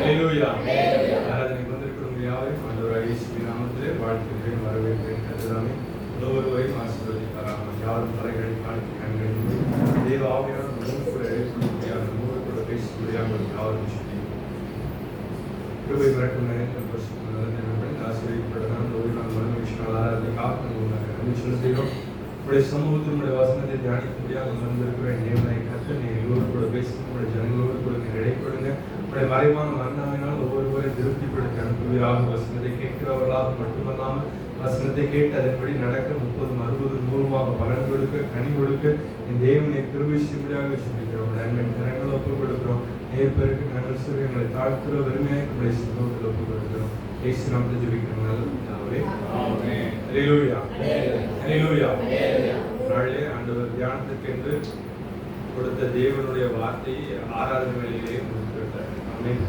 ஹல்லேலூயா. ஆராதனைக்கு வந்திருக்கிறவங்க யாவரையும் ஆண்டவராகிய இயேசுவின் நாமத்திலே வாழ்த்துகிறேன், வரவேற்கிறேன். கர்த்தராமே ஒவ்வொருவரையும் ஆசீர்வதிப்பாராக. யாரும் தலைகளை காட்டி கண்களை மூடி தேவ ஆவியானவர் நம்மோடு கூட எழுப்பக்கூடியாக, நம்மோடு கூட பேசக்கூடியாக யாவரும் சொல்லி கிருபை மிரட்டும் நேரத்தில் பரிசுத்த நல்ல ஆசீர்வதிக்கப்பட்டதான அந்த ஒரு நாள் மரண விஷயம் ஆராதனை காக்கணும் நன்றி செலுத்துகிறோம். உடைய சமூகத்தில் உடைய வசனத்தை தியானிக்கும்படியாக வந்திருக்கிற தேவனை கர்த்தர் நீ எல்லோரு கூட பேசுங்க, உடைய ஜனங்களோடு கூட நீ இடைப்படுங்க. உடைய மறைவான மரணாவினால் ஒவ்வொருவரை திருப்திப்படுத்தி அனுப்புவீராக. வசனத்தை கேட்கிறவர்களாக மட்டுமல்லாமல் வசனத்தை கேட்டு அதன்படி நடக்க 30, 60, 100 பலன் கொடுக்க, கனி கொடுக்க என் தேவனை கிருபை செய்யும்படியாக சொல்லிக்கிறோம். நன்மை தினங்கள் ஒப்புக் கொடுக்கிறோம். நேர்பெருக்கு நகல் சொல்லி எங்களை தாழ்த்துற வெறுமையாக நம்முடைய சமூகத்தில் ஒப்புக் கொடுக்கிறோம். இயேசு நாமத்தில் ஜெபிக்கிறோம் நல்ல பிதாவே. ஆமென். ஹல்லேலூயா. ஹல்லேலூயா. நாளிலே ஆண்டவர் தியானத்துக்கு என்று கொடுத்த தேவனுடைய வார்த்தையை ஆராதனை வேளையிலே முடித்துவிட்டார். ஆமென்.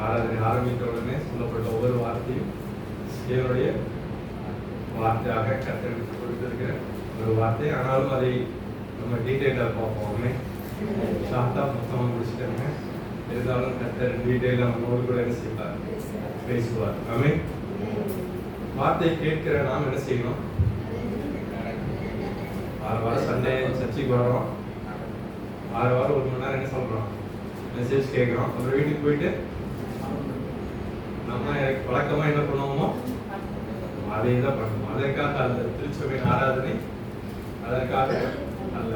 ஆராதனை ஆரம்பித்த உடனே சொல்லப்பட்ட ஒவ்வொரு வார்த்தையும் தேவனுடைய வார்த்தையாக கர்த்தருக்கு கொடுத்திருக்கிற ஒரு வார்த்தை. ஆனாலும் அதை நம்ம டீட்டெயிலாக பார்ப்போம். ஆமென். ஷார்ட்டாக மொத்தமாக முடிச்சுட்டாங்க. இருந்தாலும் கர்த்தர் டீட்டெயிலாக நம்மளோடு கூட என்ன செய்வார், பேசுவார். ஆமென். வார்த்தை கேட்கிற நாம் என்ன செய்யணும்? வாரம் சண்டே சர்ச்சைக்கு வரோம். 6 வாரம் 1 மணி நேரம் என்ன சொல்கிறோம், மெசேஜ் கேட்குறோம். அப்புறம் வீட்டுக்கு போயிட்டு நம்ம வழக்கமாக என்ன பண்ணுவோமோ அதே தான் பண்ணுவோம். அதற்காக அல்ல திருச்சபையின் ஆராதனை, அதற்காக அல்ல.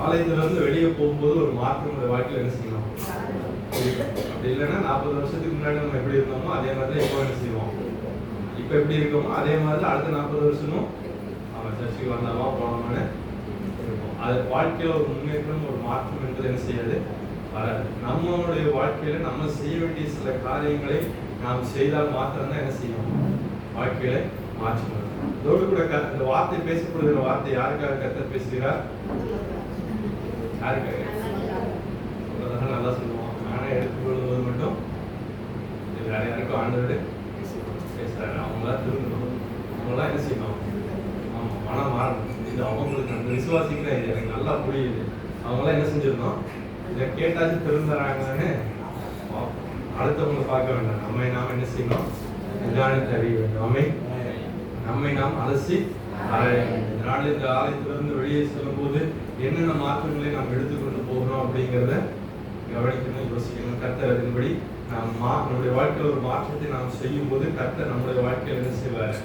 ஆலயத்திலிருந்து வெளியே போகும்போது ஒரு மாற்றம் உடைய வாழ்க்கையில் என்ன செய்யணும்? அப்படி இல்லைன்னா 40 வருஷத்துக்கு முன்னாடி நம்ம எப்படி இருந்தோமோ அதே மாதிரி தான் இப்போ என்ன செய்வோம். இப்போ எப்படி இருக்கோமோ அதே மாதிரி தான் அடுத்த 40 வருஷமும் அவன் சர்ச்சைக்கு வந்தாமா போனோம்னு இருக்கும். அது வாழ்க்கையில் ஒரு முன்னேற்றம், ஒரு மாற்றம் என்பது என்ன செய்யாது, வராது. நம்மளுடைய வாழ்க்கையில நம்ம செய்ய வேண்டிய சில காரியங்களை நாம் செய்தால் மாத்திரம்தான் என்ன செய்யும், வாழ்க்கையில மாற்றம் வரும். இதோடு கூட இந்த வார்த்தை பேசப்படுகிற வார்த்தை யாருக்காக கர்த்தர் பேசுகிறார்? யாருக்காக? நல்லா சொல்லுவோம். நானே எடுத்துக்கொள்வது மட்டும் வேற யாருக்கும் ஆண்டவர் பேசுறாரு. அவங்களாம் திரும்பணும், அவங்களாம் என்ன செய்யணும், ஆமா மனம் மாறணும். இது அவங்களுக்கு அந்த விசுவாசிக்கிற இது எனக்கு நல்லா புரியுது. அவங்களாம் என்ன செஞ்சிடணும், இதை கேட்டாச்சும் திருந்துறாங்கன்னு அடுத்தவங்களை பார்க்க வேண்டாம். நம்மை நாம் என்ன செய்யணும், நிதானித்து அறிய வேண்டும். நம்மை நாம் அலசி ஆராய வேண்டும். இதனால் இந்த ஆலயத்திலிருந்து வெளியே செல்லும் போது என்னென்ன மாற்றங்களை நாம் எடுத்துக்கொண்டு போகிறோம் அப்படிங்கிறத கவனிக்கணும், யோசிக்கணும். கர்த்தர் அதன்படி நாம் நம்முடைய வாழ்க்கையில் ஒரு மாற்றத்தை நாம் செய்யும் போது கர்த்தர் நம்முடைய வாழ்க்கையில் என்ன செய்வார்,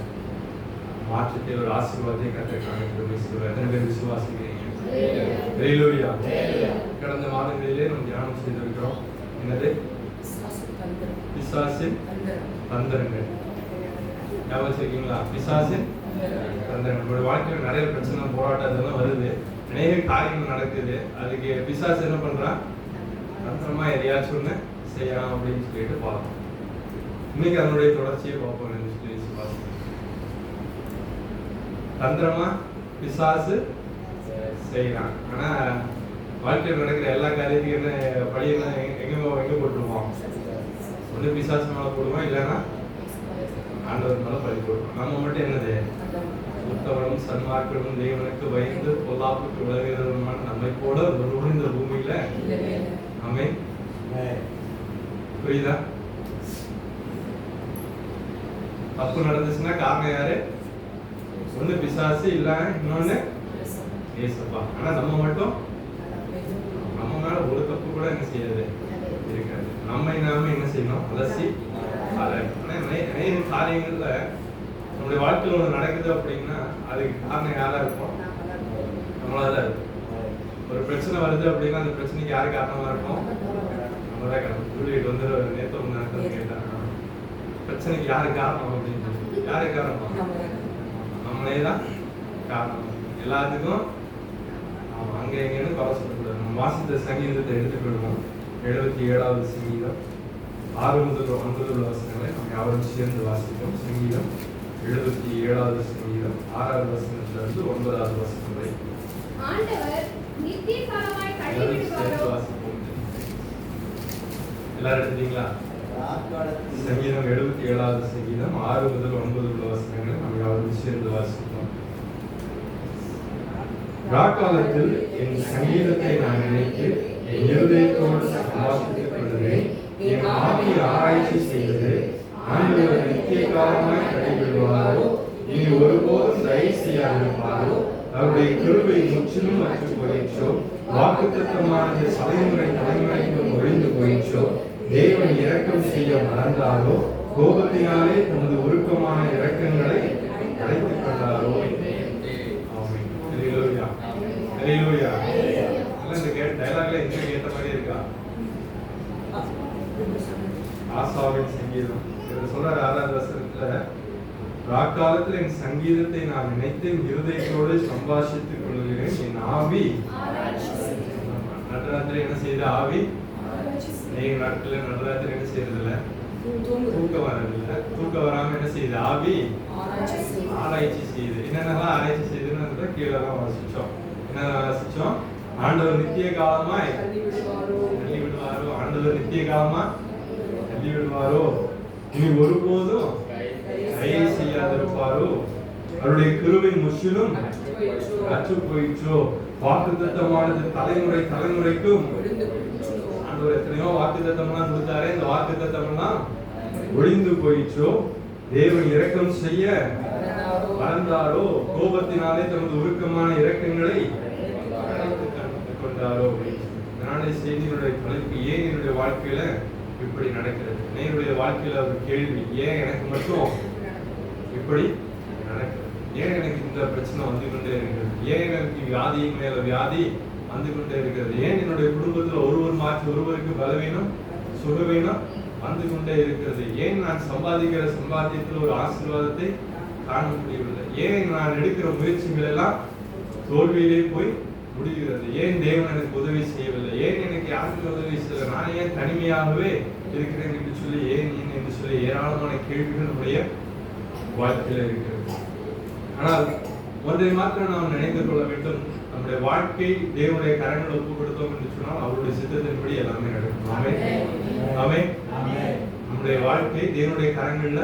மாற்றத்தை, ஒரு ஆசீர்வாதத்தை கர்த்தர் காண செய்வார். எத்தனை பேர் விசுவாசிக்கிறீங்க? ஹல்லேலூயா. கடந்த மாதங்களிலே நாம் தியானம் செய்திருக்கிறோம். என்னது? பிசாசின் தந்திரங்கள். ஞாபகம் வச்சிருக்கீங்களா? பிசாசின் தந்திரங்கள். நம்மளுடைய வாழ்க்கையில் நிறைய பிரச்சனை, போராட்டம் இதெல்லாம் வருது, அநேக காரியங்கள் நடக்குது. அதுக்கு பிசாசு என்ன பண்றான், தந்திரமா எதையாச்சும் ஒன்று செய்யலாம் அப்படின்னு சொல்லிட்டு பார்ப்போம். இன்னைக்கு அதனுடைய தொடர்ச்சியை பார்ப்போம். தந்திரமா பிசாசு செய்யறான். ஆனா வாழ்க்கையில் நடக்கிற எல்லா காரியத்தையும் என்ன பழியெல்லாம் எங்க போட்டுருவோம்? ஒன்று பிசாசு மேல போடுவோம், இல்லைன்னா ஆண்டவர் மேல பழி போடுவோம். நம்ம மட்டும் என்னது, உத்தவனும் சன்மார்க்கனும் தேவனுக்கு பயந்து பொல்லாப்புக்கு விலகுகிறவருமான நம்மை போல ஒருவரும் இந்த பூமியில. ஆமென். புரியுதா? தப்பு நடந்துச்சுன்னா காரணம் யாரு? ஒண்ணு பிசாசு, இல்ல இன்னொன்னு ஏசப்பா. ஆனா நம்ம மட்டும், நம்ம மேல ஒரு தப்பு கூட என்ன செய்யாது, இருக்காது. நம்மை நாம என்ன செய்யணும், அலசி ஆராயணும். அநேக காரியங்கள்ல நம்முடைய வாழ்க்கையில் ஒன்று நடக்குது அப்படின்னா அதுக்கு காரணம் யாரா இருக்கும்? நம்மளாதான் இருக்கும். ஒரு பிரச்சனை வருது அப்படின்னா அந்த பிரச்சனைக்கு யாரு காரணமா இருக்கும்? நம்மதான் காரணம். சூரியன் வந்து நேற்று ஒரு நேரத்தில் கேட்டாங்க, பிரச்சனைக்கு யாரு காரணம் அப்படின்னு சொல்லி. யாரு காரணம்? நம்மளே தான் காரணம் எல்லாத்துக்கும். ஆமா, அங்க எங்கன்னு குறை சொல்லக்கூடாது. நம்ம வாசித்த சங்கீதத்தை எடுத்துக்கொள்வோம். 77வது சங்கீதம் 6 முதல் 9 உள்ள வசனங்களை நம்ம யாரும் சேர்ந்து வாசிப்போம். சங்கீதம் 77வது சங்கீதம் 6வது வசனத்திலிருந்து 9வது வசனம் வரை வாசிப்போம். எல்லாரும் எடுத்தீங்களா? சங்கீதம் 77வது சங்கீதம் 6 முதல் 9 உள்ள வசனங்களை நம்ம யாரும் சேர்ந்து வாசிப்போம். ராக்காலத்தில் என் சங்கீதத்தை நான் நினைத்து என் இருதயத்தோடு சம்பாஷித்துக் கொள்கிறேன். ஆவியை ஆராய்ச்சி செய்வது ஆண்டவர் நித்திய காலமாய் கைவிடுவாரோ இனி ஒருபோதும் தயவு செய்யாதிருப்பாரோ அவருடைய கிருபை முற்றிலும் அற்று போயிற்றோ வாக்குத்தத்தமானது தலைமுறை தலைமுறைக்கும் ஒழிந்து போயிற்றோ தேவன் இரக்கம் செய்ய மறந்தாரோ கோபத்தினாலே தமது உருக்கமான இரக்கங்களை அழைத்துக் கொண்டாரோ. ஏற்ற மாதிரி இருக்கா? ஆசாவின் சங்கீதம் சொல்ற 6வது வசனத்துல, ராக்காலத்தில் என் சங்கீதத்தை நான் நினைத்து இருதயத்தோடு சம்பாஷித்துக் கொள்கிறேன். என் ஆவி நடுராத்திரி என்ன செய்யுது? ஆவி நீங்க நாட்கள்ல நடுராத்திரி என்ன செய்யறதில்ல? தூக்கம் வரதில்ல. தூக்கம் வராம என்ன செய்யுது? ஆவி ஆராய்ச்சி செய்யுது. என்னென்னலாம் ஆராய்ச்சி செய்யுதுன்னு கீழே தான் வாசிச்சோம். என்ன வாசிச்சோம்? ஆண்டவர் நித்திய காலமா தள்ளி விடுவாரோ, ஆண்டவர் நித்திய காலமா தள்ளி விடுவாரோ, இனி ஒருபோதும் தயவு செய்யாதிருப்பாரோ, அவருடைய கிருபை முற்றிலும் அற்று போயிற்றோ, வாக்குத்தத்தமானது தலைமுறை தலைமுறைக்கும். ஆண்டவர் எத்தனையோ வாக்குத்தத்தம்லாம் கொடுத்தாரே, இந்த வாக்குத்தத்தம்லாம் ஒழிந்து போயிற்றோ, தேவன் இரக்கம் செய்ய மறந்தாரோ, கோபத்தினாலே தமது உருக்கமான இரக்கங்களை கொண்டாரோ. இதனால செய்தியினுடைய தலைப்பு, ஏன் என்னுடைய வாழ்க்கையில இப்படி நடக்கிறது? என்னுடைய வாழ்க்கையில ஒரு கேள்வி, ஏன் எனக்கு மட்டும் இப்படி நடக்கிறது? ஏன் எனக்கு இந்த பிரச்சனை வந்து கொண்டே இருக்கிறது? ஏன் எனக்கு வியாதியின் மேல வியாதி வந்து கொண்டே இருக்கிறது? ஏன் என்னுடைய குடும்பத்துல ஒருவர் மாற்றி ஒருவருக்கு பலவீனம் சுகவீனம் வந்து கொண்டே இருக்கிறது? ஏன் நான் சம்பாதிக்கிற சம்பாத்தியத்தில் ஒரு ஆசீர்வாதத்தை காண முடியவில்லை? ஏன் நான் எடுக்கிற முயற்சிகள் எல்லாம் தோல்வியிலே போய் முடிகிறது? ஏன் தேவன் எனக்கு உதவி செய்யவில்லை? ஏன் எனக்கு யாருக்கு உதவி செய்யல? நான் ஏன் தனிமையாகவே இருக்கிறேன் என்று சொல்லி, ஏன் என்று சொல்லி ஏராளமான கேள்விகள் நம்முடைய வாழ்க்கையில இருக்கிறது. ஆனால் ஒன்றை மாத்திரம் நாம் நினைத்து கொள்ள வேண்டும், நம்முடைய வாழ்க்கை தேவனுடைய கரங்களை ஒப்பு கொடுத்தோம் என்று சொன்னால் அவருடைய சித்தத்தின்படி எல்லாமே நடக்கும். நம்முடைய வாழ்க்கை தேவனுடைய கரங்கள்ல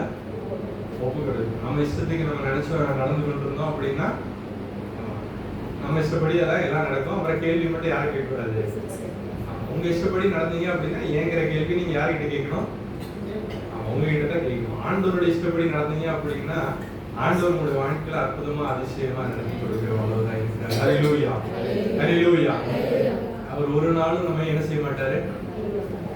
ஒப்பு கொடுக்கும். நம்ம இஷ்டத்துக்கு நம்ம நினைச்சு நடந்து கொண்டிருந்தோம் அப்படின்னா நம்ம இஷ்டப்படி அதான் எல்லாம் நடக்கும். அப்புறம் கேள்வி மட்டும் யாரும் கேட்கக்கூடாது. உங்க இஷ்டப்படி நடந்தீங்க அப்படின்னா ஏங்கிற கேள்வி நீங்க யார்கிட்ட கேட்கணும்? உங்ககிட்ட தான் கேட்கணும். ஆண்டவருடைய இஷ்டப்படி நடந்தீங்க அப்படின்னா ஆண்டவர் உங்களுடைய வாழ்க்கையில அற்புதமா அதிசயமா நடத்தி கொடுக்கிற அவ்வளவுதான் இருக்கிறார். ஹல்லேலூயா, ஹல்லேலூயா. அவர் ஒரு நாளும் நம்ம என்ன செய்ய மாட்டாரு?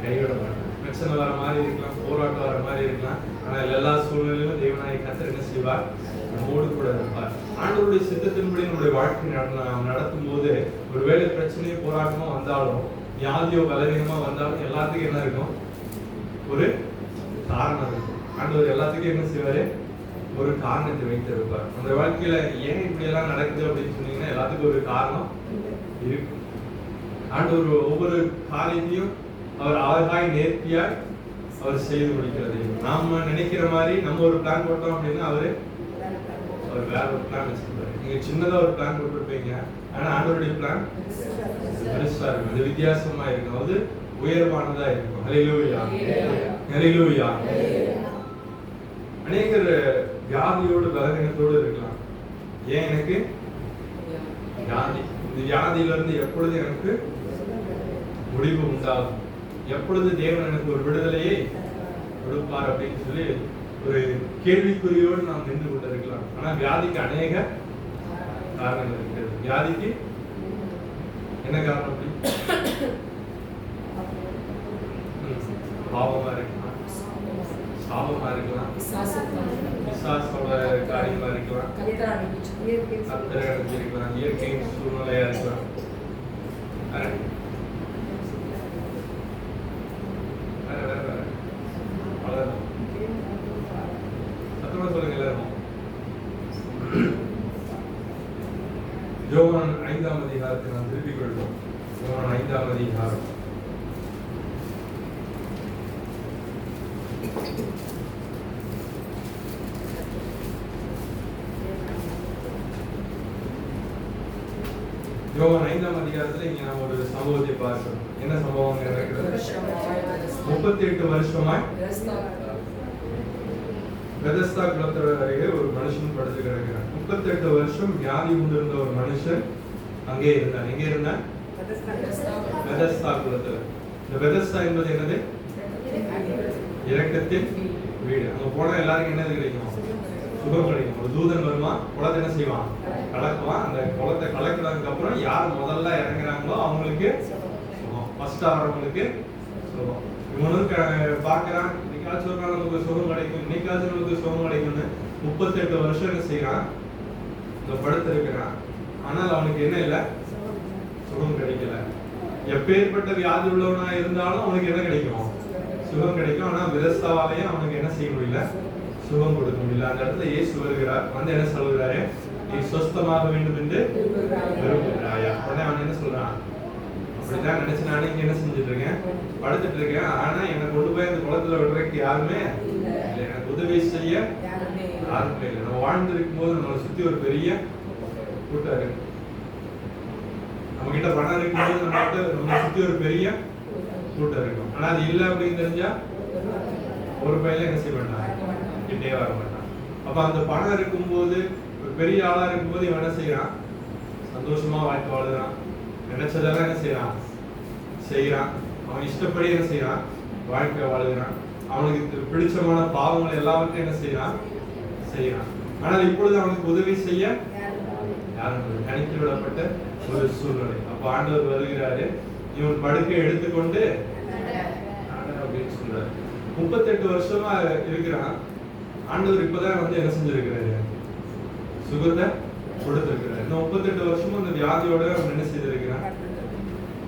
கைவிட மாட்டார். பிரச்சனை வர மாதிரி இருக்கலாம், போராட்டம் வர மாதிரி இருக்கலாம், ஆனால் எல்லா சூழ்நிலையிலும் தேவனாய கர்த்தர் என்ன செய்வார்? நம்மோடு கூட இருப்பார். ஆண்டவருடைய சித்தத்தின்படி நம்முடைய வாழ்க்கை நடத்தும் போது ஒருவேளை பிரச்சனையோ போராட்டமோ வந்தாலும், வியாதியோ பலவீனமா வந்தாலும் எல்லாத்துக்கும் என்ன இருக்கும்? ஒரு காரணம் இருக்கும். ஆண்டவர் எல்லாத்துக்கும் என்ன செய்வாரு? ஒரு காரணத்தை வைத்திருப்பார். நம்முடைய வாழ்க்கையில ஏன் இப்படி எல்லாம் நடக்குது அப்படின்னு சொன்னீங்கன்னா எல்லாத்துக்கும் ஒரு காரணம் இருக்கும். ஆண்டவர் ஒவ்வொரு காரியத்தையும் அவர் அழகாய் நேர்த்தியாய் அவர் செய்து முடிக்கிறது. நாம நினைக்கிற மாதிரி நம்ம ஒரு பிளான் போட்டோம் அப்படின்னா அவர் வேற ஒரு பிளான் வச்சிருப்பாரு. நீங்க சின்னதா ஒரு பிளான் போட்டிருப்பீங்க, ஆனா ஆண்டவருடைய பிளான் பெருசா இருக்கும், அது வித்தியாசமா இருக்கும், அது உயர்வானதா இருக்கும். ஹல்லேலூயா, ஹல்லேலூயா. அநேகர் வியாதியோடு பலவீனத்தோடு இருக்கலாம். ஏன் எனக்கு வியாதி? இந்த வியாதியில இருந்து எப்பொழுது எனக்கு முடிவு உண்டாகும், எப்பொழுது தேவன் எனக்கு ஒரு விடுதலையை கொடுப்பார் அப்படின்னு சொல்லி ஒரு கேள்விக்குறியோடு நாம் நின்று கொண்டிருக்கலாம். ஆனா வியாதிக்கு அநேக காரணங்கள் இருக்கிறது. வியாதிக்கு என்ன காரணம்? அப்படி பாவமா இருக்கலாம், சாபமா இருக்கலாம், விசுவாசோட காரியமா இருக்கலாம், கர்த்தர் அனுப்பியிருக்கலாம், இயற்கை சூழ்நிலையா இருக்கலாம். யோவான் 5ஆம் அதிகாரத்தை நாம் திருப்பிக் கொள்வோம். யோவான் 5ஆம் அதிகாரம். யோவான் 5ஆம் அதிகாரத்துல இங்க நாம் ஒரு சம்பவத்தை பார்க்கிறோம். என்ன சம்பவம் நடக்கிறது? 38 வருஷமாய் பெதஸ்தா குளத்தோட அருகே ஒரு மனுஷன் படுத்து கிடக்கிறான். 38 வருஷம் வியாதி கொண்டிருந்த ஒரு மனுஷன் அங்கே இருந்தான். எங்கே இருந்தான்? பெதஸ்தா குளத்துல. இந்த பெதஸ்தா என்பது என்னது? இரக்கத்தின் வீடு. அங்க போனா எல்லாருக்கும் என்னது கிடைக்கும்? சுகம் கிடைக்கும். ஒரு தூதன் வருவான், குளத்தை என்ன செய்வான்? கலக்குவான். அந்த குளத்தை கலக்குறதுக்கு அப்புறம் யார் முதல்ல இறங்குறாங்களோ அவங்களுக்கு சுகம். ஃபர்ஸ்ட் ஆகிறவங்களுக்கு சுகம். இவனுக்கு பார்க்கறான், இன்னைக்காச்சும் ஒரு நாள் நமக்கு சுகம் கிடைக்கும், இன்னைக்காச்சும் நமக்கு சுகம் கிடைக்கும்னு 38 வருஷம் என்ன செய்யறான்? இந்த படுத்து இருக்கிறான். ஆனால் அவனுக்கு என்ன இல்லை? சுகம் கிடைக்கல. எப்பேற்பட்ட வியாதி உள்ளவனா இருந்தாலும் அவனுக்கு என்ன கிடைக்கும்? சுகம் கிடைக்கும். ஆனா விரஸ்தாவாலையும் அவனுக்கு என்ன செய்ய முடியல? சுகம் கொடுக்க முடியல. அந்த இடத்துல இயேசு வருகிறார். வந்து என்ன சொல்கிறாரு? நீ சொஸ்தமாக வேண்டும் என்று விரும்புகிறாயா? உடனே அவன் என்ன சொல்றான்? அப்படிதான் நினைச்சு நானே இங்க என்ன செஞ்சுட்டு இருக்கேன்? படுத்துட்டு இருக்கேன். ஆனா என்னை கொண்டு போய் அந்த குளத்துல விடுறதுக்கு யாருமே இல்லை. எனக்கு உதவி செய்ய யாருமே இல்லை. நம்ம வாழ்ந்து இருக்கும் போது நம்மளை சுத்தி ஒரு பெரிய கூட்டம் இருக்கு. நம்ம கிட்ட பணம் இருக்கும்போது நம்ம சுத்தி ஒரு பெரிய கூட்டம் இருக்கும். ஆனா அது இல்லை அப்படின்னு தெரிஞ்சா ஒரு பையில என்ன செய்ய மாட்டான்? கிட்டே வர மாட்டான். அப்ப அந்த பணம் இருக்கும்போது, ஒரு பெரிய ஆளா இருக்கும்போது இவன் என்ன செய்யறான்? சந்தோஷமா வாழ்க்கை வாழுறான். நினைச்சதெல்லாம் என்ன செய்யறான்? செய்யறான். அவன் இஷ்டப்படி என்ன செய்யறான்? வாழ்க்கை வாழுகிறான். அவனுக்கு பிடிச்சமான பாவங்கள் எல்லாவற்றையும் என்ன செய்யறான்? செய்யறான். ஆனால் இப்பொழுது அவனுக்கு உதவி செய்ய யாரும் தனித்து விடப்பட்ட ஒரு சூழ்நிலை. அப்ப ஆண்டவர் வருகிறாரு. இவன் படுக்கை எடுத்துக்கொண்டு அப்படின்னு சொல்றாரு. 38 வருஷமா இருக்கிறான். ஆண்டவர் இப்பதான் வந்து என்ன செஞ்சிருக்கிறாரு? சுகத்தை கொடுத்திருக்கிறார். இந்த 38 வருஷமும் அந்த வியாதியோட அவன் என்ன செய்திருக்கிறான்?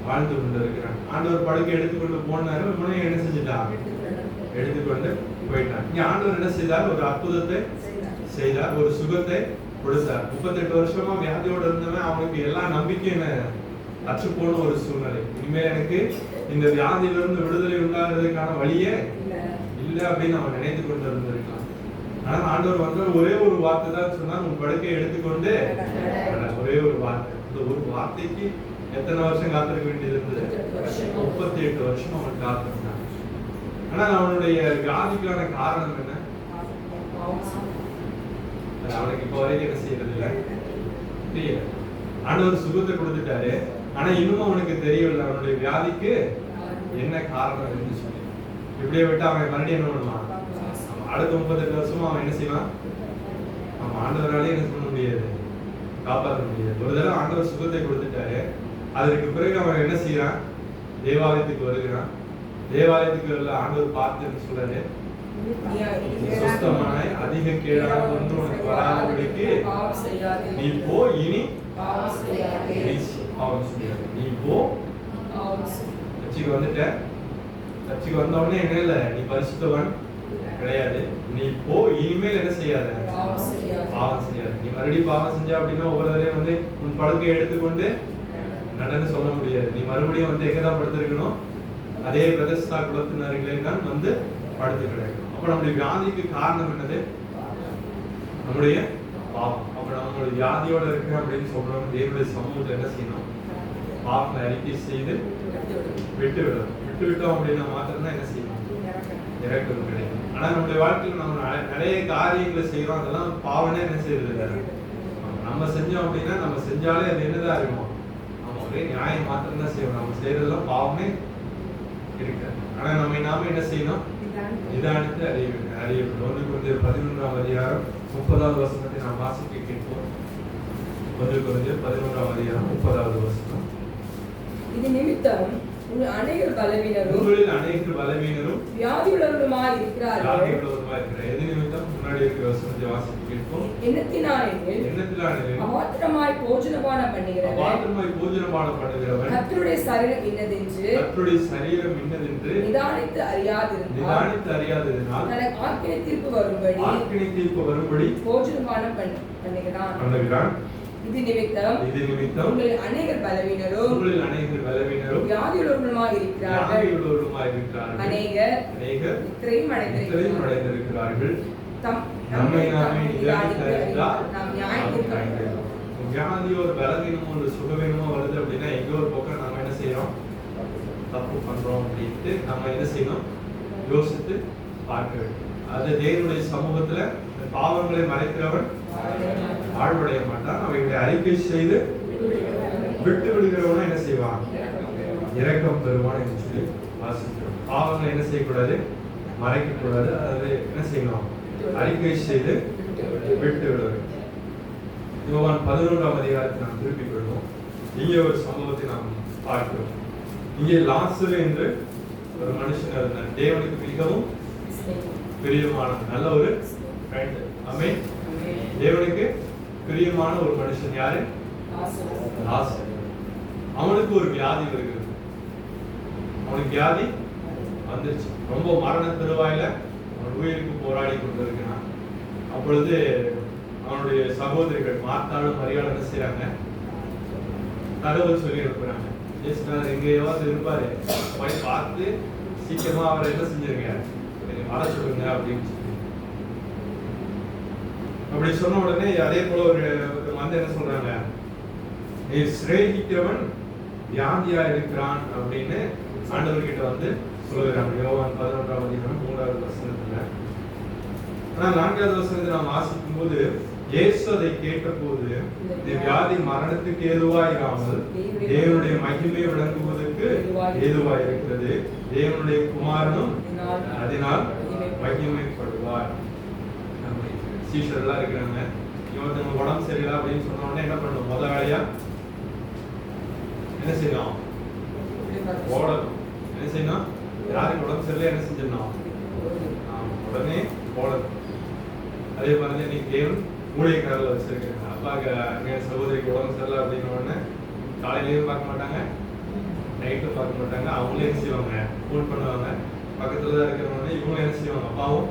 வாழ்ந்து கொண்டு இருக்கிறான். ஆண்டவர் படுக்கை எடுத்துக்கொண்டு போனாரு. முன்னே என்ன செஞ்சுட்டான்? எடுத்துக்கொண்டு போயிட்டான். இங்க ஆண்டவர் என்ன செய்தார்? ஒரு அற்புதத்தை செய்தார். ஒரு சுகத்தை கொடுத்தார். 38 வருஷமா வியாதியோட இருந்தவன் அவனுக்கு எல்லா நம்பிக்கையும் அற்று போன ஒரு சூழ்நிலை. இனிமேல் எனக்கு இந்த வியாதியிலிருந்து விடுதலை உண்டாகிறதுக்கான வழியே இல்லை அப்படின்னு அவன் நினைத்து கொண்டு இருந்திருக்கான். ஆனா ஆண்டவர் வந்து ஒரே ஒரு வார்த்தை தான் சொன்னார், உன் படுக்கையை எடுத்துக்கொண்டு. ஒரே ஒரு வார்த்தை. இந்த ஒரு வார்த்தைக்கு எத்தனை வருஷம் காத்திருக்க வேண்டியது இருந்தது? 38 வருஷம் அவன் காத்திருந்தான். ஆனா அவனுடைய வியாதிக்கான காரணம் என்ன? அவனுக்கு இப்ப வரைக்கும் என்ன செய்யறது இல்லை, தெரியல. ஆண்டவர் சுகத்தை கொடுத்துட்டாரு. ஆனா இன்னும் அவனுக்கு தெரியவில்லை அவனுடைய வியாதிக்கு என்ன காரணம் என்று சொல்லி. இப்படியே விட்டு அவன் மறுபடியும் என்ன பண்ணுவான்? அடுத்த 38 வருஷமா அவன் என்ன செய்வான்? அவன் ஆண்டவராலே என்ன பண்ண முடியாது, காப்பாற்ற முடியாது. ஒரு தடவை ஆண்டவர் சுகத்தை கொடுத்துட்டாரு. அதற்கு பிறகு அவன் என்ன செய்யறான்? தேவாலயத்துக்கு வருகிறான். தேவாலயத்துக்கு வரல ஆண்டவர் பார்த்து சொல்றாரு, சுத்தமான அதிக கேடான ஒன்று உனக்கு வராதபடிக்கு நீ போ, இனி பாவம் செய்யாதே. நீ போ. சர்ச்சுக்கு வந்துட்ட. சர்ச்சுக்கு வந்த உடனே என்ன இல்லை, நீ பரிசுத்தவன் கிடையாது. நீ போ, இனிமேல் என்ன செய்யாத, பாவம் செய்யாது. நீ மறுபடியும் பாவம் செஞ்சா அப்படின்னா ஒவ்வொரு தடவையும் வந்து உன் படுக்கையை எடுத்துக்கொண்டு நடன்னு சொல்ல முடியாது. நீ மறுபடியும் வந்து எங்கதான் படுத்திருக்கணும்? அதே பிரதஸ்தா குலத்தினர்களே தான் வந்து படுத்து கிடக்கணும். அப்ப நம்முடைய வியாதிக்கு காரணம் என்னது? நம்முடைய பாவம். அப்ப நம்மளுடைய வியாதியோட இருக்கு அப்படின்னு சொல்றோம். தேவனுடைய சமூகத்தை என்ன செய்யணும்? பாவங்களை அறிக்கை செய்து விட்டு விடணும். விட்டு விட்டோம் அப்படின்னா மாத்திரம்தான் என்ன செய்யணும்? இறக்கம் கிடைக்கும். ஆனா நம்முடைய வாழ்க்கையில் நம்ம நிறைய காரியங்களை செய்யறோம். அதெல்லாம் பாவனே என்ன செய்யறது இல்லை. நம்ம செஞ்சோம் அப்படின்னா நம்ம செஞ்சாலே அது என்னதான் இருக்கும்? நம்ம ஒரே நியாயம் மாத்திரம் தான் செய்யணும். நம்ம செய்யறதெல்லாம் பாவமே இருக்காது. ஆனா நாம என்ன செய்யணும்? நிதானித்து அறிய வேண்டும். 1 கொரிந்தியர் 11ஆம் அதிகாரம் 30வது வசனத்தை நாம் வாசிக்க கேட்போம். 1 கொரிந்தியர் 11ஆம் அதிகாரம் 30வது வசனம். இது நிமித்தம் உங்களில் அநேகர் பலவீனரும் வியாதியுள்ளவருமாய் இருக்கிறார்கள். எது நிமித்தம்? முன்னாடி இருக்கிற வசனத்தை வாசிக்க கேட்போம். எண்ணத்தினாலே அபாத்திரமாய் போஜனபானம் பண்ணுகிறவன் கர்த்தருடைய சரீரம் இன்னதென்று நிதானித்து அறியாதிருந்தால் தனக்கு ஆக்கினை தீர்ப்பு வரும்படி போஜனபானம் பண்ணுகிறான். இது நிமித்தம் உங்களில் அநேகர் பலவீனரும் வியாதியுள்ளவருமாய் இருக்கிறார்கள். அநேகர் நித்திரையும் அடைந்திருக்கிறார்கள். வியாதியோ ஒரு பலவீனமோ ஒரு சுகவீனமோ வருது அப்படின்னா எங்கோ ஒரு பக்கம் நம்ம என்ன செய்யறோம்? தப்பு பண்றோம் அப்படின்ட்டு நம்ம என்ன செய்யணும்? யோசித்து பார்க்க வேண்டும். அது தேவனுடைய சமூகத்துல பாவங்களை மறைக்கிறவன் வாழ்வடைய மாட்டான். அவைகளை அறிக்கை செய்து விட்டு விடுகிறவன என்ன செய்வான்? இரக்கம் பெறுவான் என்று சொல்லி வாசிக்கிறோம். பாவங்களை என்ன செய்யக்கூடாது? மறைக்க கூடாது. அதை என்ன செய்யணும்? அறிக்கை செய்து விட்டு விட வேண்டும். யோவான் 11ஆம் அதிகாரத்தை நாம் திருப்பிக் கொள்வோம். இங்கே ஒரு சம்பவத்தை நாம் பார்க்கிறோம். இங்கே லாசரு என்று ஒரு மனுஷன் இருந்தார். தேவனுக்கு மிகவும் பிரியமான நல்ல ஒரு ஃப்ரெண்ட். ஆமென். தேவனுக்கு பிரியமான ஒரு மனுஷன். யாரு? லாசரு. அவனுக்கு ஒரு வியாதி வருகிறது. அவனுக்கு வியாதி வந்துருச்சு. ரொம்ப மரண தருவாயில அவன் உயிருக்கு போராடி கொண்டிருக்கிறான். அப்பொழுது அவனுடைய சகோதரிகள் மார்த்தாளும் மரியாதை என்ன செய்யறாங்க? தகவல் சொல்லி அனுப்புறாங்க. ஜெயசுநாதர் எங்கேயாவது இருப்பாரு, போய் பார்த்து சீக்கிரமா அவரை என்ன செஞ்சிருங்க, வர சொல்லுங்க அப்படின்னு சொல்லி. அப்படி சொன்ன உடனே அதே போல ஒரு வந்து என்ன சொல்றாங்க, நீ சிநேகிக்கிறவன் வியாதியா இருக்கிறான் அப்படின்னு ஆண்டவர்கிட்ட வந்து சொல்லுகிறாங்க. யோவான் 11ஆம் அதிகாரம் 3வது வசனத்துல. ஆனா 4வது வசனத்தை நாம் வாசிக்கும் போது இயேசு அதை கேட்ட போது இந்த வியாதி மரணத்துக்கு ஏதுவாயிராமல் தேவனுடைய மகிமை விளங்குவதற்கு ஏதுவாய் இருக்கிறது. தேவனுடைய குமாரனும் அதனால் மகிமைப்படுவார். சீஷர்களா இருக்கிறாங்க. இவங்க உடம்பு சரியில்லை அப்படின்னு சொன்ன உடனே என்ன பண்ணணும்? முதல் வேலையா என்ன செய்யணும்? ஓடணும். என்ன செய்யணும்? யாருக்கு உடம்பு சரியில்லை என்ன செஞ்சிடணும்? உடனே ஓடணும். அதே மாதிரி இன்னைக்கு தேவன் ஊழியக்காரர்கள் வச்சிருக்காங்க. அப்பாவுக்கு அங்கே சகோதரிக்கு உடம்பு சரியில்லை அப்படின்னு உடனே காலையிலேயும் பார்க்க மாட்டாங்க, நைட்டும் பார்க்க மாட்டாங்க. அவங்களே என்ன செய்வாங்க? ஃபோன் பண்ணுவாங்க. பக்கத்துல தான் இருக்கிறவங்க இவங்க என்ன செய்வாங்க? அப்பாவும்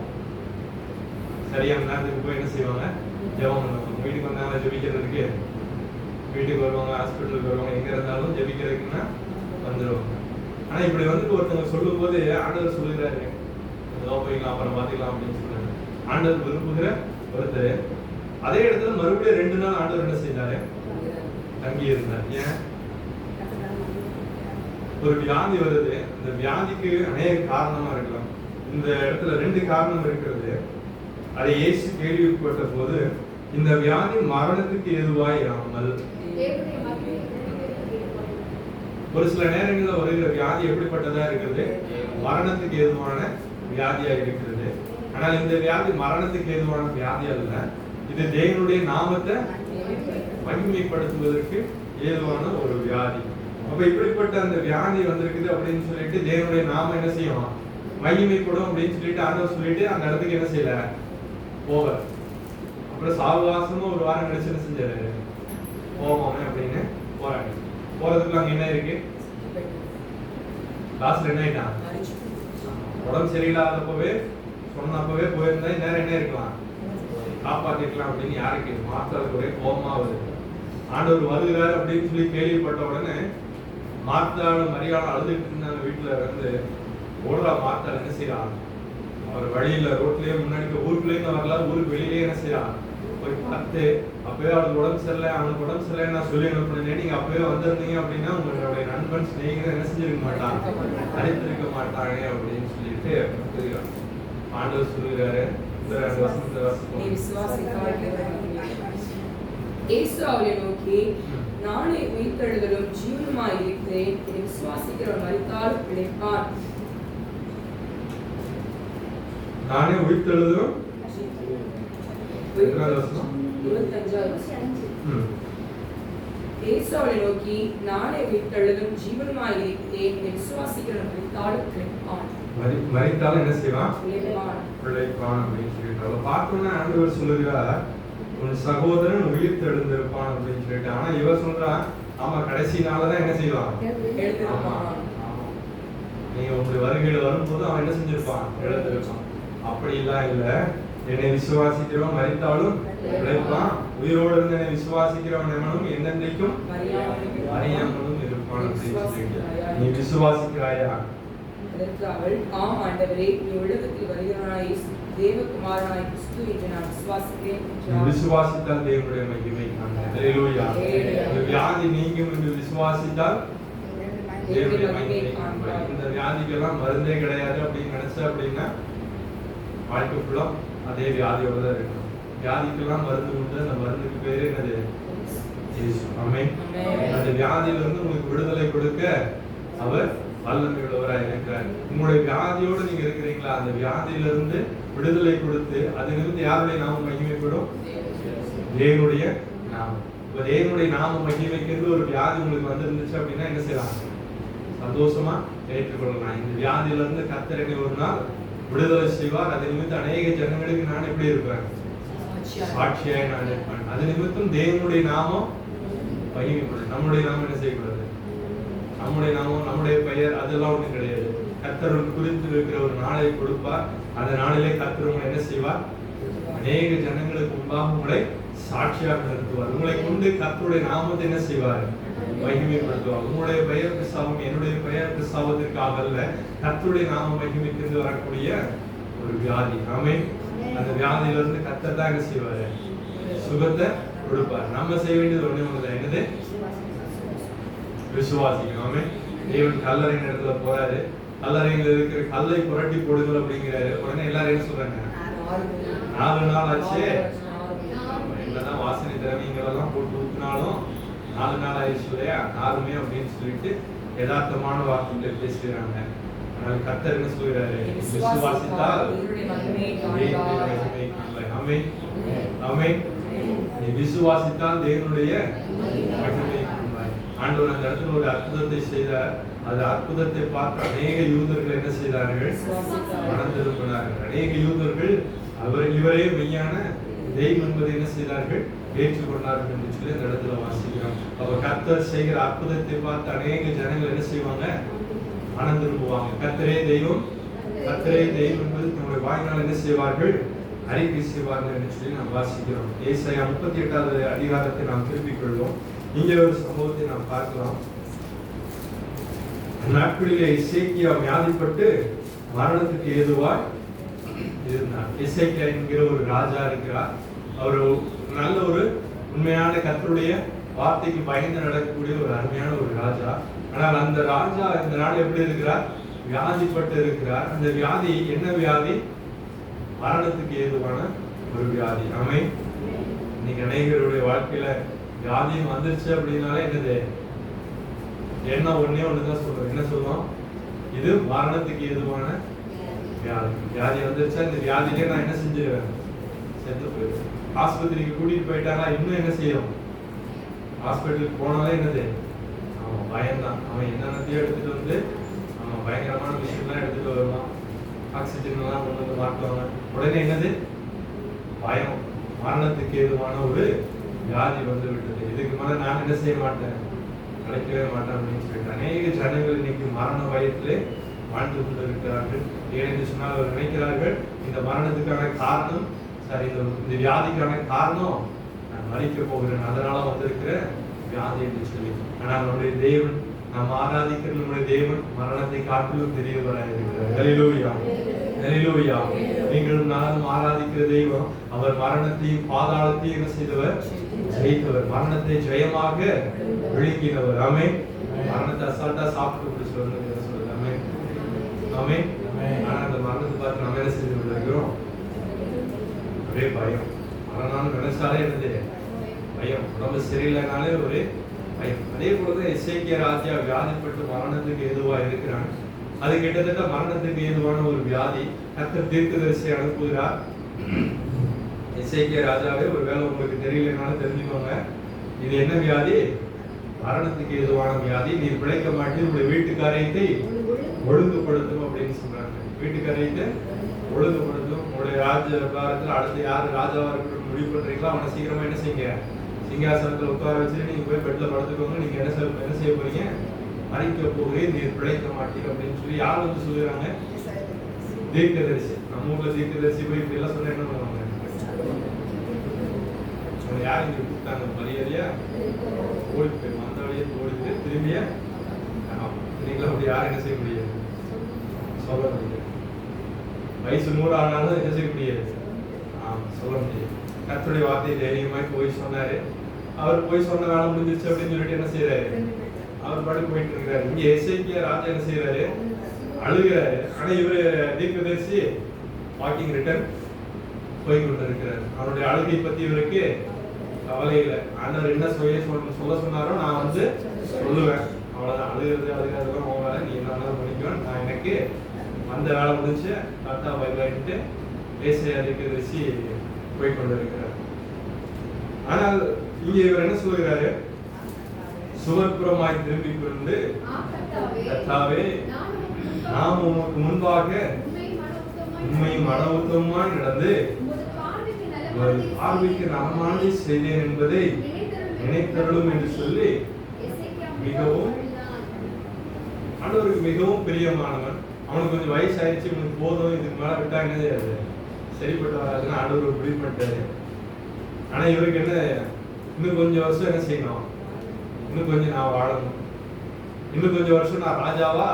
சரியான நேரத்துக்கு போய் என்ன செய்வாங்க? ஜெபம் பண்ணுவாங்க. வீட்டுக்கு வந்தாங்க ஜெபிக்கிறதுக்கு, வீட்டுக்கு வருவாங்க, ஹாஸ்பிட்டலுக்கு வருவாங்க, எங்க இருந்தாலும் ஜெபிக்கிறதுக்குன்னா வந்துடுவாங்க. ஆனா இப்படி வந்துட்டு ஒருத்தவங்க சொல்லும் போது ஆண்டவர் சொல்லுகிறாரு, போய்க்கலாம் அப்புறம் பார்த்துக்கலாம் அப்படின்னு சொல்றாரு. ஆண்டவர் விரும்புகிற ஒருத்தர் அதே இடத்துல மறுபடியும் 2 நாள் ஆண்டவர் என்ன செய்தாரு? தங்கி இருந்தார். ஏன்? ஒரு வியாதி வருது. இந்த வியாதிக்கு அநேக காரணமா இருக்கலாம். இந்த இடத்துல 2 காரணம் இருக்கிறது. அதை இயேசு கேள்விப்பட்ட போது இந்த வியாதி மரணத்துக்கு ஏதுவாய் இராமல், ஒரு சில நேரங்களில் வருகிற வியாதி எப்படிப்பட்டதா இருக்கிறது? மரணத்துக்கு ஏதுவான வியாதியா இருக்கிறது. ஆனால் இந்த வியாதி மரணத்துக்கு ஏதுவான வியாதி அல்ல. இது தேவனுடைய நாமத்தை மகிமைப்படுத்துவதற்கு ஏதுவான ஒரு வியாதி. அப்ப இப்படிப்பட்ட அந்த வியாதி வந்திருக்குது அப்படின்னு சொல்லிட்டு தேவனுடைய நாம என்ன செய்யும்? மகிமைப்படும் அப்படின்னு சொல்லிட்டு ஆண்டவர் சொல்லிட்டு அந்த இடத்துக்கு என்ன செய்யல? போவார். அப்புறம் சாவகாசமும் ஒரு வாரம் கழிச்சு என்ன செஞ்சாரு? போவாமே அப்படின்னு போறாங்க. போறதுக்கு அங்க என்ன இருக்கு? லாஸ்ட்ல என்ன ஆயிட்டான்? உடம்பு சரியில்லாதப்பவே சொன்னப்பவே போயிருந்தா நேரம் என்ன இருக்கலாம்? காப்பாத்திக்கலாம் அப்படின்னு யாருக்கு? மார்த்தாளுக்கு ஒரே கோபமா வருது. ஆண்டவர் வருகிறார் அப்படின்னு சொல்லி கேள்விப்பட்ட உடனே மார்த்தாள் மரியாதை அழுதுட்டு இருந்தாங்க. வீட்டுல இருந்து ஓடுறா மார்த்தாள். என்ன செய்யறான்? அவர் வழியில ரோட்லயே முன்னாடி ஊருக்குள்ளேயும் வரல, ஊருக்கு வெளியிலேயே என்ன செய்யறான்? போய் பார்த்து அப்பவே அவளுக்கு உடம்பு சரியில்லை, அவனுக்கு உடம்பு சரியில்லை நான் சொல்லி அனுப்புனேன். நீங்க அப்பவே வந்திருந்தீங்க அப்படின்னா உங்களுடைய நண்பன் சிநேகிதர் என்ன செஞ்சிருக்க மாட்டான்? அழைத்திருக்க மாட்டாங்க அப்படின்னு சொல்லிட்டு ஆண்டவர் சொல்லுகிறாரு. இயேசு அவரை நோக்கி, நானே உயிர்த்தெழுதலும் ஜீவனுமாய் இருக்கிறேன். என்னை விசுவாசிக்கிறவன் மரித்தாலும் பிழைப்பான். நானே உயிர்த்தெழுதலும் 25. இயேசு அவரை நோக்கி, நானே உயிர்த்தெழுதலும் ஜீவனுமாய் இருக்கிறேன். என்னை விசுவாசிக்கிறவன் மரித்தாலும் பிழைப்பான். மரித்தாலும் என்ன செய்வான்? பிழைப்பான் அப்படின்னு சொல்லிட்டு பார்த்தோன்னா ஆண்டவர் சொல்லுகிறார், உன் சகோதரன் உயிர்த்தெழுந்திருப்பான் அப்படின்னு சொல்லிட்டு. ஆனா இவ சொல்றா, ஆமா கடைசி நாளதான் என்ன செய்வான்? நீங்க உங்களுடைய வருகையில வரும்போது அவன் என்ன செஞ்சிருப்பான்? எழுந்திருப்பான். அப்படி எல்லாம் இல்ல. என்னை விசுவாசிக்கிறவன் மரித்தாலும் பிழைப்பான். உயிரோடு இருந்து என்னை விசுவாசிக்கிறவன் எவனும் என்னென்றைக்கும் அறியாமலும் இருப்பான் அப்படின்னு சொல்லிட்டு. நீ விசுவாசிக்கிறாயா? அதற்கு அவள், ஆம் ஆண்டவரே, நீ உலகத்தில் வருகிறவனாய் தேவகுமாரனாய் கிறிஸ்து என்று நான் விசுவாசிக்கிறேன். விசுவாசித்தால் தேவனுடைய மகிமை காண்போம். ஹல்லேலூயா. இந்த வியாதி நீங்கும் என்று விசுவாசித்தால் தேவனுடைய மகிமை காண்போம். இந்த வியாதிக்கெல்லாம் மருந்தே கிடையாது அப்படின்னு நினைச்ச அப்படின்னா வாழ்க்கை ஃபுல்லா அதே வியாதியோட தான் இருக்கணும். வியாதிக்கெல்லாம் மருந்து உண்டு. அந்த மருந்துக்கு பேரு என்னது? இயேசு. ஆமென். அந்த வியாதியிலிருந்து உங்களுக்கு விடுதலை கொடுக்க அவர் வல்லமை உள்ளவராய் இருக்கிறார். உங்களுடைய வியாதியோடு நீங்க இருக்கிறீங்களா, அந்த வியாதியிலிருந்து விடுதலை கொடுத்து அதிலிருந்து யாருடைய நாமம் மகிமைப்படும்? தேவனுடைய நாமம். இப்ப தேவனுடைய நாமம் மகிமைக்கிறது ஒரு வியாதி உங்களுக்கு வந்திருந்துச்சு அப்படின்னா என்ன செய்யலாம்? சந்தோஷமா ஏற்றுக்கொள்ளலாம். இந்த வியாதியிலிருந்து கர்த்தர் என்னை ஒரு நாள் விடுதலை செய்வார். அது நிமித்தம் அநேக ஜனங்களுக்கு நான் எப்படி இருப்பேன்? சாட்சியாய் நான் இருப்பேன். அது நிமித்தம் தேவனுடைய நாமம் மகிமைப்படும். நம்முடைய நாமம் என்ன செய்யக்கூடாது? நம்முடைய நாமம், நம்முடைய பெயர் அதெல்லாம் ஒண்ணும் கிடையாது. கர்த்தர் குறித்து இருக்கிற ஒரு நாளை கொடுப்பார். அந்த நாளிலே கர்த்தர் உங்களை என்ன செய்வார்? அநேக ஜனங்களுக்கு முன்பாக உங்களை சாட்சியாக நிறுத்துவார். உங்களை கொண்டு கர்த்தருடைய நாமத்தை என்ன செய்வார்? மகிமைப்படுத்துவார். உங்களுடைய பெயர் பிரசாவம் என்னுடைய பெயர் பிரசாவத்திற்காக அல்ல, கர்த்தருடைய நாம மகிமைக்கு வரக்கூடிய ஒரு வியாதி. ஆமென். அந்த வியாதியிலிருந்து கர்த்தர் தான் என்ன செய்வாரு? சுகத்தை கொடுப்பார். நம்ம செய்ய வேண்டியது ஒண்ணே ஒண்ணுதான். என்னது? விசுவாசிக்கணும். ஆமென். தேவன் கல்லறை இடத்துல போறாரு. கல்லறையில் இருக்கிற கல்லை புரட்டி போடுங்கள் அப்படிங்கிறாரு. உடனே எல்லாரும் என்ன சொல்றாங்க? 4 நாள் ஆச்சு. என்னதான் வாசனை திரவியங்கள் எல்லாம் போட்டு ஊத்தினாலும் 4 நாள் ஆயிடுச்சு இல்லையா, நாருமே அப்படின்னு சொல்லிட்டு யதார்த்தமான வார்த்தைகளை பேசுகிறாங்க. ஆனால் கர்த்தர் என்ன சொல்கிறாரு? விசுவாசித்தால் ஆமென். ஆமென். நீ விசுவாசித்தால் தேவனுடைய மகிமையை காண்பாய். ஆண்டவர் அந்த இடத்துல ஒரு அற்புதத்தை செய்தார். அந்த அற்புதத்தை பார்த்து அநேக யூதர்கள் என்ன செய்தார்கள்? மனம் திரும்பினார்கள். அநேக யூதர்கள் இவரே மெய்யான தெய்வம் என்பதை என்ன செய்தார்கள்? ஏற்றுக்கொண்டார்கள் என்று சொல்லி அந்த இடத்துல வாசிக்கிறோம். அப்ப கர்த்தர் செய்கிற அற்புதத்தை பார்த்து அநேக ஜனங்கள் என்ன செய்வாங்க? மனம் திரும்புவாங்க. கர்த்தரே தெய்வம், கர்த்தரே தெய்வம் என்பது நம்முடைய வாயினால் என்ன செய்வார்கள்? அறிக்கை செய்வார்கள் என்று சொல்லி நாம் வாசிக்கிறோம். ஏசாயா 38வது அதிகாரத்தை நாம் திருப்பிக் கொள்வோம். இங்கே ஒரு சம்பவத்தை நாம் பார்க்கலாம். நாட்களிலே எசேக்கியா வியாதிப்பட்டு மரணத்துக்கு ஏதுவாய் இருந்தார். எசேக்கியா என்கிற ஒரு ராஜா இருக்கிறார். அவர் நல்ல ஒரு உண்மையான கர்த்தருடைய வார்த்தைக்கு பயந்து நடக்கக்கூடிய ஒரு அருமையான ஒரு ராஜா. ஆனால் அந்த ராஜா இந்த நாள் எப்படி இருக்கிறார்? வியாதிப்பட்டு இருக்கிறார். அந்த வியாதி என்ன வியாதி? மரணத்துக்கு ஏதுவான ஒரு வியாதி. ஆமென். இன்னைக்கு அநேகருடைய வாழ்க்கையில வியாதியும் வந்துருச்சு அப்படின்னாலே என்னது? என்ன ஒண்ணே ஒண்ணுதான் சொல்றோம். என்ன சொல்லுவோம்? இது மரணத்துக்கு ஏதுவான வியாதி. வியாதி வந்துருச்சா இந்த வியாதியிலே நான் என்ன செஞ்சிருவேன்? செத்து போயிடுவேன். ஆஸ்பத்திரிக்கு கூட்டிட்டு போயிட்டாங்களா இன்னும் என்ன செய்யும்? ஹாஸ்பிட்டலுக்கு போனாலே என்னது? அவன் பயம்தான். அவன் என்னென்னத்தையும் எடுத்துட்டு வந்து அவன் பயங்கரமான விஷயம்லாம் எடுத்துட்டு வருவான். ஆக்சிஜன் எல்லாம் கொண்டு வந்து மாட்டுவாங்க. உடனே என்னது? பயம். மரணத்துக்கு ஏதுவான ஒரு வியாதி வந்து விட்டது. இதுக்கு மேல நான் என்ன செய்ய மாட்டேன்? நடக்கவே மாட்டேன் அப்படின்னு சொல்லிட்டு அநேக ஜனங்கள் இன்னைக்கு மரண பயத்திலே வாழ்ந்து கொண்டிருக்கிறார்கள். ஏனென்று சொன்னால் அவர் நினைக்கிறார்கள் இந்த மரணத்துக்கான காரணம் சரி, இந்த வியாதிக்கான காரணம் நான் மறிக்க போகிறேன், அதனால வந்திருக்கிற வியாதி என்று சொல்லி. ஆனால் நம்முடைய தேவன், நாம் ஆராதிக்கிற நம்முடைய தேவன் மரணத்தை காட்டிலும் பெரியவராக இருக்கிறார். ஹல்லேலூயா, ஹல்லேலூயா. நீங்களும் நானும் ஆராதிக்கிற தெய்வம் அவர் மரணத்தையும் பாதாளத்தையும் என்ன செய்தவர்? ஜெயித்தவர். மரணத்தை ஜெயமாக விழுங்கினவர். ஆமென். மரணத்தை அசால்ட்டா சாப்பிட்டு பிடிச்சவர் சொல்லுங்க. ஆமென், ஆமென். ஆனா அந்த மரணத்தை பார்த்து நம்ம என்ன செய்து கொண்டிருக்கிறோம்? ஒரே பயம். மரணம் நினைச்சாலே என்னது? பயம். உடம்பு சரியில்லைனாலே ஒரு பயம். அதே போலதான் எசேக்கியா ராஜா வியாதிப்பட்டு மரணத்துக்கு ஏதுவா இருக்கிறான். அது கிட்டத்தட்ட மரணத்துக்கு ஏதுவான ஒரு வியாதி. கர்த்தர் தீர்க்கதரிசி அனுப்புகிறார். எசேக்கியா ராஜாவே, ஒருவேளை உங்களுக்கு தெரியலனாலும் தெரிஞ்சுக்கோங்க, இது என்ன வியாதி? மரணத்துக்கு ஏதுவான வியாதி. நீ பிழைக்க மாட்டேன், உங்களுடைய வீட்டுக்காரியத்தை ஒழுங்குபடுத்தும் அப்படின்னு சொல்றாங்க. வீட்டுக்காரியத்தை ஒழுங்குபடுத்தும். உங்களுடைய ராஜ்யபாரத்தில் அடுத்து யாரு ராஜாவா இருக்கணும் முடிவு பண்றீங்களோ அவனை சீக்கிரமா என்ன செய்யுங்க? சிங்காசனத்துல உட்கார வச்சுட்டு நீங்க போய் பெட்ல படுத்துக்கோங்க. நீங்க என்ன செய்ய போறீங்க? மறிக்க போகிறேன், நீர் பிழைக்க மாட்டீங்க அப்படின்னு சொல்லி யார் வந்து சொல்லுறாங்க? தீர்க்கதரிசி. நம்ம ஊர்ல தீர்க்கதரிசி போய் இப்படி எல்லாம் சொல்ல என்ன பண்ணுவாங்க? யார் இங்க கூப்பிட்டாங்க? மரியாதையா ஓடி போய் மந்த வழியை ஓடிட்டு திரும்பிய நீங்களும் அப்படி யாரும் என்ன செய்ய முடியாது? சொல்ல முடியாது. வயசு 100 ஆனாலும் என்ன செய்ய முடியாது? சொல்ல முடியாது. கர்த்தருடைய வார்த்தையை தைரியமாய் போய் சொன்னாரு. அவர் போய் சொன்ன வேலை முடிஞ்சிருச்சு அப்படின்னு சொல்லிட்டு என்ன செய்யறாரு? அவர் பாட்டு போயிட்டு இருக்கிறாரு. இங்க எசேக்கியா ராஜா என்ன செய்யறாரு? அழுகிறாரு. ஆனா இவரு தீர்க்கதரிசி வாக்கிங் ரிட்டர்ன் போய் கொண்டு இருக்கிறார். அவருடைய அழுகை பத்தி இவருக்கு கவலை இல்லை. ஆண்டவர் என்ன சொல்ல சொன்னாரோ நான் வந்து சொல்லுவேன். அவ்வளவுதான். அழுகிறதுலாம் உன் வேலை, நீ என்ன வேணாலும் பண்ணிக்கோ, நான் எனக்கு அந்த வேலை முடிஞ்சு தாத்தா பை பைன்ட்டு ஏசையா தீர்க்கதரிசி போய் கொண்டிருக்கிறார். ஆனால் இங்கே இவர் என்ன சொல்லுகிறாரு? சுவர்புறமாய் திரும்பி கொண்டு, கர்த்தாவே நாம் உமக்கு முன்பாக உண்மையும் மன உத்தமமாய் நடந்து பார்வைக்கு நலமானதை செய்தேன் என்பதை நினைத்தருளும் என்று சொல்லி மிகவும் ஆண்டவருக்கு மிகவும் பிரியமானவன். அவனுக்கு கொஞ்சம் வயசு ஆயிடுச்சு, இவனுக்கு போதும், இதுக்கு மேல விட்டா என்ன செய்யாது, சரிப்பட்டு வராதுன்னு ஆண்டவர் முடிவு பண்ணிட்டாரு. ஆனா இவருக்கு என்ன, இன்னும் கொஞ்சம் வருஷம் என்ன செய்யணும், இன்னும் கொஞ்சம் நான் வாழணும், இன்னும் கொஞ்சம் வருஷம் நான் ராஜாவா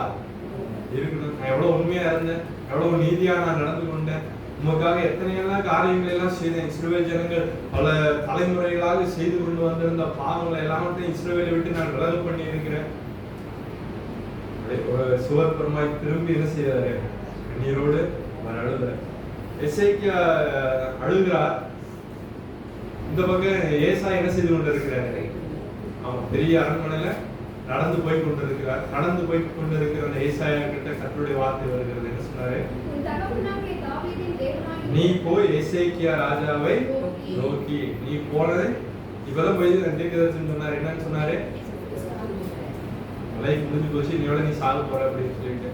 இருக்கணும், நான் எவ்வளவு உண்மையா இருந்தேன், எவ்வளவு நீதியா நான் நடந்து கொண்டேன், உமக்காக எத்தனையெல்லாம் காரியங்கள் எல்லாம் செய்தேன், இஸ்ரவேல் ஜனங்கள் பல தலைமுறைகளாக செய்து கொண்டு வந்திருந்த பாவங்களை எல்லாவற்றையும் இஸ்ரவேலை விட்டு நான் விலகு பண்ணி இருக்கிறேன். சுவர்புறமாய் திரும்பி என்ன செய்யறாரு? கண்ணீரோடு அவர் அழுகிறார். எசேக்கியா அழுகிறார். இந்த பக்கம் ஏசா என்ன செய்து கொண்டிருக்கிறாரு? அவன் பெரிய அரண்மனையில நடந்து போய் கொண்டிருக்கிறார். நடந்து போய் கொண்டிருக்கிற அந்த ஏசாயா கிட்ட கர்த்தருடைய வார்த்தை வருகிறது. என்ன சொன்னாரு? நீ போய் எசேக்கியா ராஜாவை நோக்கி, நீ போனது இப்பதான் போய் தீர்க்கதரிசனம் சொன்னாரு. என்னன்னு சொன்னாரு? லைஃப் முடிஞ்சு போச்சு, நீ சாக போற அப்படின்னு சொல்லிட்டு.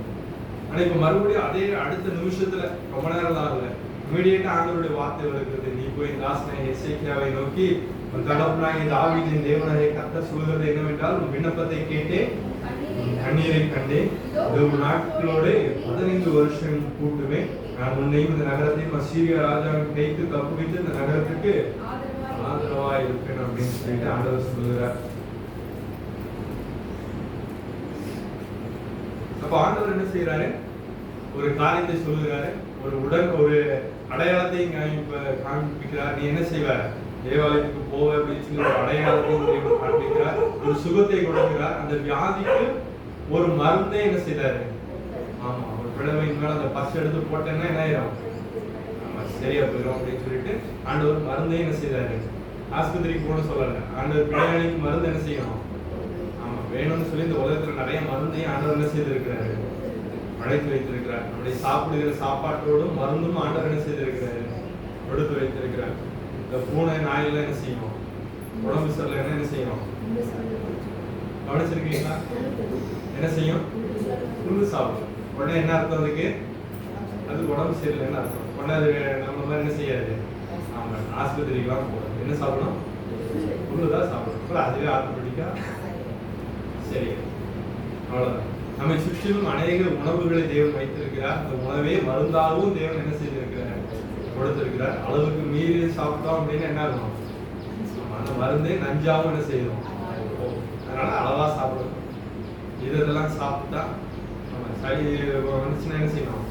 ஆனா இப்ப மறுபடியும் அதே அடுத்த நிமிஷத்துல, ரொம்ப நேரம் தான் இல்ல, இமீடியட்டா ஆண்டவருடைய வார்த்தை வருகிறது. நீ போய் தாசனாகிய எசேக்கியாவை நோக்கி, உன் தகப்பனாகிய தாவீதின் தேவனாகிய கர்த்தர் சொல்கிறது என்னவென்றால், உன் விண்ணப்பத்தை கேட்டே கண்ணீரை கண்டேன், இது நாட்களோடு 15 வருஷம் கூட்டுமே, நான் உன்னையும் இந்த நகரத்தையும் அசீரியா ராஜாவின் கைக்கு தப்புவித்து இந்த நகரத்துக்கு ஆதரவா இருப்பேன் அப்படின்னு சொல்லிட்டு ஆண்டவர் சொல்லுகிறார். அப்ப ஆண்டவர் என்ன செய்யறாரு? ஒரு காரியத்தை சொல்லுகிறாரு, ஒரு அடையாளத்தையும் காண்பிக்கிறார். நீ என்ன செய்வார்? தேவாலயத்துக்கு போவ அப்படின்னு சொல்லி ஒரு அடையாளத்தையும் காண்பிக்கிறார், ஒரு சுகத்தை கொடுக்கிறார். அந்த வியாதிக்கு ஒரு மருந்தை என்ன செய்தாரு? ஆமா, ஒரு பிளவையின் மேல அந்த பச்சை எடுத்து போட்டேன்னா என்ன ஆயிரும்? ஆமா, சரியா போயிடும் அப்படின்னு சொல்லிட்டு ஆண்டவர் மருந்தை என்ன செய்தாரு? ஆஸ்பத்திரிக்கு போன சொல்லல, ஆண்டவர் பிள்ளைகளுக்கு மருந்து என்ன செய்யணும்? வேணும்னு சொல்லி இந்த உலகத்துல நிறைய மருந்தையும் ஆண்டவர் என்ன செய்திருக்கிறாரு? அழைத்து வைத்திருக்கிறார். நம்முடைய சாப்பிடுகிற சாப்பாட்டோடும் மருந்தும் ஆண்டவர் என்ன செய்திருக்கிறாரு? கொடுத்து வைத்திருக்கிறார். இந்த பூனை நாயெல்லாம் என்ன செய்யும்? உடம்பு சரியில்லை என்ன செய்யும்? கவனிச்சிருக்கீங்களா? என்ன செய்யும்? புல்லு சாப்பிடும். உடனே என்ன அர்த்தம் அதுக்கு? அது உடம்பு சரியில்லைன்னு அர்த்தம். உடனே அது நம்ம மாதிரி என்ன செய்யாது? ஆமா, ஆஸ்பத்திரிக்கெல்லாம் போகும். என்ன சாப்பிடணும்? புல்லுதான் சாப்பிடணும். அப்புறம் அதுவே ஆட்டோமேட்டிக்கா சரி, அவ்வளவுதான். நம்மை சுற்றிலும் அநேக உணவுகளை தேவன் வைத்திருக்கிறார். அந்த உணவே மருந்தாகவும் தேவன் என்ன செய்திருக்கிறார்? கொடுத்திருக்கிறார். அளவுக்கு மீறி சாப்பிட்டோம் அப்படின்னு என்ன ஆகும்? அந்த மருந்தே நஞ்சாவும் என்ன செய்யணும்? அதனால அளவா சாப்பிடணும். இதெல்லாம் சாப்பிட்டா சளி வந்துச்சுன்னா என்ன செய்யணும்?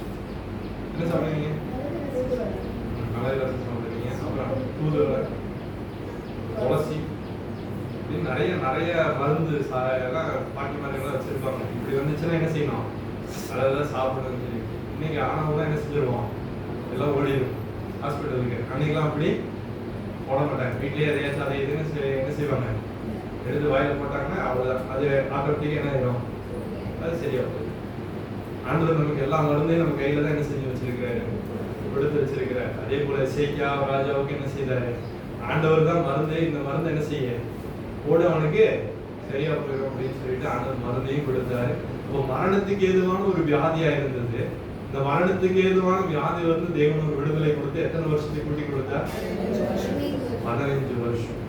என்ன சாப்பிடுவீங்க? மலை ரசம் சாப்பிடுவீங்க, அப்புறம் தூதுவளை, துளசி, நிறைய நிறைய மருந்து எல்லாம் பாட்டி மருந்துலாம் வச்சிருப்பாங்க. இப்படி வந்துச்சுன்னா என்ன செய்யணும்? அதான் சாப்பிடணும்னு சொல்லி இன்னைக்கு ஆனவங்களாம் என்ன செஞ்சிருவோம்? எல்லாம் ஓடிடும் ஹாஸ்பிட்டலுக்கு. அன்னைக்கெல்லாம் அப்படி போட மாட்டாங்க. வீட்லயே எதையாச்சும் அதை இதுன்னு என்ன செய்வாங்க? எடுத்து வாயில போட்டாங்கன்னா அவ்வளவுதான். அது ஆட்டோமேட்டிக்கா என்ன ஆயிடும்? அது சரியா போகுது. ஆண்டவர் நமக்கு எல்லா மருந்தையும் நம்ம கையில தான் என்ன செஞ்சு வச்சிருக்கிறாரு? கொடுத்து வச்சிருக்கிறார். அதே போல எசேக்கியா ராஜாவுக்கு என்ன செய்தாரு? ஆண்டவர் தான் மருந்து, இந்த மருந்து என்ன செய்ய கூட அவனுக்கு சரியா போயிடும் அப்படின்னு சொல்லிட்டு ஆண்டவர் மருந்தையும் கொடுத்தாரு. இப்போ மரணத்துக்கு ஏதுவான ஒரு வியாதியா இருந்தது. இந்த மரணத்துக்கு ஏதுவான வியாதி வந்து தேவன் ஒரு விடுதலை கொடுத்து எத்தனை வருஷத்துக்கு கூட்டி கொடுத்தார்? 15 வருஷம்.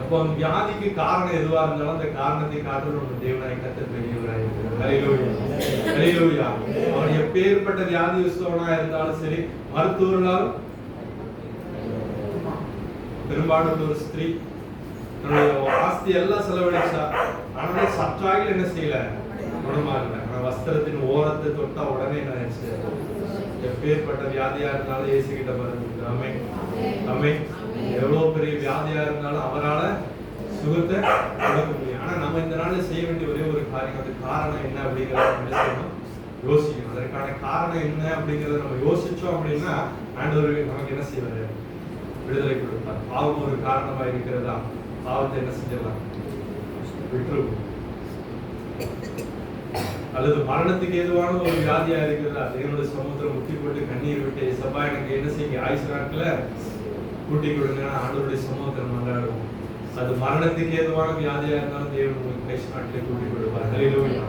அப்போ அந்த வியாதிக்கு காரணம் எதுவா இருந்தாலும் அந்த காரணத்தை காட்டுறது நம்ம தேவனாய் கர்த்தர் பெரியவராய் இருக்கிறார். ஹல்லேலூயா, ஹல்லேலூயா. அவன் எப்பேற்பட்ட வியாதியுஸ்தவனா இருந்தாலும் சரி, மருத்துவர்களால் பெரும்பாலும் ஒரு ஸ்திரீ தன்னுடைய ஆஸ்தி எல்லாம் செலவழிச்சா, ஆனால் சற்றாகில் என்ன செய்யல? குணமாகல. ஆனால் வஸ்திரத்தின் ஓரத்தை தொட்டா உடனே என்ன ஆயிடுச்சு? எப்பேற்பட்ட வியாதியா இருந்தாலும் இயேசு கிட்ட வருது. ஆமென், ஆமென். எவ்வளவு பெரிய வியாதியா இருந்தாலும் அவரால சுகத்தை கொடுக்க முடியும். ஆனா நம்ம இந்த நாள்ல செய்ய வேண்டிய ஒரே ஒரு காரியம், அது காரணம் என்ன அப்படிங்கறத யோசிக்கணும். அதற்கான காரணம் என்ன அப்படிங்கறத நம்ம யோசிச்சோம் அப்படின்னா ஆண்டவர் நமக்கு என்ன செய்வாரு? விடுதலை கொடுப்பார். பாவம் ஒரு காரணமா இருக்கிறதா? பாவத்தை என்ன செஞ்சிடலாம்? விட்டுருவோம். அல்லது மரணத்துக்கு ஏதுவான ஒரு வியாதியா இருக்குதா, தேவனுடைய சமுத்திரம் முட்டி போட்டு கண்ணீர் விட்டு சபா எனக்கு என்ன செய்ய ஆயுசு நாட்கள கூட்டி கொடுங்கன்னா ஆண்டவருடைய சமூகத்தில் மன்றாடுவோம். அது மரணத்துக்கு ஏதுவான வியாதியா இருந்தாலும் தேவன் உங்களுக்கு கடைசி நாட்டிலே கூட்டி கொடுப்பார். ஹல்லேலூயா,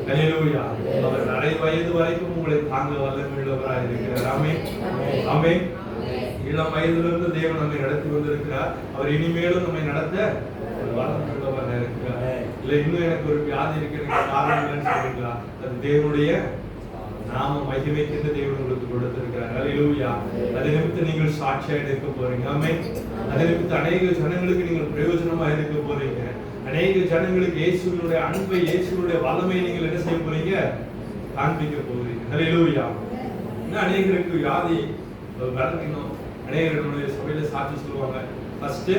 ஹல்லேலூயா. அவர் அரை வயது வரைக்கும் உங்களை தாங்க வல்லமையுள்ளவராக இருக்கிறார். ஆமென், ஆமென். இளம் வயதிலிருந்து தேவன் நம்மை நடத்தி கொண்டிருக்கிறார். அவர் இனிமேலும் நம்மை நடத்த வல்லமையுள்ளவராக இருக்கிறார். இல்ல இன்னும் எனக்கு ஒரு வியாதி இருக்கிற காரணம் இல்லைன்னு சொல்றீங்களா, அது தேவனுடைய நாம மகிமைக்கு தேவன் உங்களுக்கு கொடுத்திருக்கிறார். ஹல்லேலூயா. அதை நிமித்து நீங்கள் சாட்சியா இருக்க போறீங்க. ஆமென். அதை நிமித்து அநேக ஜனங்களுக்கு நீங்கள் பிரயோஜனமா இருக்க போறீங்க. அநேக ஜனங்களுக்கு இயேசுவினுடைய அன்பை, இயேசுவினுடைய வல்லமையை நீங்கள் என்ன செய்ய போறீங்க, காண்பிக்க போறீங்க. ஹல்லேலூயா. இன்னும் அநேகருக்கு வியாதி விளக்கணும். அநேகர்களுடைய சபையில சாட்சி சொல்லுவாங்க. ஃபர்ஸ்ட்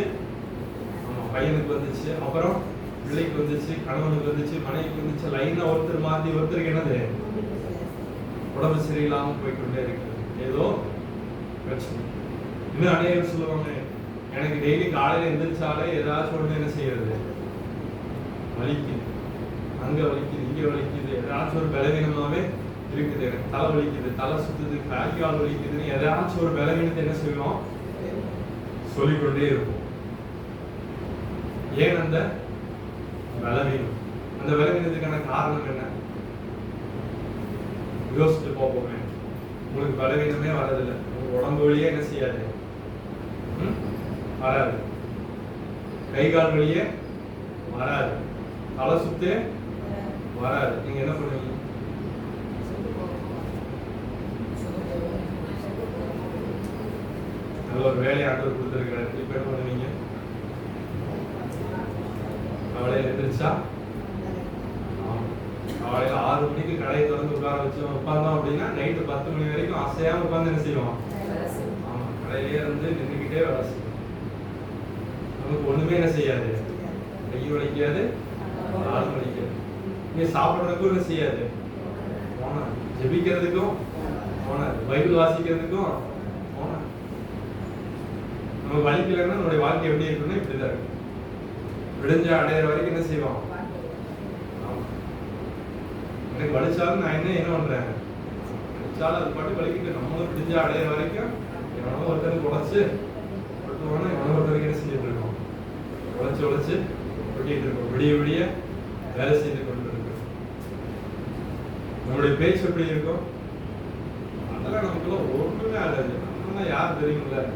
பையனுக்கு வந்துச்சு, அப்புறம் பிள்ளைக்கு வந்துச்சு, கணவனுக்கு வந்துச்சு, மனைவிக்கு வந்துச்சு. லைனா ஒருத்தர் மாத்தி ஒருத்தருக்கு என்னது உடம்பு சரியில்லாம போய்கொண்டே இருக்கு, ஏதோ பிரச்சனை. இன்னும் அநேகர் சொல்லுவாங்க, எனக்கு டெய்லி காலையில எந்திரிச்சாலே ஏதாச்சும் ஒண்ணு என்ன செய்யறது வலிக்குது, அங்க வலிக்குது, இங்க வலிக்குது, ஏதாச்சும் ஒரு பலவீனமாவே இருக்குது, எனக்கு தலை வலிக்குது, தலை சுத்துது, கால் வலிக்குதுன்னு ஏதாச்சும் ஒரு பலவீனத்தை என்ன செய்வோம் சொல்லிக்கொண்டே இருக்கும். ஏன் அந்த பலவீனம்? அந்த பலவீனத்துக்கான காரணம் என்ன யோசிச்சு பார்ப்போமே. உங்களுக்கு பலவீனமே வரதில்லை, உங்க உடம்பு வழியே என்ன செய்யாது வராது, கை கால் வழியே வராது, தலை சுத்தே வராது. நீங்க என்ன பண்ணுவீங்க? நல்ல ஒரு வேலையை ஆண்டவர் கொடுத்திருக்கிறாரு, இப்ப என்ன பண்ணுவீங்க? காலையில எழுந்திரிச்சா காலையில 6 மணிக்கு கடையை திறந்து உட்கார வச்சு உட்கார்ந்தோம் அப்படின்னா நைட்டு 10 மணி வரைக்கும் அசையாம உட்கார்ந்து என்ன செய்வோம்? ஆமா, கடையிலே இருந்து நின்றுகிட்டே வேலை செய்வோம். நமக்கு ஒண்ணுமே என்ன செய்யாது, கை வலிக்காது, கால் வலிக்காது. நீங்க சாப்பிடுறதுக்கும் என்ன செய்யாது, போனாது. ஜெபிக்கிறதுக்கும் போனாது, பைபிள் வாசிக்கிறதுக்கும் போனாது. நம்ம வலிக்கலைன்னா நம்மளுடைய வாழ்க்கை எப்படி இருக்குன்னா இப்படிதான் இருக்கும். விடிஞ்ச அடையிற வரைக்கும் என்ன செய்வோம்? எனக்கு வலிச்சாலும் நான் என்ன பண்றேன், வலிச்சாலும் அது பாட்டு வலிக்கிட்டு நம்மளும் விடிஞ்சா அடையிற வரைக்கும் எவனோ ஒருத்தருக்கு உழைச்சு ஒருத்தவனா எவனோ ஒருத்தருக்கு என்ன செஞ்சுட்டு இருக்கோம், உழைச்சு ஒட்டிட்டு இருக்கோம், விடிய விடிய வேலை செய்து கொண்டு இருக்கோம். நம்மளுடைய பேச்சு எப்படி இருக்கும்? அதெல்லாம் நமக்குலாம் ஒண்ணுமே ஆகாது. நம்மளாம் யார் தெரியுமில்ல,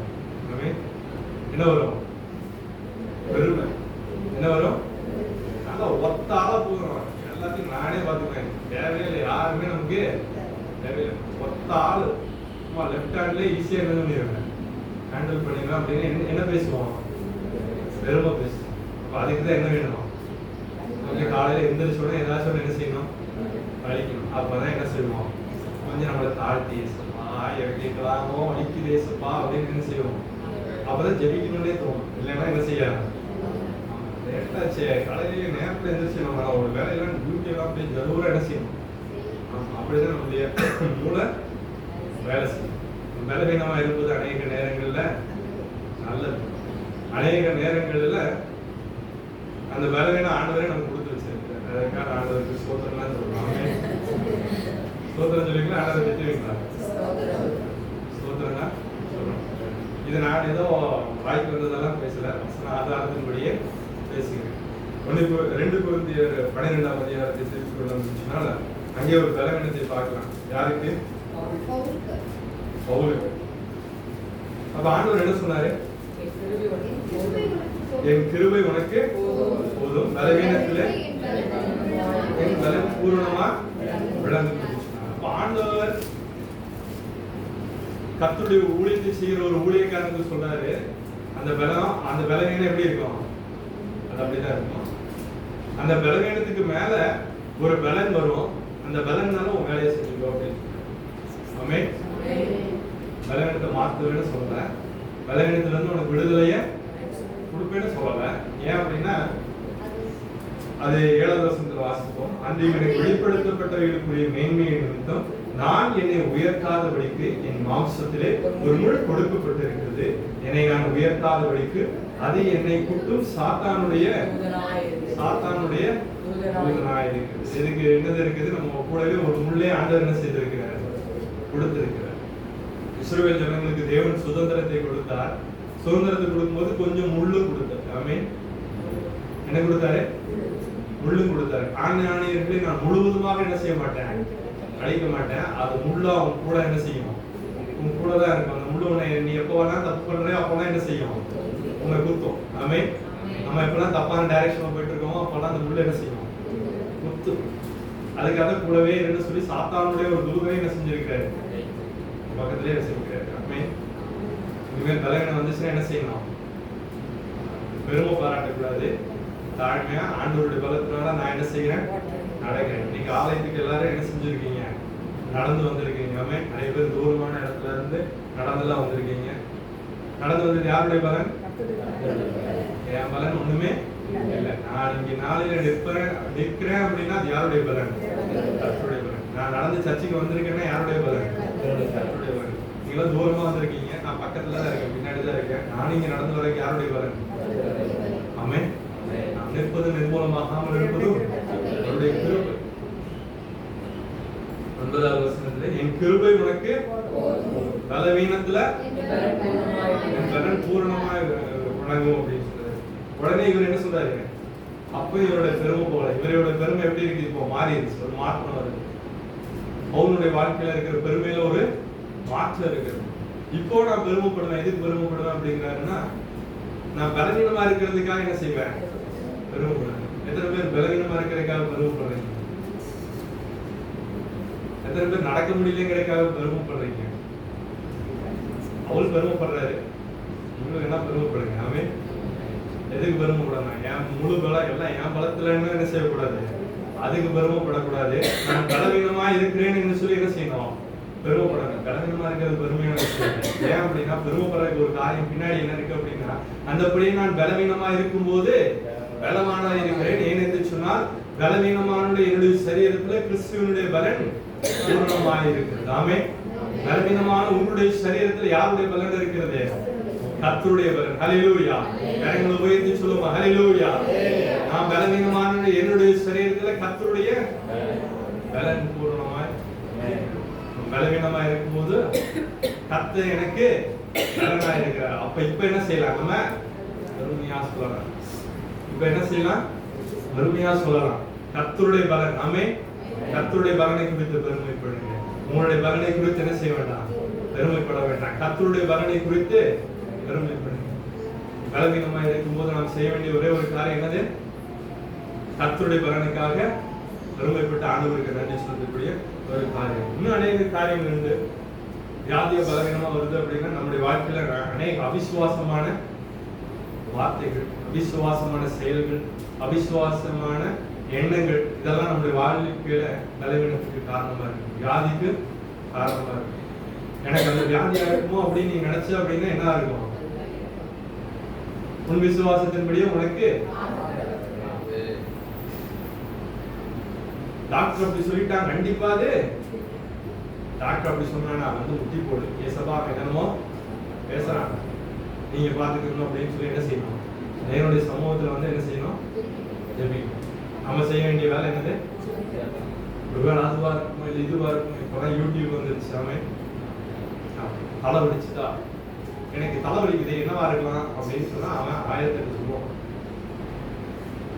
என்ன வரும்? பெருமை. என்ன வரும்? நல்லா ஒத்த ஆளா போகிறோம், எல்லாத்தையும் நானே பார்த்துக்குவேன், தேவையில்லை, யாருமே நமக்கு தேவையில்லை. ஒத்த ஆள் சும்மா லெஃப்ட் ஹேண்ட்ல ஈஸியா என்ன பண்ணிடுவேன், ஹேண்டில் பண்ணிடுவேன் அப்படின்னு என்ன பேசுவோம்? பெருமை பேசுவோம். அப்போ அதுக்கு தான் என்ன வேணும்? ஓகே, காலையில எந்திரிச்ச உடனே ஏதாச்சும் என்ன செய்யணும், வலிக்கணும். அப்பதான் என்ன செய்வோம், கொஞ்சம் நம்மளை தாழ்த்தி ஏசப்பா கேட்கலாமோ வலிக்குது ஏசப்பா அப்படின்னு என்ன செய்வோம், அப்பதான் ஜெபிக்கணும்னே தோணும். இல்லைன்னா என்ன செய்யலாம், காலையிலேயே நேரத்தில் எந்திரிச்சு நம்ம ஒரு வேலையெல்லாம் டியூட்டி எல்லாம் போய் ஜரூரா என்ன செய்யணும். அப்படிதான் நம்முடைய மூளை வேலை செய்யும். பலவீனமா இருப்பது அநேக நேரங்கள்ல நல்லது, அநேக நேரங்கள்ல அந்த பலவீனம் ஆண்டவரே நமக்கு கொடுத்து வச்சிருக்காரு. அதற்காக ஆண்டவருக்கு ஸ்தோத்திரம்லாம் சொல்றாங்க. ஸ்தோத்திரம் சொல்லிங்களா, ஆண்டவரை திட்டுவீங்களா? ஸ்தோத்திரங்க சொல்றோம். இது நான் ஏதோ வாய்ப்பு வந்ததெல்லாம் பேசல, ஆதாரத்தின்படியே பேசுகிறேன். 2 கொரிந்தியர் 12ஆம் அதிகாரத்தை தெரிந்து கொள்ள முடிச்சுனால அங்கே ஒரு பலவீனத்தை பார்க்கலாம். யாருக்கு? பவுலுக்கு. அப்ப ஆண்டவர் என்ன சொன்னாரு? என் கிருபை உனக்கு போதும், பலவீனத்திலே என் பலம் பூரணமா விளங்கும். அப்ப ஆண்டவர் கர்த்தருடைய ஊழியத்தை செய்கிற ஒரு ஊழியக்காரனுக்கு சொல்றாரு, அந்த பலவீனம் எப்படி இருக்கும்? அது அப்படிதான் இருக்கும். அந்த பலவீனத்துக்கு மேல ஒரு பலன் வரும், அந்த பலனால உன் வேலையை செஞ்சுக்கோ அப்படின்னு. ஆமென். பலவீனத்தை மாத்துவேன்னு சொல்றேன், பலவீனத்துல இருந்து உனக்கு விடுதலைய கொடுப்பேன்னு சொல்லல. ஏன் அப்படின்னா அது 7வது வசனத்துல வாசிப்போம். அன்றைக்கு எனக்கு வெளிப்படுத்தப்பட்டவர்களுக்குரிய மேன்மையை நிமித்தம் நான் என்னை உயர்த்தாதபடிக்கு என் மாம்சத்திலே ஒரு முள் கொடுக்கப்பட்டிருக்கிறது. என்னை நான் உயர்த்தாதபடிக்கு அது என்னை கூட்டும் சாத்தானுடைய தூதனாய் இருக்குது. இதுக்கு என்னது இருக்குது? நம்ம கூடவே ஒரு முள்ளே ஆண்டவர் என்ன செய்திருக்கிறார்? கொடுத்திருக்கிறார். இஸ்ரவேல் ஜனங்களுக்கு தேவன் சுதந்திரத்தை கொடுத்தார். சுதந்திரத்தை கொடுக்கும்போது கொஞ்சம் முள்ளு கொடுத்தார். ஆமென். என்ன கொடுத்தாரு? முள்ளு கொடுத்தாரு. ஆணையர்களை நான் முழுவதுமாக என்ன செய்ய மாட்டேன், அழிக்க மாட்டேன். அது முள்ளு அவன் கூட என்ன செய்யும்? உன் கூட தான் இருக்கும். அந்த முள்ளு உன்னை நீ எப்போ வேணா தப்பு பண்றியோ அப்பெல்லாம் என்ன செய்யும்? உன்னை குத்தும். ஆமென். நம்ம எப்பெல்லாம் தப்பான டைரக்ஷன்ல போயிட்டு இருக்கோமோ அப்பெல்லாம் அந்த முள்ளு என்ன செய்யும்? குத்தும். அதுக்காக கூடவே என்ன சொல்லி சாத்தானுடைய ஒரு தூதனை என்ன செஞ்சிருக்காரு? பக்கத்திலே வச்சிருக்காரு. ஆமென். இனிமேல் பலவீனம் வந்துச்சுன்னா என்ன செய்யணும்? பெருமை பாராட்டக்கூடாது. தாழ்மையா ஆண்டவருடைய பலத்தினால நான் என்ன செய்யறேன்? நடக்கிறேன். இன்னைக்கு ஆலயத்துக்கு எல்லாரும் என்ன செஞ்சிருக்கீங்க? நடந்து வந்திருக்கீங்க. ஆமென். நிறைய பேர் தூரமான இடத்துல இருந்து நடந்துலாம் வந்திருக்கீங்க. நடந்து வந்தது யாருடைய பலன்? என் பலன் ஒண்ணுமே இல்லை. நான் இங்க நாளையில நிற்கிறேன் அப்படின்னா அது யாருடைய பலன்? கர்த்தருடைய பலன். நான் நடந்து சர்ச்சுக்கு வந்திருக்கேன்னா யாருடைய பலன்? கர்த்தருடைய பலன். நீங்களும் தூரமா வந்திருக்கீங்க, நான் பக்கத்துல தான் இருக்கேன், பின்னாடி தான் இருக்கேன். நானும் இங்க நடந்து வரக்கு யாருடைய பலன்? ஆமென். நான் நிற்பது நிர்மூலமாகாமல் இருப்பதும் அவருடைய கிருபை. 9வது வசனத்துல என் கிருபை உனக்கு பலவீனத்துல என் பலன் பூரணமாய் வணங்கும் அப்படின்னு சொல்றாரு. உடனே இவர் என்ன சொல்றாரு? அப்ப இவருடைய பெருமை போல இவரோட பெருமை எப்படி இருக்கு? இப்போ மாறி இருந்துச்சு. ஒரு மாற்றம் வருது. அவனுடைய வாழ்க்கையில இருக்கிற பெருமையில ஒரு மாற்றம் இருக்கிறது. இப்போ நான் பெருமைப்படுவேன். எதுக்கு பெருமைப்படுவேன் அப்படிங்கிறாருன்னா, நான் பலவீனமா இருக்கிறதுக்காக என்ன செய்வேன்? பெருமைப்படுவேன். எத்தனை பேர் பலவீனமா இருக்கிறதுக்காக பெருமைப்படுறீங்க? எத்தனை பேர் நடக்க முடியலங்கிறதுக்காக பெருமைப்படுறீங்க? அவள் பெருமைப்படுறாரு, நீங்களும் என்ன பெருமைப்படுங்க. ஆமென். எதுக்கு பெருமைப்படணும்? என் முழு பலம் எல்லாம் என் பலத்துல என்ன செய்யக்கூடாது? அதுக்கு பெருமைப்படக்கூடாது. நான் பலவீனமா இருக்கிறேன்னு சொல்லி என்ன செய்யணும்? பெருமைப்படணும். பலவீனமா இருக்கிறது பெருமையான விஷயம். ஏன் அப்படின்னா, பெருமைப்படுறதுக்கு ஒரு காரியம் பின்னாடி என்ன இருக்கு அப்படின்னா, அந்தபடியே நான் பலவீனமா இருக்கும்போது பலவானா இருக்கிறேன். ஏன் என்று சொன்னால், பலவீனமான என்னுடைய சரீரத்துல கிறிஸ்துவனுடைய பலன் பூரணமாக இருக்கிறது. ஆமென். பலவீனமான உங்களுடைய சரீரத்துல யாருடைய பலன் இருக்கிறது? கர்த்தருடைய பலன். ஹல்லேலூயா. கரங்களை உயர்த்தி சொல்லுவோம். ஹல்லேலூயா. நான் பலவீனமான என்னுடைய சரீரத்துல கர்த்தருடைய பலன் பூரணமாய். பலவீனமா இருக்கும்போது கர்த்தர் எனக்கு பலனா இருக்கிறார். அப்ப இப்ப என்ன செய்யலாம்? நம்ம பெருமையா சொல்லலாம். இப்ப என்ன செய்யலாம்? பெருமையா சொல்லலாம். கர்த்தருடைய பலன். ஆமென். கர்த்தருடைய பலனை குறித்து பெருமைப்படுங்க. உங்களுடைய பலனை குறித்து என்ன செய்ய வேண்டாம்? பெருமைப்பட வேண்டாம். கர்த்தருடைய பலனை குறித்து பெருமைப்படுங்க. பலவீனமா இருக்கும்போது நாம் செய்ய வேண்டிய ஒரே ஒரு காரியம் என்னது? கர்த்தருடைய பலனுக்காக பெருமைப்பட்டு ஆண்டவருக்கு நன்றி சொல்லக்கூடிய ஒரு காரியம். இன்னும் அநேக காரியங்கள் உண்டு. வியாதிய பலவீனமா வருது அப்படின்னா நம்முடைய வாழ்க்கையில அநேக அவிசுவாசமான வார்த்தைகள், அவிசுவாசமான செயல்கள், அவிசுவாசமான எண்ணங்கள், இதெல்லாம் நம்முடைய வாழ்க்கையில பலவீனத்துக்கு காரணமா இருக்கு, வியாதிக்கு காரணமா இருக்கு. எனக்கு அந்த வியாதியா இருக்குமோ அப்படின்னு நீ நினைச்ச அப்படின்னா என்ன இருக்கும்? உன் விசுவாசத்தின்படியே உனக்கு டாக்டர் அப்படி சொல்லிட்டாங்க, கண்டிப்பா அது டாக்டர் அப்படி சொன்னா வந்து முட்டி போடு, ஏசப்பா என்னமோ பேசுறாங்க, நீங்க பாத்துக்கணும் அப்படின்னு சொல்லி என்ன செய்யணும்? தேவனுடைய சமூகத்துல வந்து என்ன செய்யணும்? ஜெபிக்கணும். நம்ம செய்ய வேண்டிய வேலை என்னது? ஒருவேளை அதுவா இருக்கும், இல்லை இதுவா இருக்கும். இப்பதான் யூடியூப் வந்துருச்சு. அவன் தலை வலிச்சுட்டா, எனக்கு தலை வலிக்குது, என்னவா இருக்கலாம் அப்படின்னு சொன்னா அவன் 1008 சொல்லுவான்.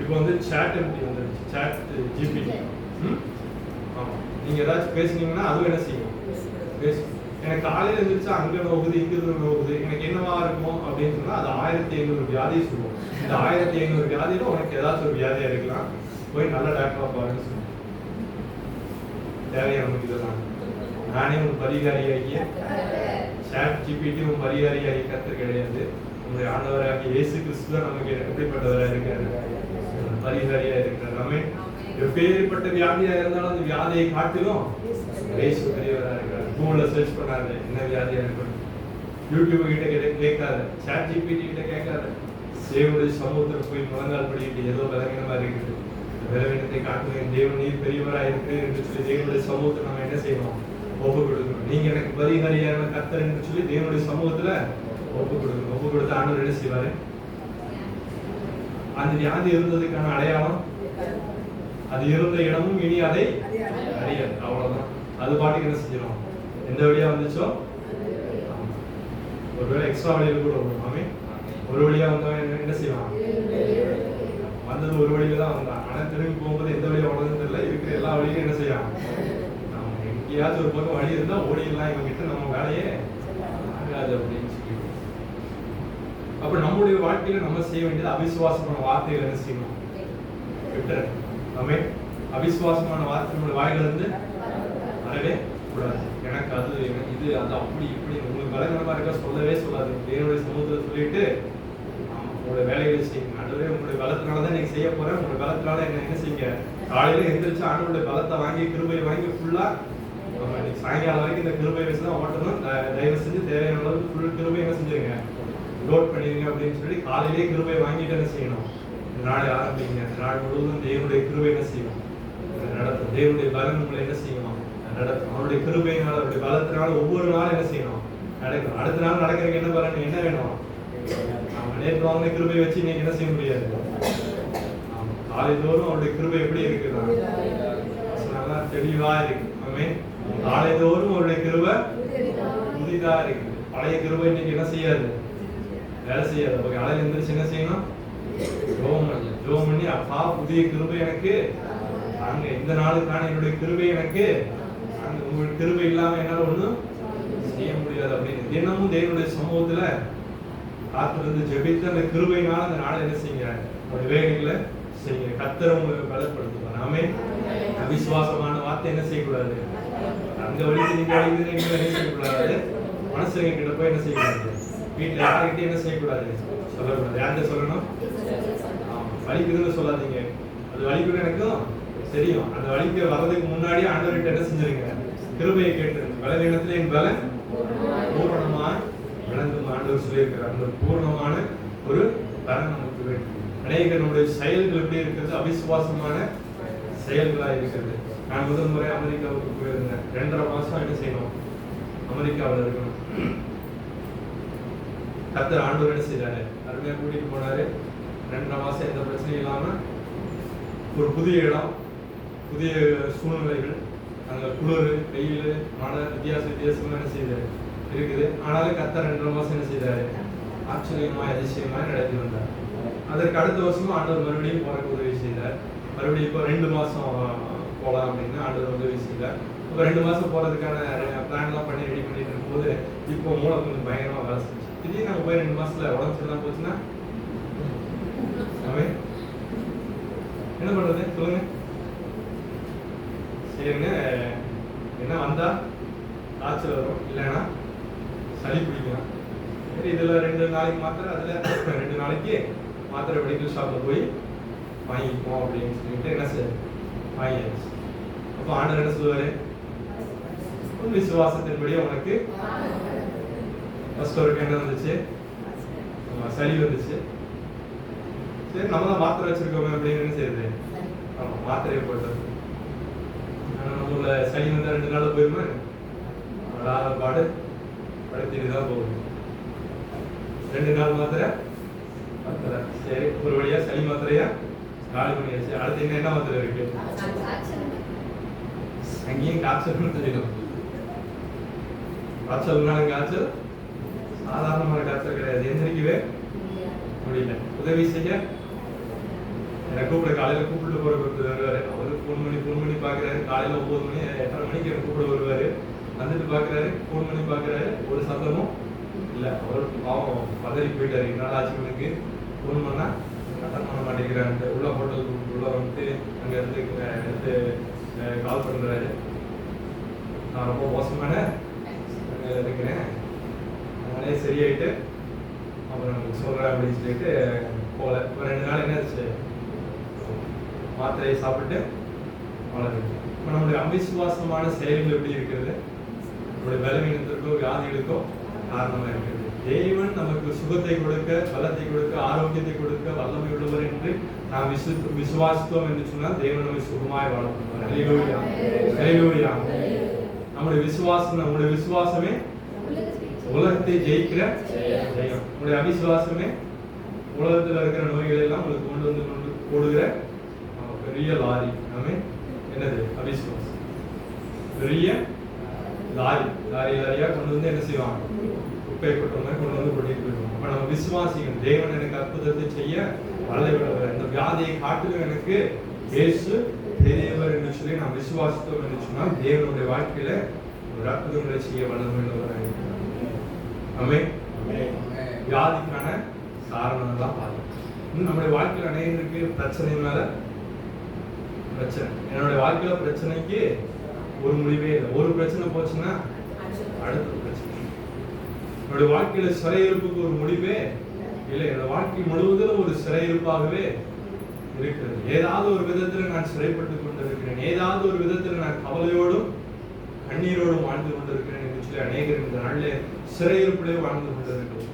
இப்போ வந்து சாட் எம்பி வந்துருச்சு, சாட் ஜிபிடி. ஆமா, நீங்க ஏதாச்சும் பேசுனீங்கன்னா அதுவும் என்ன செய்யும்? பேசும். எனக்கு காலையில இருந்துச்சா அங்க நோகுது, இங்க நோகுது, எனக்கு என்னவா இருக்கும் அப்படின்னு சொன்னா அது 1500 வியாதியை சொல்லுவோம். இந்த 1500 வியாதியில உனக்கு ஏதாச்சும் ஒரு வியாதியா இருக்கலாம், போய் நல்ல டாக்டரா பாருன்னு சொல்லுவோம். தேவையா நமக்கு இதெல்லாம்? நானே உன் பரிகாரியாகிய சாட் ஜிபிடி உன் பரிகாரியாகிய கர்த்தர் கிடையாது. உங்களுடைய ஆண்டவராகிய இயேசு கிறிஸ்து தான் நமக்கு எப்படிப்பட்டவரா இருக்காரு? பரிகாரியா இருக்கிறார். நம்ம எப்பேற்பட்ட வியாதியா இருந்தாலும் அந்த வியாதியை காட்டிலும் இயேசு பெரியவரா இருக்கிறார். கூகுள்ல சர்ச் பண்ணாத என்ன வியாதியா இருக்கணும், யூடியூப் கிட்ட கேட்காத, சாட் ஜிபிடி கிட்ட கேட்காத, தேவனுடைய சமூகத்தில் போய் முழங்கால் படிக்கிட்டு ஏதோ பலவீனமா இருக்குது, பலவீனத்தை காட்டுவேன், தேவன் நீர் பெரியவரா இருக்கு என்று சொல்லி தேவனுடைய சமூகத்தை நம்ம என்ன செய்யணும்? ஒப்பு கொடுக்கணும். நீங்க எனக்கு பரிகாரியான கர்த்தர் என்று சொல்லி தேவனுடைய சமூகத்துல ஒப்பு கொடுக்கணும். ஒப்பு கொடுத்த ஆண்டவர் என்ன செய்வாரு? அந்த வியாதி இருந்ததுக்கான அடையாளம் அது இருந்த இடமும் இனி அதை அறியாது. அவ்வளவுதான். அது பாட்டுக்கு என்ன செஞ்சிடும், எந்த வழியா வந்துச்சோ. ஒருவேளை எக்ஸ்ட்ரா வழியில கூட வருவாமே, ஒரு வழியா வந்தவன் என்ன செய்வான், வந்தது ஒரு வழியில தான் வந்தான். ஆனா திரும்பி போகும்போது எந்த வழியா வளர்ந்து தெரியல, இருக்கிற எல்லா வழியும் என்ன செய்யலாம், நம்ம எங்கேயாச்சும் ஒரு பக்கம் வழி இருந்தா ஓடிடலாம், இவங்க கிட்ட நம்ம வேலையே ஆகாது அப்படின்னு சொல்லி. அப்ப நம்முடைய வாழ்க்கையில நம்ம செய்ய வேண்டியது அவிசுவாசமான வார்த்தைகள் என்ன செய்யணும், விட்டுற. நம்ம அவிசுவாசமான வார்த்தை நம்முடைய வாயில இருந்து வரவே கூடாது. எனக்கு அது இது அது அப்படி இப்படி உங்களுக்கு பலகீனமா இருக்கா சொல்லவே சொல்லாது. தேவனுடைய சமூகத்துல சொல்லிட்டு உங்களுடைய வேலைகளை செய்யுங்க. ஆண்டவரே உங்களுடைய பலத்தினாலதான் நீங்க செய்ய போறேன், உங்களுடைய பலத்தினால என்ன செய்யுங்க. காலையில எந்திரிச்சு ஆண்டவருடைய பலத்தை வாங்கி கிருபையை வாங்கி ஃபுல்லா சாயங்காலம் வரைக்கும் இந்த கிருபை வச்சு தான் ஓட்டணும். தயவு செஞ்சு தேவையான அளவுக்கு ஃபுல் கிருபை என்ன செஞ்சுருங்க, லோட் பண்ணிடுங்க அப்படின்னு சொல்லி காலையிலேயே கிருபை வாங்கிட்டு என்ன செய்யணும், இந்த நாளை ஆரம்பிங்க. இந்த நாள் முழுவதும் தேவனுடைய கிருபை என்ன செய்யணும், நடத்தும். தேவனுடைய பலன் உங்களை என்ன செய்யணும், நடக்கும். அவருடைய கிருபையினால் அவருடைய பலத்தினால ஒவ்வொரு நாளும் என்ன செய்யணும், நடக்கும். அடுத்த நாள் நடக்கிறதுக்கு என்ன பலன், என்ன வேணும், நேற்று வாங்கின கிருபை வச்சு இன்னைக்கு என்ன செய்ய முடியாது. காலைதோறும் அவருடைய கிருபை எப்படி இருக்குதான், நல்லா தெளிவா இருக்கு. காலைதோறும் அவருடைய கிருபை புதிதா இருக்கு. பழைய கிருபை இன்னைக்கு என்ன செய்யாது, வேலை செய்யாது. அப்ப காலையில எந்திரிச்சு என்ன செய்யணும், ஜெபம் பண்ணி அப்பா புதிய கிருபை எனக்கு அங்க இந்த நாளுக்கான என்னுடைய கிருபை எனக்கு அங்க, உங்களுடைய கிருபை இல்லாம என்னால ஒண்ணும் செய்ய முடியாது அப்படின்னு தினமும் தேவனுடைய சமூகத்துல காத்திருந்து ஜெபித்து அந்த கிருபையினால அந்த நாளை என்ன செய்யுங்க, ஒரு வேலைகளை செய்யுங்க. கர்த்தர் உங்களுக்கு பலப்படுத்துவார். நாமே அவிசுவாசமான வார்த்தை என்ன செய்யக்கூடாது, அங்க வலிக்கு நீங்க வலிக்கு நீங்க என்ன செய்யக்கூடாது, மனசுங்க கிட்ட போய் என்ன செய்யக்கூடாது, வீட்டுல யாருக்கிட்ட என்ன செய்யக்கூடாது, சொல்லக்கூடாது. யார்கிட்ட சொல்லணும், வலிக்குதுன்னு சொல்லாதீங்க. அது வலிக்குன்னு எனக்கும் தெரியும். அந்த வலிக்கு வர்றதுக்கு முன்னாடியே ஆண்டவர்கிட்ட என்ன செஞ்சிருங்க, கிருபையை கேட்டு. பலவீனத்துல என் பலன் பூரணமா விளங்கும் ஆண்டவர் சொல்லியிருக்கிறார். அந்த பூர்ணமான ஒரு பலன் நமக்கு வேண்டும். அநேக நம்முடைய செயல்கள் எப்படி இருக்கிறது, அவிசுவாசமான செயல்களா இருக்கிறது. நான் முதல் முறை அமெரிக்காவுக்கு போயிருந்தேன். 2.5 மாசம் என்ன செய்யணும், அமெரிக்காவில் இருக்கணும். கர்த்தர் ஆண்டவர் என்ன செய்தாரு, அருமையா கூட்டிட்டு போனாரு. 2.5 மாசம் எந்த பிரச்சனையும் இல்லாம ஒரு புதிய இடம், புதிய சூழ்நிலைகள், அங்க குளிர் வெயில் மழை வித்தியாசமா என்ன செய்தாரு இருக்குது. ஆனாலும் கர்த்தர் 2.5 மாசம் என்ன செய்தாரு, ஆச்சரியமாய் அதிசயமாய் நடத்தி வந்தார். அதற்கு அடுத்த வருஷமும் ஆண்டவர் மறுபடியும் போறதுக்கு உதவி செய்தார். மறுபடியும் இப்போ 2 மாசம் போகலாம் அப்படின்னு ஆண்டவர் உதவி செய்தார். இப்போ 2 மாசம் போறதுக்கான பிளான்லாம் பண்ணி ரெடி பண்ணிட்டு இருக்கும்போது இப்போ மூளை கொஞ்சம் பயங்கரமா வேலை செஞ்சு திடீர்னு நாங்கள் போய் 2 மாசத்துல உடம்பு சரியில்லாம போச்சுன்னா என்ன பண்றது சொல்லுங்க. சரிங்க, என்ன வந்தா காய்ச்சல் வரும், இல்லைன்னா சளி பிடிக்கும். சரி, இதுல 2 நாளைக்கு மாத்திரை, அதுல 2 நாளைக்கு மாத்திரை மெடிக்கல் ஷாப்ல போய் வாங்கிப்போம் அப்படின்னு சொல்லிட்டு என்ன செய்ய வாங்கியாச்சு. அப்போ ஆண்டவர் என்ன சொல்லுவாரு, விசுவாசத்தின்படி உனக்கு ஃபர்ஸ்ட் ஒருக்கு என்ன வந்துச்சு, சளி வந்துச்சு. சரி, நம்ம தான் மாத்திரை வச்சிருக்கோமே அப்படின்னு என்ன செய்யுது, ஆமா மாத்திரையை போட்டது. நம்ம ஊர்ல சளி வந்தா 2 நாள் போயிருமா, பாடு படுத்திட்டு தான் போகும். 2 நாள் மாத்திரை மாத்திரை. சரி, ஒரு வழியா சளி மாத்திரையா காலி பண்ணியாச்சு. அடுத்து என்ன மாத்திரை இருக்கு, அங்கேயும் காய்ச்சல் தெரியும். காய்ச்சல்னாலும் காய்ச்சல் சாதாரணமான காய்ச்சல் கிடையாது, எந்திரிக்கவே முடியல. உதவி செய்ய எனக்கு கூப்பிட, காலையில கூப்பிட்டு போறதுக்கு வருவாரு. அவரு ஃபோன் பண்ணி பாக்குறாரு. காலையில 9 மணி 8:30 மணிக்கு எனக்கு கூப்பிட வருவாரு. வந்துட்டு பாக்குறாரு, ஃபோன் பண்ணி பாக்குறாரு, ஒரு சத்தமும் இல்ல. அவரு பாவம் பதறி போயிட்டாரு. என்னால ஆச்சு எனக்கு ஃபோன் பண்ணா அட்டன் பண்ண மாட்டேங்கிறாரு. உள்ள ஹோட்டலுக்கு உள்ள வந்துட்டு அங்க இருந்து கால் பண்றாரு. நான் ரொம்ப மோசமான இருக்கிறேன், அதனாலே சரியாயிட்டு அப்புறம் சொல்றேன் அப்படின்னு சொல்லிட்டு போல. இப்போ 2 நாள் என்னாச்சு, மாத்திரையை சாப்பிட்டு வளர்ந்து. இப்போ நம்மளுடைய அவிசுவாசமான செயல்கள் எப்படி இருக்கிறது, நம்மளுடைய பலவீனத்திற்கோ வியாதிகளுக்கோ காரணமா இருக்கிறது. தேவன் நமக்கு சுகத்தை கொடுக்க, பலத்தை கொடுக்க, ஆரோக்கியத்தை கொடுக்க வல்லமை உள்ளவர் என்று நாம் விசுவாசித்தோம் என்று சொன்னால் தேவன் நம்மை சுகமாய் வளர்த்துவார். ஹல்லேலூயா, ஹல்லேலூயா. நம்முடைய விசுவாசமே உலகத்தை ஜெயிக்கிற ஜெயம். உங்களுடைய அவிசுவாசமே உலகத்தில் இருக்கிற நோய்களை எல்லாம் உங்களுக்கு கொண்டு வந்து போடுகிற பெரிய லாரி. ஆமென். என்னது? அவிசுவாசம். பெரிய லாரியா கொண்டு வந்து என்ன செய்வாங்க? குப்பை கொட்டுறவங்க கொண்டு வந்து கொட்டிட்டு போயிடுவாங்க. அப்ப நம்ம விசுவாசிக்கணும், தேவன் எனக்கு அற்புதத்தை செய்ய வல்லவர், இந்த வியாதியை காட்டிலும் எனக்கு இயேசு பெரியவர் என்று சொல்லி நாம் விசுவாசித்தோம் என்று சொன்னால் தேவனுடைய வாழ்க்கையில ஒரு அற்புதங்களை செய்ய வல்லவர். ஆமென். வியாதிக்கான காரணம் தான் பார்க்கணும். நம்முடைய வாழ்க்கையில் அநேகருக்கு பிரச்சனை மேல பிரச்சனை. என்னுடைய வாழ்க்கையில பிரச்சனைக்கு ஒரு முடிவே இல்லை. ஒரு பிரச்சனை போச்சுன்னா அடுத்த பிரச்சனை. என்னுடைய வாழ்க்கையில சிறையிருப்புக்கு ஒரு முடிவே இல்லை. என்னோட வாழ்க்கை முழுவதும் ஒரு சிறையிருப்பாகவே இருக்கிறது. ஏதாவது ஒரு விதத்துல நான் சிறைப்பட்டு கொண்டிருக்கிறேன், ஏதாவது ஒரு விதத்துல நான் கவலையோடும் கண்ணீரோடும் வாழ்ந்து கொண்டிருக்கிறேன் என்று சொல்லி அநேகர் இந்த நாளிலே சிறையிருப்பிலே வாழ்ந்து கொண்டிருக்கிறோம்.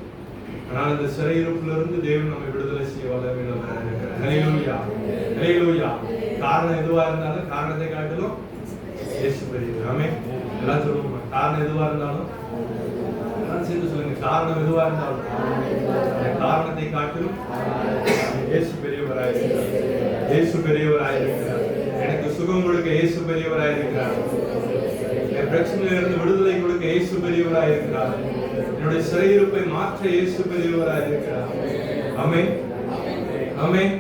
ஆனால் இந்த சிறையிருப்பிலிருந்து தேவன் நம்மை விடுதலை செய்ய வல்லவர். ஹல்லேலூயா, ஹல்லேலூயா. காரணம் எதுவா இருந்தாலும் காரணத்தை காட்டிலும் இயேசு பெரியவர். ஆமென். எல்லாம் சொல்லுவோம், காரணம் எதுவா இருந்தாலும் எல்லாம் சேர்ந்து சொல்லுங்க, காரணம் எதுவா இருந்தாலும் காரணத்தை காட்டிலும் இயேசு பெரியவராயிருக்கிறார். இயேசு பெரியவராயிருக்கிறார். எனக்கு சுகம் கொடுக்க இயேசு பெரியவராயிருக்கிறார். என் பிரச்சனையிலிருந்து விடுதலை கொடுக்க இயேசு பெரியவராயிருக்கிறார். என்னுடைய சிறையிருப்பை மாற்ற இயேசு பெரியவராயிருக்கிறார். ஆமென், ஆமென்.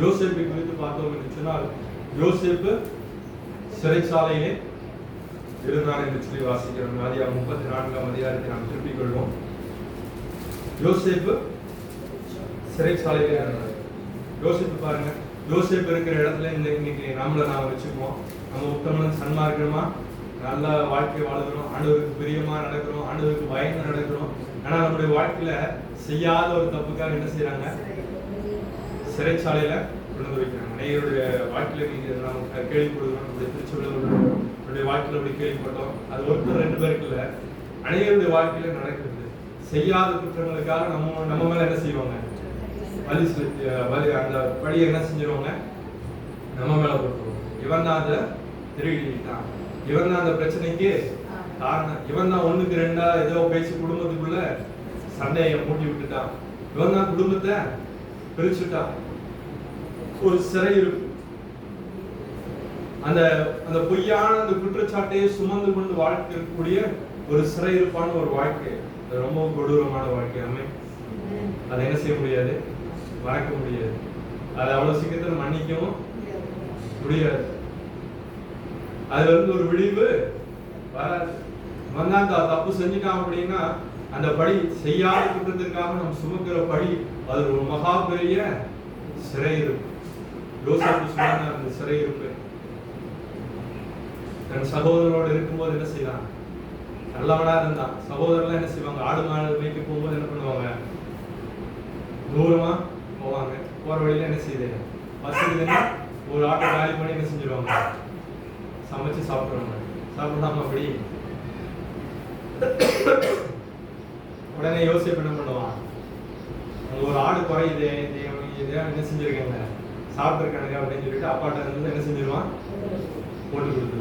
யோசேப்பை குறித்து பார்த்தோம் என்று சொன்னால், யோசேப்பு சிறைச்சாலையிலே இருந்தார் என்று சொல்லி வாசிக்கிறோம். ஆதியாகமம் 34ஆம் அதிகாரத்தை நாம் திருப்பிக் கொள்வோம். யோசேப்பு சிறைச்சாலையிலே இருந்தார். யோசேப்பு பாருங்க, யோசேப்பு இருக்கிற இடத்துல இன்னைக்கு நம்மளை நாம வச்சுக்குவோம். நம்ம உத்தமன் சன்மார்க்கமா நல்ல வாழ்க்கை வாழுகிறோம், ஆண்டவருக்கு பிரியமா நடக்கிறோம், ஆண்டவருக்கு பயந்து நடக்கிறோம். ஆனா நம்முடைய வாழ்க்கையில செய்யாத ஒரு தப்புக்காக என்ன செய்யறாங்க? சிறைச்சாலையில கொண்டு வைக்கிறாங்க. அனைவருடைய வாழ்க்கையில நீங்க நாம் கேள்விப்படுகிறோம். நம்முடைய திருச்சபையினுடைய வாழ்க்கையில அப்படி கேள்விப்பட்டோம். அது ஒருத்தர் 2 பேருக்கு இல்ல, அனைவருடைய வாழ்க்கையில நடக்கிறது. செய்யாத குற்றங்களுக்காக நம்ம மேல என்ன செய்வாங்க? அந்த பழியை என்ன செஞ்சிருவாங்க? நம்ம மேல போட்டுருவோம். இவன் தான் அதை திருடிட்டான், இவன் தான் அந்த பிரச்சனைக்கு காரணம், இவன் தான் 1க்கு 2 ஏதோ பேசி குடும்பத்துக்குள்ள சண்டையை மூட்டி விட்டுட்டான், இவன் தான் குடும்பத்தை பிரிச்சுட்டான். ஒரு சிறையிருப்பு, அந்த அந்த பொய்யான அந்த குற்றச்சாட்டையை சுமந்து கொண்டு வாழ்க்கக்கூடிய ஒரு சிறையிருப்பான ஒரு வாழ்க்கை. அது ரொம்ப கொடூரமான வாழ்க்கை. அதை என்ன செய்ய முடியாது? மறக்க முடியாது. அதை அவ்வளவு சீக்கிரத்தில் மன்னிக்கவும் முடியாது. அதுல இருந்து ஒரு விழிவு வராது. வந்தா தப்பு செஞ்சுட்டான் அப்படின்னா அந்த படி, செய்யாத குற்றத்திற்காக நம்ம சுமக்கிற படி, அது ஒரு மகா பெரிய சிறையிருப்பு. யோசேப்பு சொன்ன அந்த சிறையிருப்பு தன் சகோதரரோடு இருக்கும்போது என்ன செய்யலாம்? நல்லவனா இருந்தான். சகோதரர்லாம் என்ன செய்வாங்க? ஆடு மாடு மேய்க்க போகும்போது என்ன பண்ணுவாங்க? தூரமா போவாங்க. போற வழியில என்ன செய்யுது? பசிக்குதுன்னா ஒரு ஆட்டை காலி பண்ணி என்ன செஞ்சிருவாங்க? சமைச்சு சாப்பிடுவாங்க. சாப்பிடாம அப்படி உடனே யோசிப்பு என்ன பண்ணுவான்? ஒரு ஆடு குறையுது, இதை என்ன செஞ்சிருக்காங்க? சாப்பிட்டுருக்கானுங்க அப்படின்னு சொல்லிட்டு அப்பாட்ட இருந்து என்ன செஞ்சிருவான்? போட்டு கொடுத்து.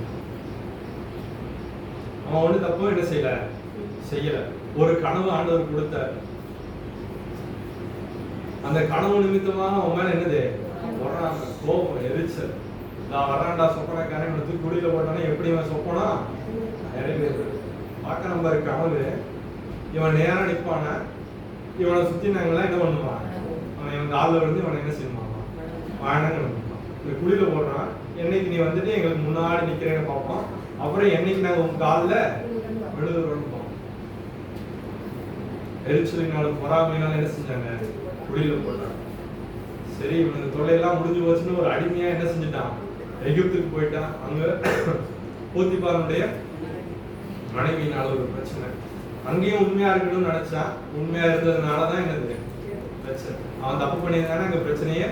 அவன் ஒண்ணு தப்பும் என்ன செய்யல. ஒரு கனவு ஆண்டவர் கொடுத்த, அந்த கனவு நிமித்தமாக அவன் மேல என்னது? வர்றாங்க கோபம், எரிச்சல். நான் வர்றான்டா சொப்பனக்காரன், இவனை தூக்கி குடியில போட்டானே எப்படி இவன் சொப்பனா பார்க்க நம்ம கனவு. இவன் நேரா நிற்பான, இவனை சுத்தி நாங்களாம் என்ன பண்ணுவான்? அவன் இவன் காலில் விழுந்து இவனை என்ன செய்வான்? வாழன்னு நினைப்பான். இந்த குடியில போடுறான், என்னைக்கு நீ வந்துட்டு எங்களுக்கு முன்னாடி நிக்கிறேன்னு பார்ப்போம். அப்புறம் என்னைக்கு நாங்க உங்க காலில் விழுதுறோம்னு பார்ப்போம். எரிச்சலினாலும் பொறாமையினாலும் என்ன செஞ்சாங்க? குடியில போட்டாங்க. சரி, இவனுக்கு தொல்லையெல்லாம் முடிஞ்சு போச்சுன்னு ஒரு அடிமையா என்ன செஞ்சுட்டான்? எகிப்துக்கு போயிட்டான். அங்க போத்திபாருடைய மனைவியினால ஒரு பிரச்சனை. அங்கேயும் உண்மையா இருக்கணும்னு நினைச்சான். உண்மையா இருந்ததுனாலதான் என்னது பிரச்சனை. அவன் தப்பு பண்ணியிருந்தானே அங்க பிரச்சனையே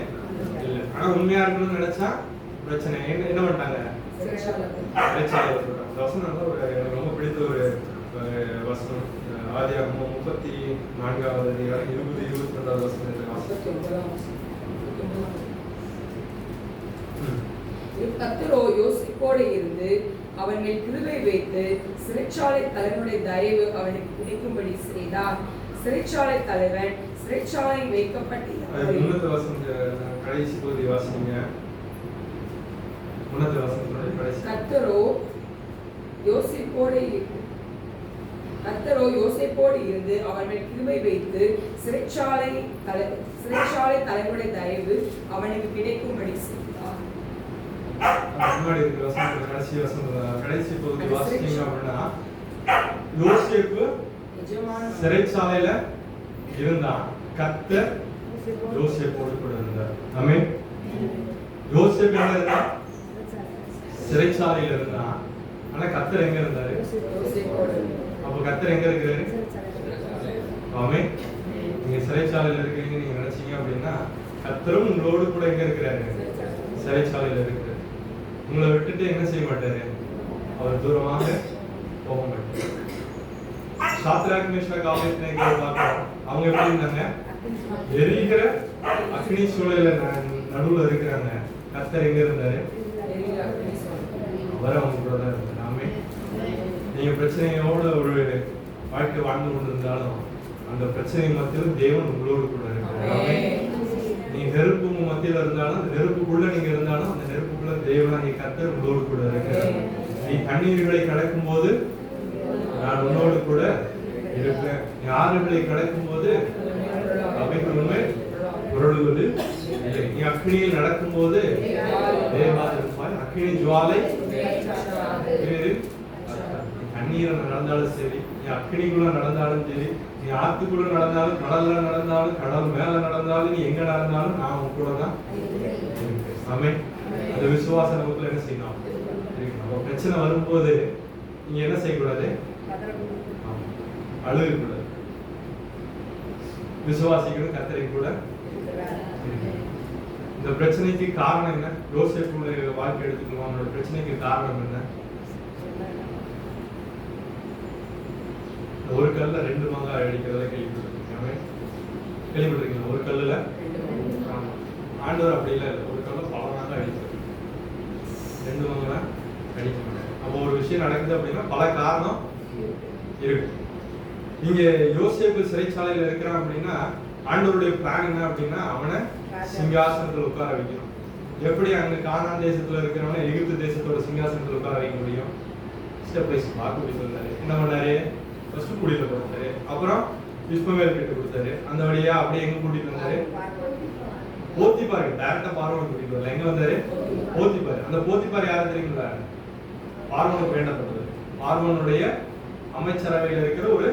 இல்லை. ஆனா உண்மையா இருக்கணும்னு நினைச்சா பிரச்சனை. என்ன பண்ணிட்டாங்க? வசனம் எனக்கு ரொம்ப பிடித்த ஒரு வசனம். ஆதியாகமம் 34ஆவது அதிகாரம் 20-22 வசனம். கர்த்தரோ யோசேப்போடு இருந்து அவன் மேல் கிருபை வைத்து சிறைச்சாலை தலைவனுடைய தயவு அவனுக்கு கிடைக்கும்படி செய்தார். சிறைச்சாலை தலைவன் சிறைச்சாலையில் வைக்கப்பட்ட அது முன்னத்து வசனம் கடைசி பகுதி வாசிங்க. முன்னத்து வசனத்தோட கடைசி. கர்த்தரோ யோசேப்போடு இருந்து அவன் மேல் கிருபை வைத்து சிறைச்சாலை தலைவருடைய தயவு அவனுக்கு கிடைக்கும்படி செய்தார். முன்னாடி இருக்கிற வசனத்துல கடைசி பகுதி வாசிச்சீங்க அப்படின்னா, யோசேப்பு சிறைச்சாலையில இருந்தான், கர்த்தர் யோசேப்போடு கூட இருந்தார். ஆமென். யோசேப்பு எங்க இருந்தான்? சிறைச்சாலையில இருந்தான். ஆனா கர்த்தர் எங்க இருந்தாரு? அப்ப கர்த்தர் எங்க இருக்கிறாரு? ஆமென். நீங்க சிறைச்சாலையில இருக்கீங்க நீங்க நினைச்சீங்க அப்படின்னா, கர்த்தரும் உங்களோடு கூட எங்க இருக்கிறாரு? சிறைச்சாலையில இருக்கிறாரு. உங்களை விட்டுட்டு என்ன செய்ய மாட்டாரு? அவர் தூரமாக போக மாட்டாரு. சாத்ராக் மேஷாக் ஆபேத்நேகோ பார்க்கிறோம். அவங்க எப்படி இருந்தாங்க? எரிகிற அக்னி சூளையில நடுவுல இருக்கிறாங்க. கர்த்தர் எங்க இருந்தாரு? அவர் அவங்க கூட தான் இருந்தார். ஆமென். நீங்க பிரச்சனையோட ஒரு வாழ்க்கை வாழ்ந்து கொண்டிருந்தாலும் அந்த பிரச்சனை மத்தியில் தேவன் உங்களோடு கூட இருக்கிறார். ஆமென். நீங்க நெருப்பு மத்தியில இருந்தாலும் அந்த நெருப்புக்குள்ள நீங்க இருந்தாலும் அந்த நெருப்புக்குள்ள தேவனாகிய கர்த்தர் உங்களோடு கூட இருக்கிறார். நீ தண்ணீர்களை கடக்கும் போது நான் உன்னோடு கூட இருப்பேன். நீ ஆறுகளை கடக்கும் போது அவைகள் உண்மை புரளுவது இல்லை. நீ அக்னியில் நடக்கும் போது தேவாதிருப்பாய். அக்னி ஜுவாலை தண்ணீரை நடந்தாலும் சரி, நீ அக்னிக்குள்ள நடந்தாலும் சரி, நீ ஆத்துக்குள்ள நடந்தாலும், கடல்ல நடந்தாலும், கடல் மேல நடந்தாலும், நீ எங்க நடந்தாலும் நான் உன் கூட தான் இருப்பேன். ஆமென். அந்த விசுவாச நமக்குள்ள என்ன செய்யணும்? நம்ம பிரச்சனை வரும்போது நீங்க என்ன செய்யக்கூடாது? அழுகக்கூடாது. விசுவாசிக்கணும், கர்த்தரை கூட. இந்த பிரச்சனைக்கு காரணம் என்ன? யோசேப்புடைய வாழ்க்கை எடுத்துக்கணும். அவனோட பிரச்சனைக்கு காரணம் என்ன? ஒரு கல்ல 2 மாங்காய் அடிக்கிறத கேள்விப்பட்டிருக்கீங்க. கேள்விப்பட்டிருக்கீங்க? ஒரு கல்லுல ஆண்டவர் அப்படி இல்லை, ஒரு கல்ல பல மாங்காய் அடிக்கிறது, 2 மாங்காய் அடிக்க மாட்டாங்க. அப்போ ஒரு விஷயம் நடக்குது அப்படின்னா பல காரணம் இருக்கு. இங்க யோசேப்பு சிறைச்சாலையில இருக்கிறான் அப்படின்னா ஆண்டவருடைய பிளான் என்ன அப்படின்னா அவனை சிங்காசனத்துல உட்கார வைக்கணும். எப்படி அங்க கானான் தேசத்துல இருக்கிறவன எகிப்து தேசத்தோட சிங்காசனத்துல உட்கார வைக்க முடியும்? ஸ்டெப் பை ஸ்டெப் கூட்டிட்டு வந்தாரு. என்ன பண்ணாரு? ஃபர்ஸ்ட் குடியில கொடுத்தாரு, அப்புறம் இஸ்மவேல் கிட்ட கொடுத்தாரு. அந்த வழியா அப்படியே எங்க கூட்டிட்டு வந்தாரு? போத்திபாருக்கு. டைரக்டா பார்வோன் கூட்டிட்டு வரல. எங்க வந்தாரு? போத்திபார். அந்த போத்திபார் யாரு தெரியுங்களா? பார்வோனுக்கு வேண்டப்பட்டது. பார்வோனுடைய அமைச்சரவையில் இருக்கிற ஒரு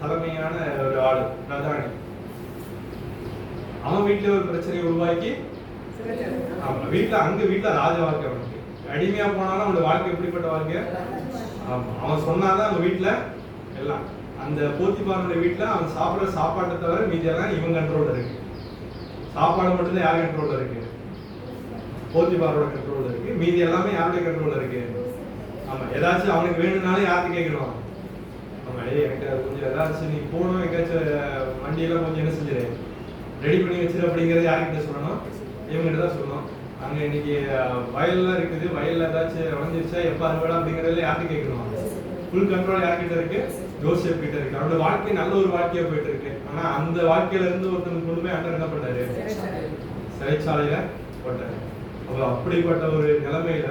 தலைமையான ஒரு ஆளு, பிரதானி. அவன் வீட்டுல ஒரு பிரச்சனையை உருவாக்கி வீட்டுல ராஜ வாழ்க்கை. அவனுக்கு அடிமையா போனாலும் அவனோட வாழ்க்கை எப்படிப்பட்ட வாழ்க்கை? அவன் சொன்னாதான் அவங்க வீட்டுல எல்லாம். அந்த போத்திபாருடைய வீட்டுல அவன் சாப்பிடுற சாப்பாட்டை தவிர மீதி எல்லாம் இவன் கண்ட்ரோல்ல இருக்கு. சாப்பாடு மட்டும்தான் யார் கண்ட்ரோல்ல இருக்கு? போத்திபாரோட கண்ட்ரோல்ல இருக்கு. மீதி எல்லாமே யாருடைய கண்ட்ரோல்ல இருக்கு? ஆமா. ஏதாச்சும் அவனுக்கு வேணும்னாலும் யாருக்கு கேட்கணும்? ஆமா. எனக்கு கொஞ்சம் ஏதாச்சும் நீ போகணும், எங்கேயாச்சும் வண்டியெல்லாம் கொஞ்சம் என்ன செஞ்சிரு, ரெடி பண்ணி வச்சிரு அப்படிங்கறது யார்கிட்ட சொல்லணும்? இவங்ககிட்ட தான் சொல்லணும். அங்க இன்னைக்கு வயல்லாம் இருக்குது, வயல்ல ஏதாச்சும் வளைஞ்சிருச்சா எப்ப அறுவடை அப்படிங்கறதுல யார்கிட்ட கேட்கணும்? ஃபுல் கண்ட்ரோல் யார்கிட்ட இருக்கு? யோசேப் கிட்ட இருக்கு. அவனோட வாழ்க்கை நல்ல ஒரு வாழ்க்கையா போயிட்டு இருக்கு. ஆனா அந்த வாழ்க்கையில இருந்து ஒருத்தனுக்கு கொண்டு போய் ஆண்டவர் என்ன பண்ணாரு? சிறைச்சாலையில போட்டாரு. அப்ப அப்படிப்பட்ட ஒரு நிலைமையில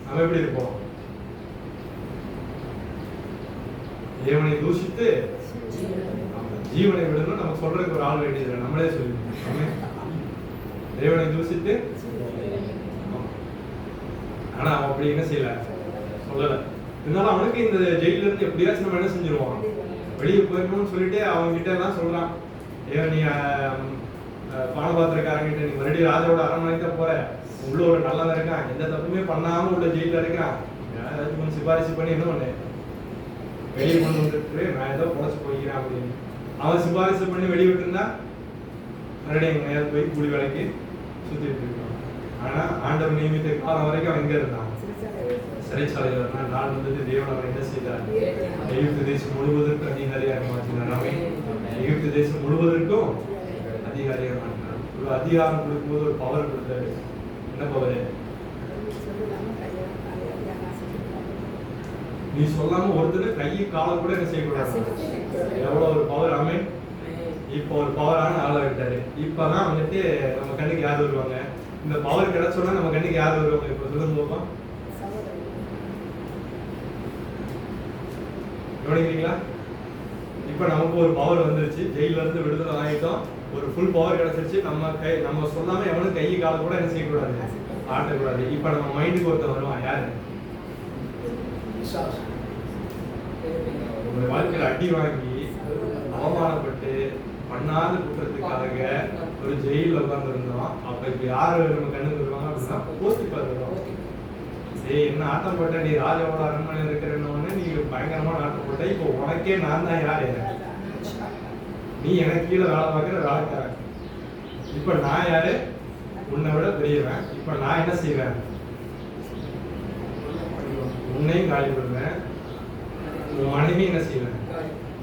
நம்ம எப்படி இருப்போம்? தேவனை தூஷித்து ஜீவனை விடணும் நம்ம சொல்றதுக்கு ஒரு ஆள் வேண்டியது, நம்மளே சொல்லிடுவோம். தேவனை தூஷித்து, ஆனா அவன் அப்படி என்ன செய்யல, சொல்லல. இருந்தாலும் அவனுக்கு இந்த ஜெயில இருந்து எப்படியாச்சும் நம்ம என்ன செஞ்சிருவோம், வெளியே போயிடணும்னு சொல்லிட்டு அவங்க கிட்ட எல்லாம் சொல்றான். ஏன் நீ பானபாத்திரக்காரங்கிட்ட நீ மறுபடியும் ராஜாவோட அரண்மனைக்கு தான் போற, உள்ள ஒரு நல்லவன் இருக்கான், எந்த தப்புமே பண்ணாம உள்ள ஜெயில இருக்கான், ஏதாச்சும் கொஞ்சம் சிபாரிசு பண்ணி என்ன பண்ணு, வெளியே கொண்டு வந்துட்டு நான் ஏதோ பொழைச்சு போய்க்கிறேன் அப்படின்னு அவன் சிபாரிசு பண்ணி வெளியே விட்டுருந்தா மறுபடியும் எங்க நேரம் போய் கூலி வேலைக்கு சுத்திட்டு இருக்கான். ஆனா ஆண்டவர் நியமித்த காலம் வரைக்கும் அவன் எங்க இருந்தான்? சிறைச்சாலையில் இருந்தான். நாள் வந்துட்டு தேவன் அவன் என்ன செய்தார்? எகிப்து தேசம் முழுவதற்கும் அதிகாரியாக மாற்றினார். அவன் எகிப்து தேசம் முழுவதற்கும் அதிகாரியாக மாற்றினார். ஒரு அதிகாரம் கொடுக்கும்போது ஒரு பவர் கொடுத்தாரு. என்ன பவர்? நீ சொல்லாம ஒருத்தர் கையை காலை கூட என்ன செய்யக்கூடாது. எவ்வளவு ஒரு பவர். ஆமென். இப்போ ஒரு பவரான ஆளை விட்டாரு. இப்பதான் வந்துட்டு நம்ம கண்ணுக்கு யார் வருவாங்க? இந்த பவர் கிடைச்சோன்னா நம்ம கண்ணுக்கு யார் வருவாங்க? இப்போ சொல்லும் போதும் கவனிக்கிறீங்களா? இப்ப நமக்கு ஒரு பவர் வந்துருச்சு, ஜெயில இருந்து விடுதலை ஆகிட்டோம், ஒரு ஃபுல் பவர் கிடைச்சிருச்சு. நம்ம சொல்லாம எவனும் கை கால கூட என்ன செய்யக்கூடாது, ஆட்டக்கூடாது. இப்ப நம்ம மைண்டுக்கு ஒருத்தர் வருவான், யாரு? உங்க வாழ்க்கையில அடி வாங்கி அவமானப்பட்டு பண்ணாத குற்றத்துக்காக ஒரு ஜெயில உட்கார்ந்து இருந்தோம். அப்ப இப்ப யாரு நம்ம கண்ணுக்கு வருவாங்க அப்படின்னா போத்திபார் வருவாங்க. ஏய், என்ன ஆட்டம் போட்ட, நீ ராஜாவோட அரண்மனை இருக்கிறன்னு நீ பயங்கரமான ஆட்டம் போட்ட. இப்போ உனக்கே நான் தான் யாரு? நீ எனக்கு கீழே வேலை பார்க்குற வேலைக்காரன். இப்ப நான் யாரு? உன்னை விட பெரியவன். இப்ப நான் என்ன செய்வேன்? உன்னையும் காலி பண்ணுவேன், உன் மனைவி என்ன செய்வேன்?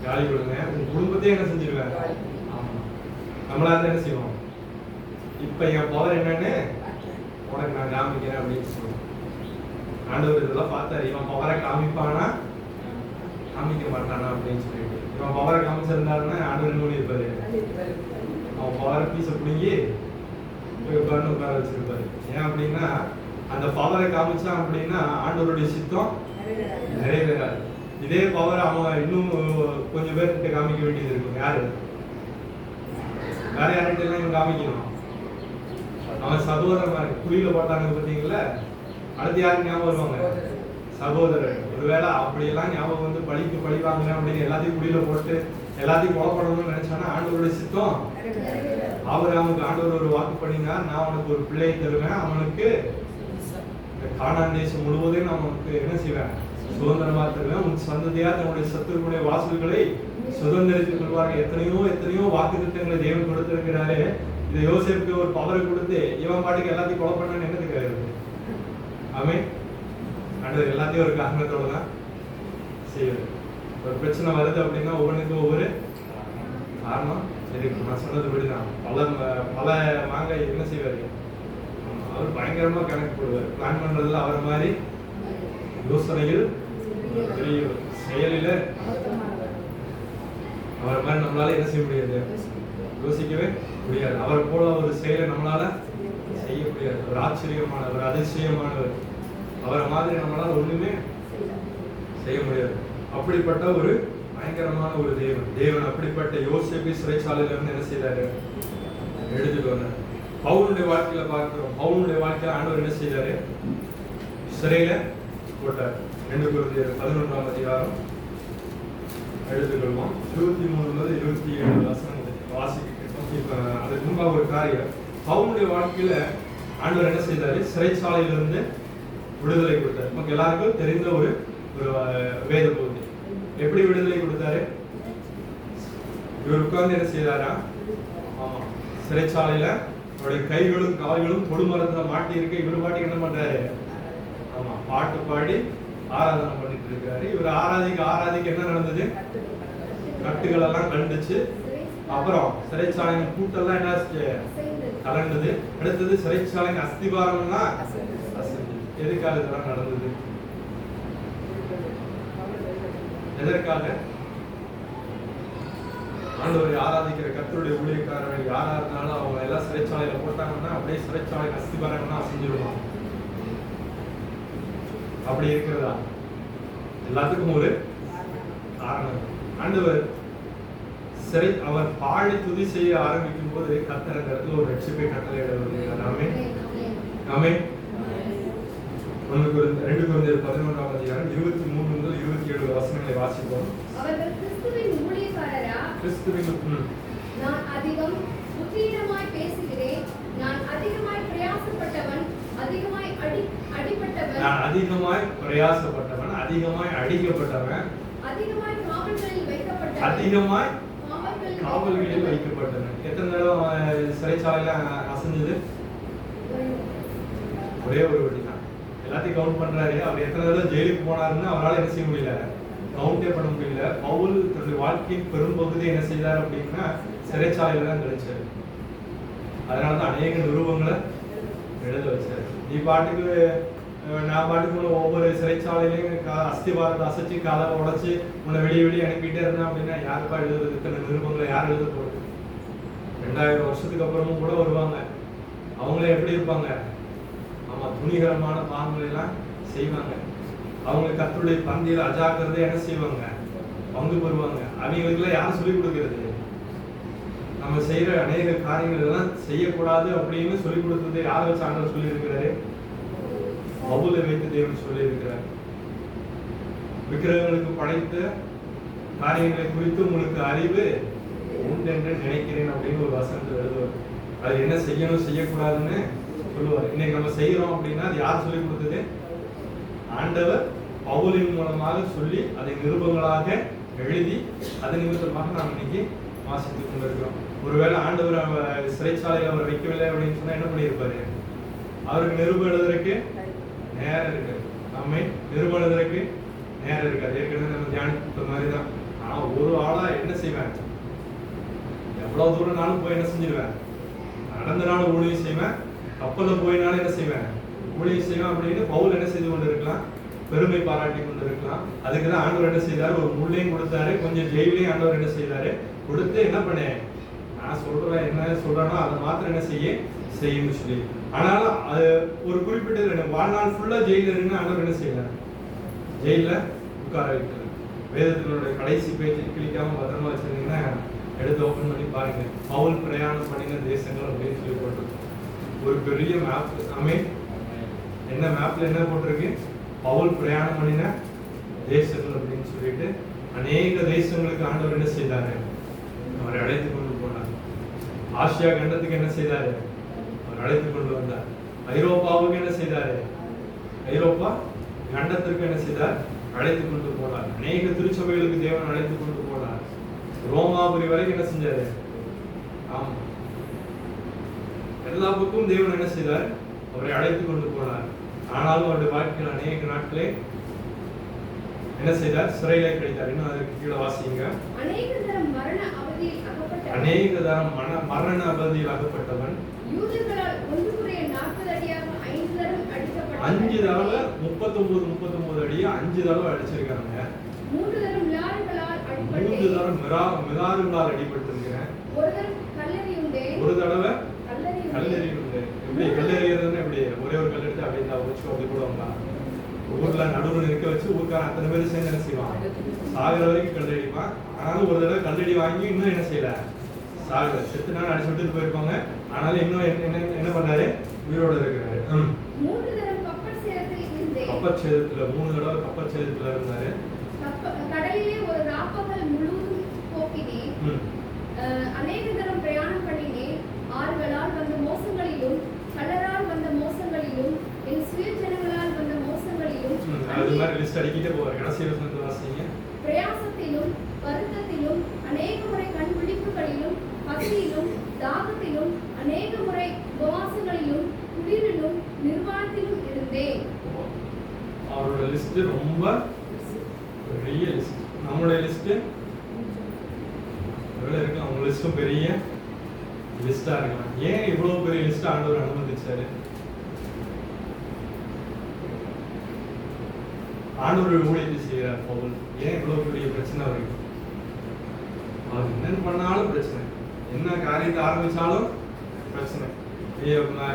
காலி பண்ணுவேன், உன் குடும்பத்தையும் என்ன செஞ்சிருவேன்? ஆமா, நம்மளா இருந்தா என்ன செய்வோம்? இப்ப என் பவர் என்னன்னு உனக்கு நான் காமிக்கிறேன் அப்படின்னு சொல்லுவோம். ஆண்டவர் இதெல்லாம் பார்த்தாரு, இவன் பவரை காமிப்பானா காமிக்க மாட்டானா அப்படின்னு சொல்லிட்டு. இவன் பவரை காமிச்சிருந்தாருன்னா ஆண்டவர் என்ன பண்ணியிருப்பாரு? அவன் பவரை பீஸை பிடிங்கி உட்கார வச்சிருப்பாரு. ஏன் அப்படின்னா அந்த பவரை காமிச்சான் அப்படின்னா ஆண்டவருடைய சித்தம் நிறைவேறாது. இதே பவர் அவன் இன்னும் கொஞ்சம் பேர்கிட்ட காமிக்க வேண்டியது இருக்கும். யாரு? வேற யார்கிட்ட எல்லாம் இவன் காமிக்கணும்? அவன் சகோதரன் குழியில போட்டாங்க பார்த்தீங்களா, அடுத்து யாருக்கு ஞாபகம் வருவாங்க? சகோதரர். ஒருவேளை அப்படியெல்லாம் ஞாபகம் வந்து பழிக்கு பழி வாங்குறேன் அப்படின்னு எல்லாத்தையும் குடியில போட்டு எல்லாத்தையும் கொலை பண்ணணும்னு நினைச்சானா ஆண்டவருடைய சித்தம். ஆபிரகாமுக்கு ஆண்டவர் ஒரு வாக்கு பண்ணினா, நான் உனக்கு ஒரு பிள்ளையை தருவேன், அவனுக்கு கானான் தேசம் முழுவதையும் நான் உனக்கு என்ன செய்வேன்? சுதந்திரமா தருவேன், உன் சந்ததியா தன்னுடைய சத்துருடைய வாசல்களை சுதந்திரித்துக் கொள்வார்கள். எத்தனையோ வாக்கு திட்டங்களை தேவன் கொடுத்திருக்கிறாரு. இதை யோசேப்புக்கு ஒரு பவரை கொடுத்து இவன் பாட்டுக்கு எல்லாத்தையும் கொலை பண்ணான்னு என்னதுக்காக இருக்கு? ஆமென். ஆண்டவர் எல்லாத்தையும் ஒரு காரணத்தோட தான் செய்வார். ஒரு பிரச்சனை வருது அப்படின்னா ஒவ்வொன்றுக்கும் ஒவ்வொரு காரணம் இருக்கு. நான் சொன்னது படிதான். பல மாங்காய் என்ன செய்வாரு? அவர் பயங்கரமா கணக்கு போடுவார். பிளான் பண்றதுல அவரை மாதிரி யோசனையில் பெரியவர், செயலில அவரை மாதிரி நம்மளால என்ன செய்ய முடியாது? யோசிக்கவே முடியாது. அவரை போல ஒரு செயலை நம்மளால செய்ய முடியாது. ஒரு ஆச்சரியமானவர், அதிசயமானவர். அவரை மாதிரி நம்மளால ஒண்ணுமே செய்ய முடியாது. அப்படிப்பட்ட ஒரு பயங்கரமான ஒரு தேவன் அப்படிப்பட்ட யோசேப்பை சிறைச்சாலையில இருந்து என்ன செய்தாரு? எடுத்துட்டு வந்தார். பவுலுடைய வாழ்க்கையில பார்க்கிறோம். பவுலுடைய வாழ்க்கையில ஆண்டவர் என்ன செய்தாரு? சிறையில போட்டார். 2 கொரிந்தியர் 11ஆம் அதிகாரம் எடுத்துக்கொள்வோம். 23 முதல் 27 வசனங்கள் வாசிக்கிறோம். இப்ப அதுக்கு முன்பாக ஒரு காரியம், பவுலுடைய வாழ்க்கையில ஆண்டவர் என்ன செய்தாரு? சிறைச்சாலையிலிருந்து விடுதலை கொடுத்தார். நமக்கு எல்லாருக்கும் தெரிந்த ஒரு வேத பகுதி. எப்படி விடுதலை கொடுத்தாரு? இவர் உட்கார்ந்து என்ன செய்தாரா? ஆமா, சிறைச்சாலையில அவருடைய கைகளும் கால்களும் கொடுமரத்துல மாட்டி இருக்க இவர் பாட்டுக்கு என்ன பண்றாரு? ஆமா, பாட்டு பாடி ஆராதனை பண்ணிட்டு இருக்காரு. இவர் ஆராதிக்க என்ன நடந்தது? கட்டுகள் எல்லாம் கண்டுச்சு. அப்புறம் சிறைச்சாலையின் கூட்டெல்லாம் என்ன கலண்டது. அடுத்தது சிறைச்சாலையின் அஸ்திபாரம்லாம் எதுக்காக இதெல்லாம் நடந்தது? எதற்காக? ஆண்டவரை ஆராதிக்கிற கர்த்தருடைய ஊழியக்காரர்கள் யாரா இருந்தாலும் அவங்க எல்லாம் சிறைச்சாலையில போட்டாங்கன்னா அப்படியே சிறைச்சாலை அஸ்திபாரம்னா அசைஞ்சிருவாங்க. அப்படி இருக்கிறதா? எல்லாத்துக்கும் ஒரு காரணம். ஆண்டவர் அவர் பாடி துதி செய்ய ஆரம்பிக்கும் போது கர்த்தர் அந்த இடத்துல ஒரு ரட்சிப்பை கட்டளையிடுவார். ஆமென், ஆமென். 2 கொரிந்தியர் 11ஆம் அதிகாரம் 23 முதல் 27 வசனங்களை வாசிப்போம். அவர்கள் கிறிஸ்துவின் ஊழியக்காரரா? கிறிஸ்துவின் நான் அதிகம் புத்தீனமாய் பேசுகிறேன், நான் அதிகமாய் பிரயாசப்பட்டவன், அதிகமாய் அடிபட்டவன், நான் அதிகமாய் பிரயாசப்பட்டவன், அதிகமாய் அடிக்கப்பட்டவன், அதிகமாய் காவல்களில் வைக்கப்பட்டவன், அதிகமாய் காவல்களில் வைக்கப்பட்டவன். எத்தனை தடவை சிறைச்சாலையில அசைஞ்சது? ஒரே ஒரு வாட்டி தான். எல்லாத்தையும் கவுண்ட் பண்றாரு. அவர் எத்தனை தடவை ஜெயிலுக்கு போனாருன்னு அவரால் என்ன செய்ய முடியல, கவுண்டே பண்ண முடியல. பவுல் தன்னுடைய வாழ்க்கையின் பெரும்பகுதியை என்ன செய்தார் அப்படின்னா சிறைச்சாலையில தான் கிடைச்சாரு. அதனாலதான் அநேக நிருபங்களை எழுத வச்சாரு. நீ பாட்டுக்கு நான் பாட்டுக்கு ஒவ்வொரு சிறைச்சாலையிலையும் அஸ்திவாரத்தை அசைச்சு காலை உடைச்சு உன்னை வெளியே அனுப்பிட்டே இருந்தேன் அப்படின்னா யாருப்பா எழுதுறது? இத்தனை நிருபங்களை யார் எழுத போறது? 2000 வருஷத்துக்கு அப்புறமும் கூட வருவாங்க. அவங்களே எப்படி இருப்பாங்க? ஆமா, துணிகரமான பாவங்களை எல்லாம் செய்வாங்க. அவங்க கர்த்தருடைய பந்தியில் அஜாக்கிரதை என்ன செய்வாங்க? பங்கு பெறுவாங்க. அவங்களுக்கு எல்லாம் யாரும் சொல்லிக் கொடுக்கிறது? நம்ம செய்யற அநேக காரியங்கள் எல்லாம் செய்யக்கூடாது அப்படின்னு சொல்லிக் கொடுத்தது யாரை வச்சு ஆண்டவர் சொல்லி இருக்கிறாரு? பவுலை வைத்து தேவன் சொல்லி இருக்கிறார். விக்கிரகங்களுக்கு படைத்த காரியங்களை குறித்து உங்களுக்கு அறிவு உண்டு என்று நினைக்கிறேன் அப்படின்னு ஒரு வசனத்தில் எழுதுவார். அது என்ன செய்யணும் செய்யக்கூடாதுன்னு சொல்லுவார். இன்னைக்கு நம்ம செய்யறோம் அப்படின்னா அது யார் சொல்லி கொடுத்தது? ஆண்டவர் பவுலின் மூலமாக சொல்லி அதை நிருபங்களாக எழுதி அது நிமித்தமாக நாம் இன்னைக்கு வாசித்துக் கொண்டிருக்கிறோம். ஒருவேளை ஆண்டவர் சிறைச்சாலையில் அவர் வைக்கவில்லை அப்படின்னு சொன்னா என்ன பண்ணியிருப்பாரு? அவருக்கு நிருபம் எழுதுறதுக்கு நேரம் இருக்கு. நாமே நிருபம் எழுதுறதுக்கு நேரம் இருக்காது. ஏற்கனவே நம்ம தியானித்த மாதிரி தான். ஆனா ஒரு ஆளா என்ன செய்வேன்? எவ்வளவு தூரம்னாலும் போய் என்ன செஞ்சிருவேன்? நடந்தனாலும் ஊழியம் செய்வேன், கப்பல்ல போயினாலும் என்ன செய்வேன்? ஊழியம் செய்வேன் அப்படின்னு பவுல் என்ன செய்து கொண்டு இருக்கலாம்? பெருமை பாராட்டி கொண்டு இருக்கலாம். அதுக்குதான் ஆண்டவர் என்ன செய்தாரு? ஒரு முள்ளையும் கொடுத்தாரு, கொஞ்சம் ஜெயிலையும் ஆண்டவர் என்ன செய்தாரு? கொடுத்து என்ன பண்ணேன்? நான் சொல்றேன் என்ன சொல்றேனோ அதை மாத்திரம் என்ன செய்யணும் சொல்லி. ஆனாலும் அது ஒரு குறிப்பிட்ட வாழ்நாள் ஃபுல்லா ஜெயில இருந்து ஆண்டவர் என்ன செய்யறாரு? ஜெயில உட்கார வைக்கிறார். வேதத்தினுடைய கடைசி பேஜை கிளிக்காம பத்திரமா வச்சிருந்தீங்கன்னா எடுத்து ஓபன் பண்ணி பாருங்க. பவுல் பிரயாணம் பண்ணின தேசங்கள் அப்படின்னு சொல்லி போட்டிருக்கு. ஒரு பெரிய மேப். ஆமே, என்ன மேப்ல என்ன போட்டிருக்கு? பவுல் பிரயாணம் பண்ணின தேசங்கள் அப்படின்னு சொல்லிட்டு அநேக தேசங்களுக்கு ஆண்டவர் என்ன செய்தாரு? அவரை அழைத்து கொண்டு போனார். ஆசியா கண்டத்துக்கு என்ன செய்தாரு? அவர் அழைத்து கொண்டு வந்தார். ஐரோப்பாவுக்கு என்ன செய்தாரு? ஐரோப்பா கண்டத்திற்கு என்ன செய்தார்? அழைத்து கொண்டு போனார். அநேக திருச்சபைகளுக்கு தேவன் அழைத்து கொண்டு போனார். ரோமாபுரி வரைக்கும் என்ன செஞ்சாரு? ஆமா, எல்லா பக்கமும் தேவன் என்ன செய்தார்? அவரை அழைத்து கொண்டு போனார். ஆனாலும் அவருடைய வாழ்க்கையில் அநேக நாட்களே என்ன செய்தார்? சிறையிலே கழித்தார். இன்னும் அதற்கு கீழே வாசிங்க. அநேக தரம் மரண அவதியில் அகப்பட்டவன் யூதர்களால் ஒன்று குறைய 40 அடியாக 5 தரம் அடிக்கப்பட்டார். 5 தடவை 39 அடியா 5 தடவை அடிச்சிருக்காங்க. 3 தரம் மிலாறுகளால் அடிபட்டு 3 தரம் மிலாறுகளால் அடிபட்டிருக்கிறேன். ஒரு தரம் கல்லெறி உண்டே. ஒரு தடவை கல்லெறி உண்டு. எப்படி கல்லெறியறதுன்னு? எப்படி ஒரே ஒரு கல் எடுத்து அப்படியே வச்சு அப்படி போடுவாங்களா? ஊர்ல நடுவில் நிற்க வச்சு ஊருக்கான அத்தனை பேரும் சேர்ந்து என்ன செய்வான்? சாகிற வரைக்கும் கல்லடிப்பான். ஆனாலும் ஒரு தடவை கல்லடி வாங்கி இன்னும் என்ன செய்யல? சாகல. செத்து நாள் அடிச்சு விட்டு போயிருப்பாங்க. ஆனாலும் இன்னும் என்ன பண்ணாரு? உயிரோட இருக்கிறாரு. 3 தரம் கப்பல் சேதத்தில் இருந்தே. கப்பல் சேதத்துல 3 தடவை கப்பல் சேதத்துல இருந்தாரு. கடலிலே ஒரு ராப்பகல் முழுவதும் போக்கினேன். அநேக தரம் பிரயாணம் பண்ணினேன். ஆறுகளால் வந்த மோசங்களிலும் கல்லரால் வந்த மோசங்களிலும் என் சுய ஜனங்களால் வந்த மோசங்களிலும் அது மாதிரி லிஸ்ட் அடிக்கிட்டே போவார். கடைசி வசனத்தை வாசிங்க. பிரயாசத்திலும் வருத்தத்திலும் அநேக முறை கண் விழிப்புகளிலும் பசியிலும் தாகத்திலும் அநேக முறை உபவாசங்களிலும் குளிரிலும் நிர்வாணத்திலும் இருந்தேன். அவரோட லிஸ்ட் ரொம்ப பெரிய லிஸ்ட். நம்மளுடைய லிஸ்ட் எவ்வளவு இருக்கு? அவங்க லிஸ்டும் பெரிய லிஸ்டா இருக்கலாம். ஏன் இவ்வளவு பெரிய லிஸ்ட் ஆண்டவர் அனுமதிச்சாரு? ஆண்டவர் ஊழியத்தை செய்கிறார் பவுல். ஏன் இவ்வளவு பெரிய பிரச்சனை வரைக்கும்? அவர் என்ன பண்ணாலும் பிரச்சனை, என்ன காரியத்தை ஆரம்பிச்சாலும் பிரச்சனை.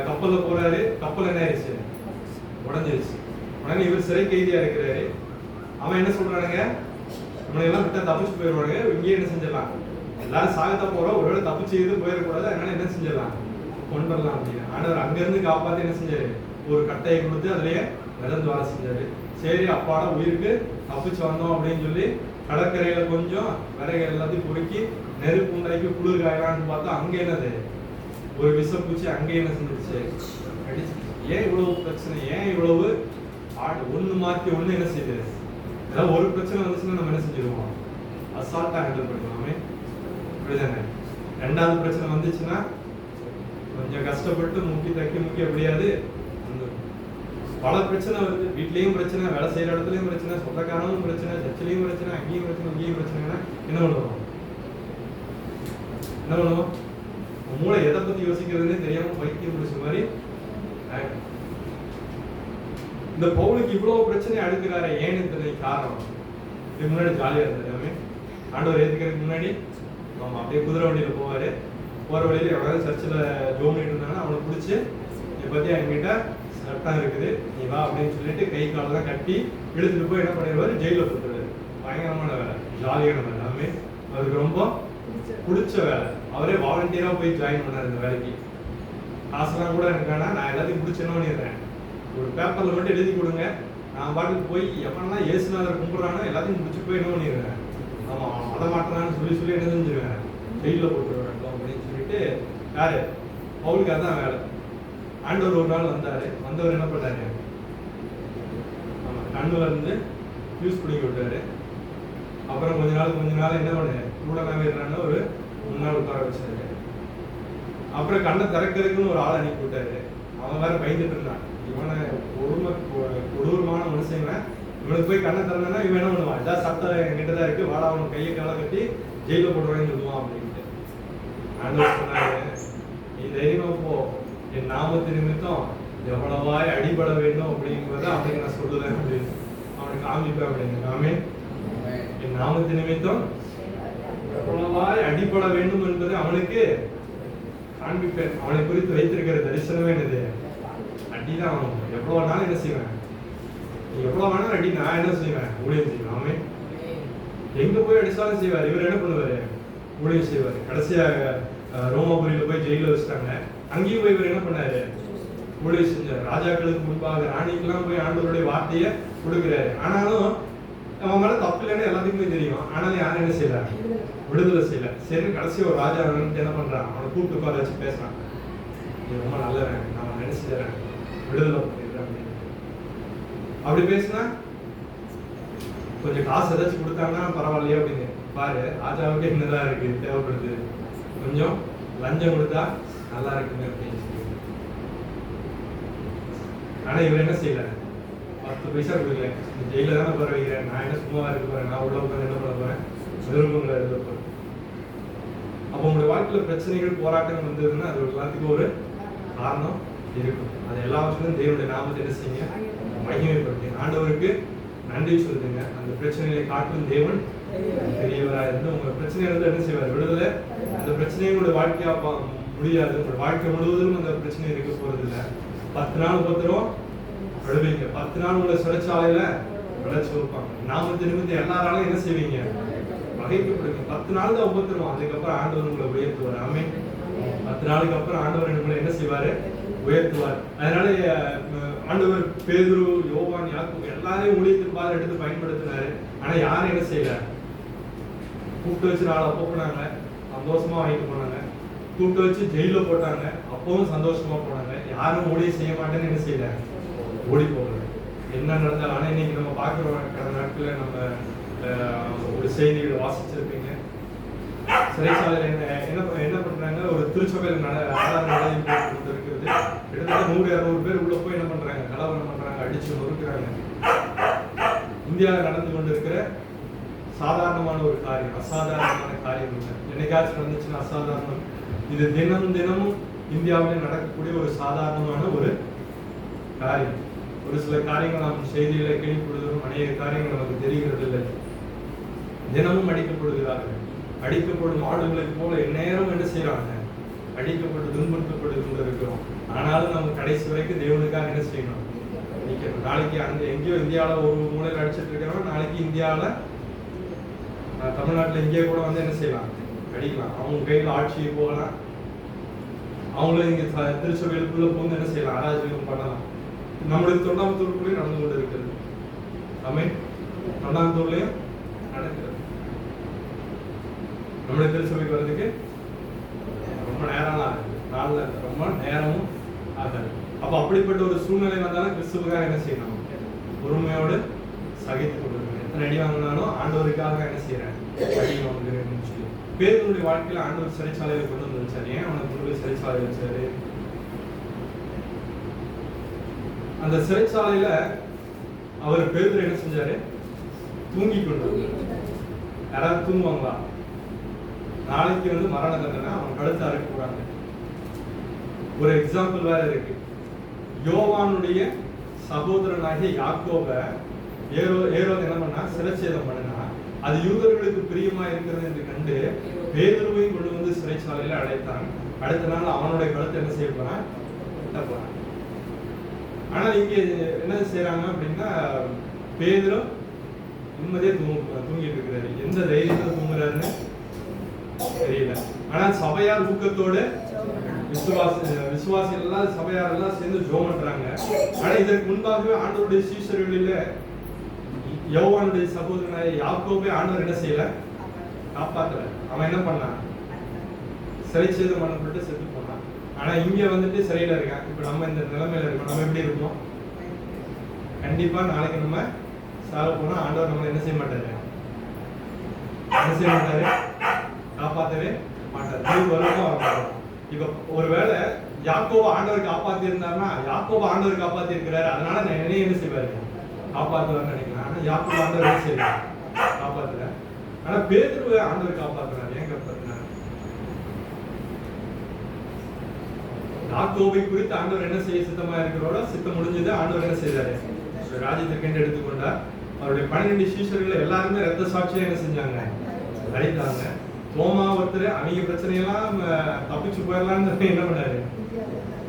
கப்பல்ல போறாரு, கப்பல் என்ன ஆயிடுச்சு? உடஞ்சிருச்சு. உடனே இவர் சிறை கைதியா இருக்கிறாரு. அவன் என்ன சொல்றானுங்க? நம்மளை எல்லாம் விட்டா தப்பிச்சு போயிடுவாங்க, இங்கேயே என்ன செஞ்சிடலாம்? எல்லாரும் சாகத்தான் போறோம், ஒருவேளை தப்பிச்சு எதுவும் போயிடக்கூடாது, அதனால என்ன செஞ்சிடலாம்? கொண்டு வரலாம் அப்படின்னு. ஆண்டவர் அங்கிருந்து காப்பாத்தி என்ன செஞ்சாரு? ஒரு கட்டையை கொடுத்து அதுலயே மிதந்து வர செஞ்சாரு. சரி, அப்பாட உயிருக்கு தப்பிச்சு வந்தோம் அப்படின்னு சொல்லி கடற்கரையில கொஞ்சம் விறகு எல்லாத்தையும் பொறுக்கி நெருப்பு உண்டாக்கி குளிர் காயலான்னு பார்த்தா அங்க என்னது? ஒரு விஷப்பூச்சி அங்கே என்ன செஞ்சிருச்சு? ஏன் இவ்வளவு பிரச்சனை? ஏன் இவ்வளவு ஒண்ணு மாத்தி ஒண்ணு என்ன செய்யுது? ஏதாவது ஒரு பிரச்சனை வந்துச்சுன்னா நம்ம என்ன செஞ்சிருவோம்? அசால்ட்டா ஹேண்டில் பண்ணுவோமே. அப்படிதானே? ரெண்டாவது பிரச்சனை வந்துச்சுன்னா கொஞ்சம் கஷ்டப்பட்டு முக்கி எப்படியாவது பல பிரச்சனை வருது. வீட்லயும் பிரச்சனை, வேலை செய்யற இடத்துலயும் பிரச்சனை, சொந்தக்காரனும் பிரச்சனை, சர்ச்சிலையும் பிரச்சனை, அங்கேயும் பிரச்சனை, இங்கேயும் பிரச்சனைனா என்ன பண்ணுவோம்? மூளை எதை பத்தி யோசிக்கிறதுனே தெரியாம பைத்தியம் பிடிச்ச மாதிரி. இந்த பவுலுக்கு இவ்வளவு பிரச்சனை அடுக்கிறாரு. ஏன்னு தெரியல காரணம். இதுக்கு முன்னாடி ஜாலியா இருந்தது. ஆண்டவர் ஏத்துக்கிறதுக்கு முன்னாடி அப்படியே குதிரை வண்டியில போவாரு, போகிற வழியில் எவ்வளோ சர்ச்சில் ஜோம் பண்ணிட்டு இருந்தாங்கன்னா அவனை பிடிச்சி இதை பற்றி என்கிட்ட சட்டம் இருக்குது நீ வா அப்படின்னு சொல்லிட்டு கை காலெல்லாம் கட்டி இழுத்துட்டு போய் என்ன பண்ணிடுவார், ஜெயிலில் போட்டுருவாரு. பயங்கரமான வேலை, ஜாலியான வேலை, எல்லாமே அவருக்கு ரொம்ப பிடிச்ச வேலை. அவரே வாலண்டியராக போய் ஜாயின் பண்ணார் இந்த வேலைக்கு. காசுலாம் கூட எனக்கு வேணா, நான் எல்லாத்தையும் பிடிச்சேன்னு பண்ணிடுறேன், ஒரு பேப்பரில் மட்டும் எழுதி கொடுங்க, நான் பாட்டுக்கு போய் எப்படின்னா இயேசுநாதர் கும்பிட்றானோ எல்லாத்தையும் முடிச்சு போய் என்ன பண்ணிடுவேன், ஆமாம் அதை மாட்டேறான்னு சொல்லி என்ன செஞ்சிருவேன், ஜெயிலில் போட்டுருவேன் அப்படின்னு சொல்லிட்டு யாரு பவுலுக்கு அதான் வேலை. ஆண்டவர் ஒரு நாள் வந்தார். வந்தவர் என்ன பண்ணாரு, ஆமாம் கண்ணில் இருந்து யூஸ் பண்ணி விட்டாரு. அப்புறம் கொஞ்ச நாள் என்ன பண்ணு கூடனாக ஒரு 3 நாள் உட்கார வச்சாரு. அப்புறம் கண்ணை திறக்கிறதுக்குன்னு ஒரு ஆள் அனுப்பி விட்டாரு. அவன் வேற பயந்துட்டு இருந்தான், இவனை கொடூரமான மனுஷங்க, இவனுக்கு போய் கண்ணை திறந்தா இவன் என்ன பண்ணுவான், ஏதாவது சட்டம் என்கிட்ட தான் இருக்கு, வாடா அவனுக்கு கையை காலை கட்டி ஜெயிலில் போடுவான்னு சொல்லுவான் அப்படின்ட்டு. ஆண்டவர் சொன்னாரு, நீ தைரியமா போ, என் நாமத்து நிமித்தம் எவ்வளவாய் அடிபட வேண்டும் அப்படிங்கிறத அவனுக்கு நான் சொல்லுவேன் அப்படின்னு அவனுக்கு காமிப்பேன் அப்படின்னு. ஆமே, என் நாமத்து நிமித்தம் எவ்வளவாய் அடிபட வேண்டும் என்பதை அவனுக்கு காண்பிப்பேன். அவனை குறித்து வைத்திருக்கிற தரிசனமே என்னது, அடிதான். அவன் எவ்வளவு நாள் என்ன செய்வேன், நீ எவ்வளவு வேணாலும் அடி, நான் என்ன செய்வேன், ஊழியம் செய்வேன். ஆமே, எங்க போய் அடிச்சாலும் செய்வார். இவர் என்ன பண்ணுவாரு, ஊழியம் செய்வார். கடைசியாக ரோமாபுரியில போய் ஜெயில வச்சுட்டாங்க. அங்கேயும் போய் இவர் என்ன பண்ணாரு, ஊழியம் செஞ்சார். ராஜாக்களுக்கு முன்பாக ராணிக்கெல்லாம் போய் ஆண்டவருடைய வார்த்தையை கொடுக்குறாரு. ஆனாலும் அவன் மேல தப்பு இல்லைன்னு எல்லாத்துக்குமே தெரியும். ஆனாலும் யாரும் என்ன செய்யல, விடுதலை செய்யல. சரி, கடைசி ஒரு ராஜா என்ன பண்றான், அவனை கூப்பிட்டு உட்கார வச்சு பேசுறான், நீ ரொம்ப நல்லவன், நான் நினைச்சு தரேன், விடுதலை பண்ணிடுறேன். அப்படி பேசுனா கொஞ்சம் காசு ஏதாச்சும் கொடுத்தாங்கன்னா பரவாயில்லையே அப்படின்னு பாரு, ராஜாவுக்கு என்னதான் இருக்கு தேவைப்படுது, கொஞ்சம் லஞ்சம் கொடுத்தா நல்லா இருக்குங்க அப்படின்னு சொல்லி. ஆனா இவர் என்ன செய்யல, 10 பைசா கொடுக்கல. ஜெயில தானே போற வைக்கிறேன், நான் என்ன சும்மாவா இருக்க போறேன், நான் உள்ள உட்காந்து என்ன பண்ண போறேன், விருப்பங்களை எழுத போறேன். அப்போ உங்களுடைய வாழ்க்கையில பிரச்சனைகள் போராட்டங்கள் வந்ததுன்னா அது எல்லாத்துக்கும் ஒரு காரணம் இருக்கும். அது எல்லாவற்றிலும் தேவனுடைய நாமத்தை என்ன செய்யுங்க, மகிமைப்படுத்துங்க, ஆண்டவருக்கு நன்றி சொல்லுங்க. அந்த பிரச்சனைகளை காட்டும் தேவன் பெரியவராக இருந்து உங்க பிரச்சனையில இருந்து என்ன செய்வார், விடுதலை. அந்த பிரச்சனையோட வாழ்க்கையா முடியாது, உங்களோட வாழ்க்கை முழுவதும் அந்த பிரச்சனை இருக்க போறது இல்லை. 10 நாள் உபத்திரம் விடுவீங்க, 10 நாள் உங்களை சிறைச்சாலையில விளைச்சு வைப்பாங்க. நாமத்தை நிமித்தம் எல்லாராலும் என்ன செய்வீங்க, வகைக்கப்படுங்க. 10 நாள் தான் உபத்திரம், அதுக்கப்புறம் ஆண்டவர் உங்களை உயர்த்துவார். ஆமே, 10 நாளுக்கு அப்புறம் ஆண்டவர் உங்களை என்ன செய்வாரு, உயர்த்துவார். அதனால ஆண்டவர் பேதுரு, யோவான், யாக்கோபு எல்லாரையும் ஊழியத்தின் பாதை எடுத்து பயன்படுத்தினாரு. ஆனா யாரும் என்ன செய்யல, கூப்பிட்டு வச்சு நாளை போனாங்க, சந்தோஷமா வாங்கிட்டு போனாங்க. கூப்பிட்டு வச்சு ஜெயில போட்டாங்க, அப்பவும் சந்தோஷமா போனாங்க. யாரும் ஊழியம் செய்ய மாட்டேன்னு என்ன செய்யல, ஓடி போகல. என்ன நடந்தாலும். ஆனா இன்னைக்கு நம்ம பார்க்கிறோம், கடந்த நாட்கள்ல நம்ம ஒரு செய்திகளை வாசிச்சிருப்பீங்க. சிறைச்சாலையில் என்ன பண்றாங்க, ஒரு திருச்சபையில் நடந்து இருக்கிறது. கிட்டத்தட்ட 100-200 பேர் உள்ள போய் என்ன பண்றாங்க, கலவரம் பண்றாங்க, அடிச்சு நொறுக்குறாங்க. இந்தியாவில் நடந்து கொண்டு இருக்கிற சாதாரணமான ஒரு காரியம், அசாதாரணமான காரியம் இல்லை. என்னைக்காச்சும் நடந்துச்சுன்னா அசாதாரணம். இது தினமும் இந்தியாவிலே நடக்கக்கூடிய ஒரு சாதாரணமான ஒரு காரியம். ஒரு சில காரியங்கள் நாம் செய்திகளை கேள்விப்படுவதும் அநேக காரியங்கள் நமக்கு தெரிகிறது இல்லை. தினமும் அடிக்கப்படுகிறார்கள். அடிக்கப்படும் ஆடுகளைப் போல எந்நேரம் என்ன செய்யறாங்க, அடிக்கப்பட்டு துன்புறுத்தப்பட்டு கொண்டு இருக்கிறோம். ஆனாலும் நம்ம கடைசி வரைக்கும் தேவனுக்காக என்ன செய்யணும், நிற்கணும். நாளைக்கு அங்க எங்கேயோ இந்தியாவில் ஒரு மூலையில் அடிச்சிட்டு இருக்கிறோம், நாளைக்கு இந்தியாவில் தமிழ்நாட்டில் இங்கே கூட வந்து என்ன செய்யலாம், அடிக்கலாம். அவங்க கையில் ஆட்சியை போகலாம். அவங்களும் இங்கே திருச்சபைகளுக்குள்ள போந்து என்ன செய்யலாம், அராஜகம் பண்ணலாம். நம்முடைய தொண்டாமுத்தூருக்குள்ளேயும் நடந்து கொண்டு இருக்கிறது. ஆமென். தொண்டாமுத்தூர்லயும் நடக்கிறது. நம்முடைய திருச்சபைக்கு வர்றதுக்கு ரொம்ப நேரம் ஆகுது, நாள்ல ரொம்ப நேரமும் ஆகாது. அப்ப அப்படிப்பட்ட ஒரு சூழ்நிலை வந்தாலும் கிறிஸ்துவுக்காக என்ன செய்யணும், பொறுமையோடு சகித்துக் கொண்டிருக்கணும். எத்தனை அடி வாங்கினாலும் ஆண்டவருக்காக என்ன செய்யறேன், அடி வாங்குகிறேன்னு சொல்லி. பேதுருடைய வாழ்க்கையில ஆண்டவர் சிறைச்சாலையில கொண்டு வந்து வச்சாரு. ஏன் அவனை கொண்டு போய் சிறைச்சாலை வச்சாரு? அந்த சிறைச்சாலையில அவர் பேதுரு என்ன செஞ்சாரு, தூங்கி கொண்டு. யாராவது தூங்குவாங்களா? நாளைக்கு வந்து மரண தண்டனை, அவன் கழுத்து அறுக்க போறாங்க. ஒரு எக்ஸாம்பிள் வேற இருக்கு. யோவானுடைய சகோதரனாகிய யாக்கோப ஏரோது என்ன பண்ணா, சிரச்சேதம் பண்ணினா. அது யூதர்களுக்கு பிரியமா இருக்கிறது என்று கண்டு பேதுருவையும் கொண்டு வந்து சிறைச்சாலையில அடைத்தான். அடுத்த நாள் அவனுடைய கழுத்தை என்ன செய்ய போறான், வெட்ட போறான். ஆனா இங்க என்ன செய்யறாங்க அப்படின்னா, பேதுரு நிம்மதியா தூங்கிட்டு இருக்கிறாரு. எந்த தைரியத்துல தூங்குறாருன்னு தெரியல. ஆனா சபையார் ஊக்கத்தோடு விசுவாசிகள் எல்லாம் சபையார் எல்லாம் சேர்ந்து ஜெபம் பண்றாங்க. ஆனா இதற்கு முன்பாகவே ஆண்டவருடைய சீஷர்களில யோவானுடைய சகோதரனாய யாக்கோபை ஆண்டவர் என்ன செய்யல, காப்பாத்தல. அவன் என்ன பண்ணான், சிறைச்சேதம் பண்ணப்பட்டு செத்து போனான். ஆனா இங்க வந்துட்டு சிறையில இருக்கான். இப்ப நம்ம இந்த நிலைமையில இருக்கோம். நம்ம எப்படி இருப்போம்? கண்டிப்பா நாளைக்கு நம்ம சாக போனா ஆண்டவர் நம்ம என்ன செய்ய மாட்டாரு, என்ன செய்ய மாட்டாரு, காப்பாத்தவே மாட்டாரு. திரும்ப வரவும் வரமாட்டாரு. இப்ப ஒருவேளை யாக்கோப ஆண்டவர் காப்பாத்தி இருந்தாருன்னா, யாக்கோப ஆண்டவர் காப்பாத்தி இருக்கிறாரு, அதனால நான் என்ன செய்வாரு, காப்பாத்துவார்னு நினைக்கிறேன். ஆனா யாக்கோப ஆண்டவர் என்ன செய்வார், காப்பாத்துற. ஆனா பேதுருவை ஆண்டவர் காப்பாத்துறாரு. ஏன் காப்பாத்துறாரு? யாக்கோபை குறித்து ஆண்டவர் என்ன செய்ய சித்தமா இருக்கிறோட சித்தம் முடிஞ்சது. ஆண்டவர் என்ன செய்தாரு, ராஜ்யத்திற்கென்று எடுத்துக்கொண்டார். அவருடைய 12 சீஷர்கள் எல்லாருமே ரத்த சாட்சியா என்ன செஞ்சாங்க, அழைத்தாங்க. தோமா ஒருத்தர் அவங்க பிரச்சனையெல்லாம் தப்பிச்சு போயிடலாம்னு என்ன பண்ணாரு,